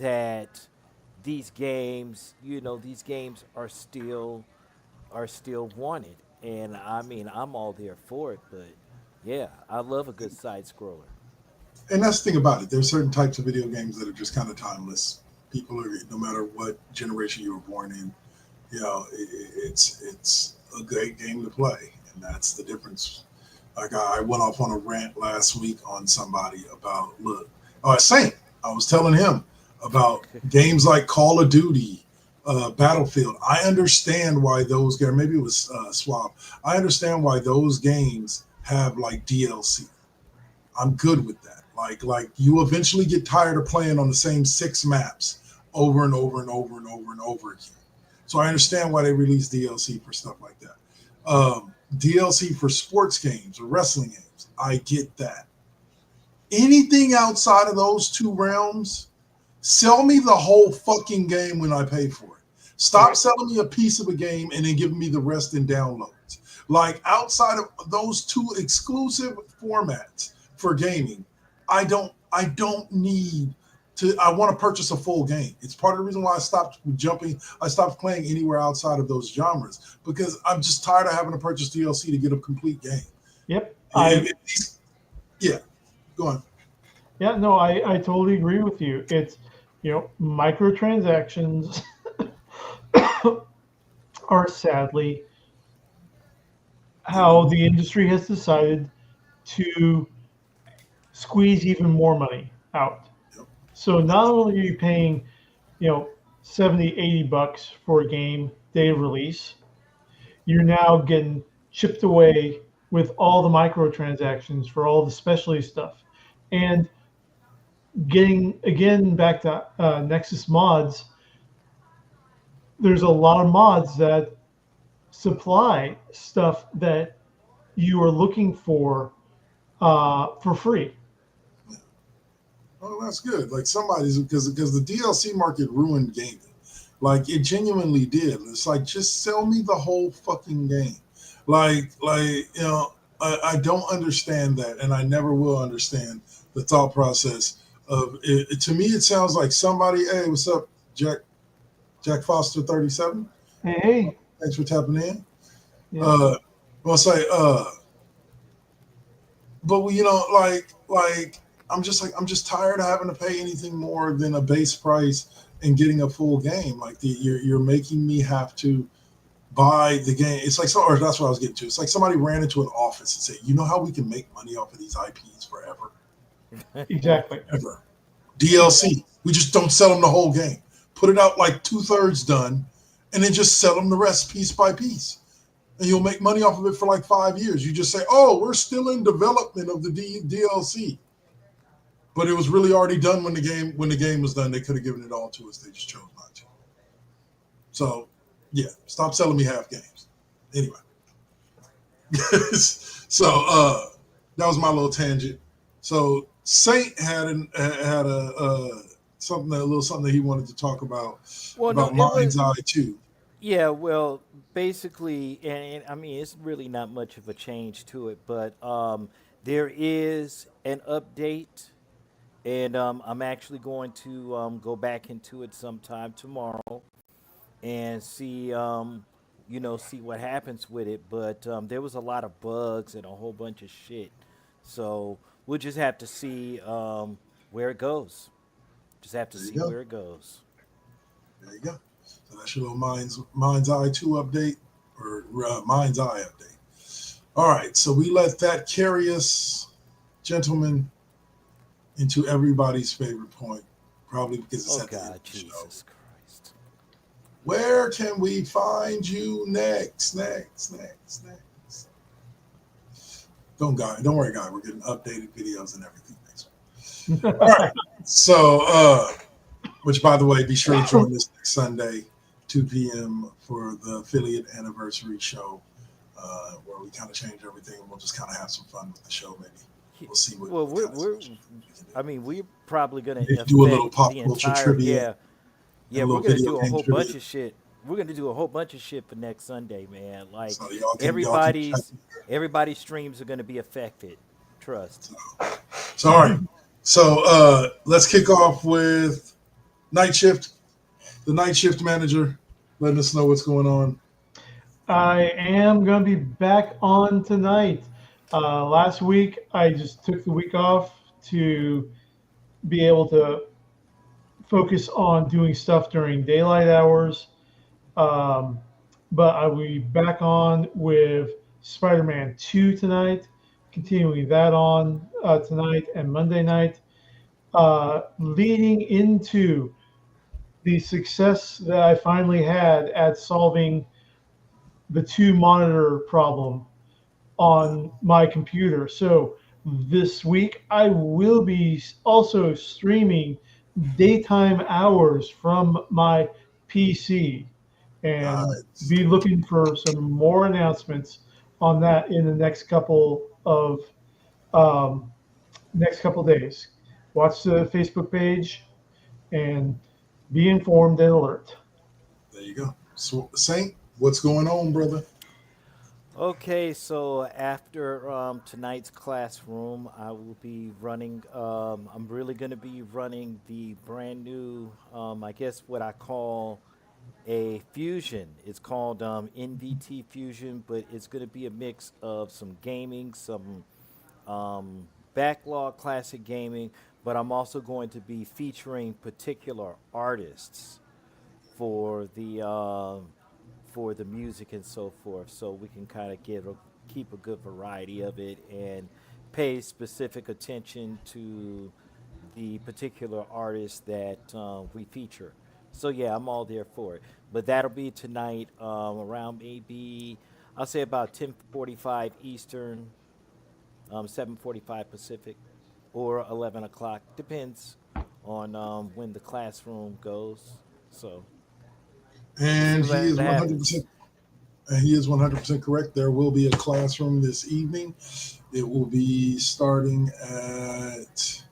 that these games are still wanted. And I mean, I'm all there for it, but yeah, I love a good side scroller.
And that's the thing about it. There's certain types of video games that are just kind of timeless. People are, no matter what generation you were born in, it's a great game to play, and that's the difference. Like I went off on a rant last week on somebody about Saint. I was telling him about games like Call of Duty, Battlefield. I understand why those games. Maybe it was Swab. I understand why those games have like DLC. I'm good with that. Like you eventually get tired of playing on the same 6 maps over and over and over and over and over again. So I understand why they release DLC for stuff like that. DLC for sports games or wrestling games, I get that. Anything outside of those two realms, sell me the whole fucking game when I pay for it. Stop selling me a piece of a game and then giving me the rest in downloads. Like outside of those two exclusive formats for gaming, I don't need to. I want to purchase a full game. It's part of the reason why I stopped playing anywhere outside of those genres because I'm just tired of having to purchase DLC to get a complete game.
yep.
Yeah, go on.
Yeah, no, I totally agree with you. It's microtransactions are sadly how the industry has decided to squeeze even more money out.
Yep.
So not only are you paying, 70, $80 for a game day of release, you're now getting chipped away with all the microtransactions for all the specialty stuff. And getting again back to Nexus mods, there's a lot of mods that supply stuff that you are looking for free.
Oh, that's good. Like somebody's because the DLC market ruined gaming. Like it genuinely did. It's like just sell me the whole fucking game. Like I don't understand that, and I never will understand the thought process of it. To me, it sounds like somebody. Hey, what's up, Jack Foster 37?
Hey,
Thanks for tapping in.
yeah.
I'll say, but I'm just tired of having to pay anything more than a base price and getting a full game. Like you're making me have to buy the game. It's like or that's what I was getting to. It's like somebody ran into an office and said, "You know how we can make money off of these IPs forever?
Exactly.
Ever. DLC. We just don't sell them the whole game. Put it out like 2/3 done, and then just sell them the rest piece by piece." And you'll make money off of it for like 5 years. You just say, "Oh, we're still in development of the DLC," but it was really already done when the game was done. They could have given it all to us. They just chose not to. So, yeah, stop selling me half games. Anyway, so that was my little tangent. So Saint had a little something that he wanted to talk about Mind's Eye too.
Yeah, well, basically, and I mean, it's really not much of a change to it, but there is an update, and I'm actually going to go back into it sometime tomorrow and see, see what happens with it. But there was a lot of bugs and a whole bunch of shit, so we'll just have to see where it goes. Just have to
There you
see
go.
where it goes.
There you go. So that's your little Mind's Eye 2 update, or Mind's Eye update. All right, so we let that carry us, gentlemen, into everybody's favorite point, probably because it's
Oh
at the end
God,
of the show.
Jesus Christ!
Where can we find you next? Don't worry, guy. We're getting updated videos and everything next week. All right. So, which by the way, be sure to join us next Sunday, 2 p.m. for the affiliate anniversary show, where we kind of change everything and we'll just kind of have some fun with the show. Maybe we'll see what.
Well,
kind of
we're
stuff we can do.
I mean, we're probably gonna
Maybe do a little
affect
pop
the
culture
entire.
trivia
Yeah,
and
yeah.
a
We're
little
gonna
video
do a
game
whole
trivia.
bunch of shit. We're gonna do a whole bunch of shit for next Sunday, man. Like
So y'all can
everybody's streams are gonna be affected. Trust.
So all right. So let's kick off with Night Shift, the Night Shift manager, letting us know what's going on.
I am going to be back on tonight. Last week, I just took the week off to be able to focus on doing stuff during daylight hours. But I will be back on with Spider-Man 2 tonight, continuing that on tonight and Monday night, leading into the success that I finally had at solving the 2 monitor problem on my computer. So this week I will be also streaming daytime hours from my PC, and
Nice.
be looking for some more announcements on that in the um, next couple days. Watch the Facebook page and be informed and alert.
There you go. So, Saint, what's going on, brother?
Okay, so after tonight's classroom, I will be running. I'm really going to be running the brand new, I guess what I call a fusion. It's called NVT Fusion, but it's going to be a mix of some gaming, some backlog classic gaming, but I'm also going to be featuring particular artists for the music and so forth, so we can kind of keep a good variety of it and pay specific attention to the particular artist that we feature. So yeah, I'm all there for it. But that'll be tonight around maybe I'll say about 10:45 Eastern, 7:45 Pacific, or 11 o'clock. Depends on when the classroom goes. So we'll see
And he is
what happens.
100%. He is 100% correct. There will be a classroom this evening. It will be starting at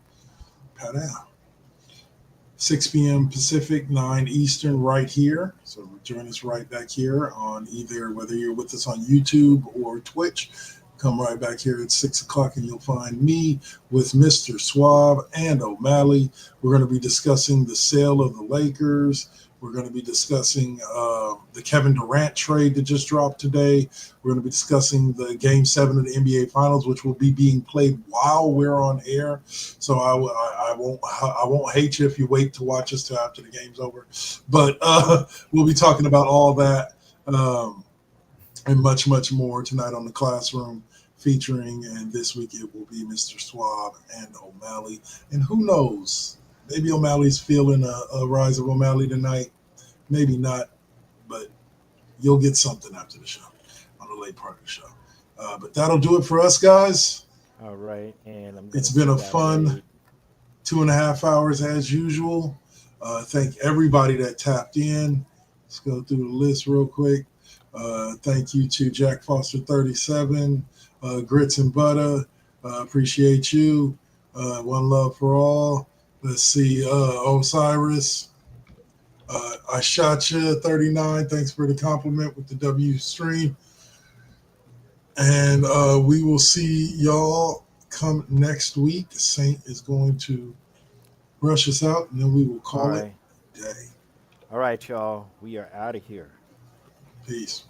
6 p.m. Pacific, 9 Eastern, right here. So join us right back here on either, whether you're with us on YouTube or Twitch, come right back here at 6 o'clock and you'll find me with Mr. Suave and O'Malley. We're going to be discussing the sale of the Lakers. We're going to be discussing the Kevin Durant trade that just dropped today. We're going to be discussing the Game 7 of the NBA Finals, which will be being played while we're on air. So I won't hate you if you wait to watch us till after the game's over. But we'll be talking about all that and much, much more tonight on The Classroom, featuring, and this week it will be Mr. Suave and O'Malley. And who knows? Maybe O'Malley's feeling a rise of O'Malley tonight. Maybe not, but you'll get something after the show, on the late part of the show. But that'll do it for us, guys.
All right. And
it's been a fun 2.5 hours as usual. Thank everybody that tapped in. Let's go through the list real quick. Thank you to Jack Foster 37, Grits and Butter. Appreciate you. One love for all. Let's see, Osiris. I shot you 39. Thanks for the compliment with the W stream. And we will see y'all come next week. Saint is going to rush us out, and then we will call it day.
All right, y'all. We are out of here.
Peace.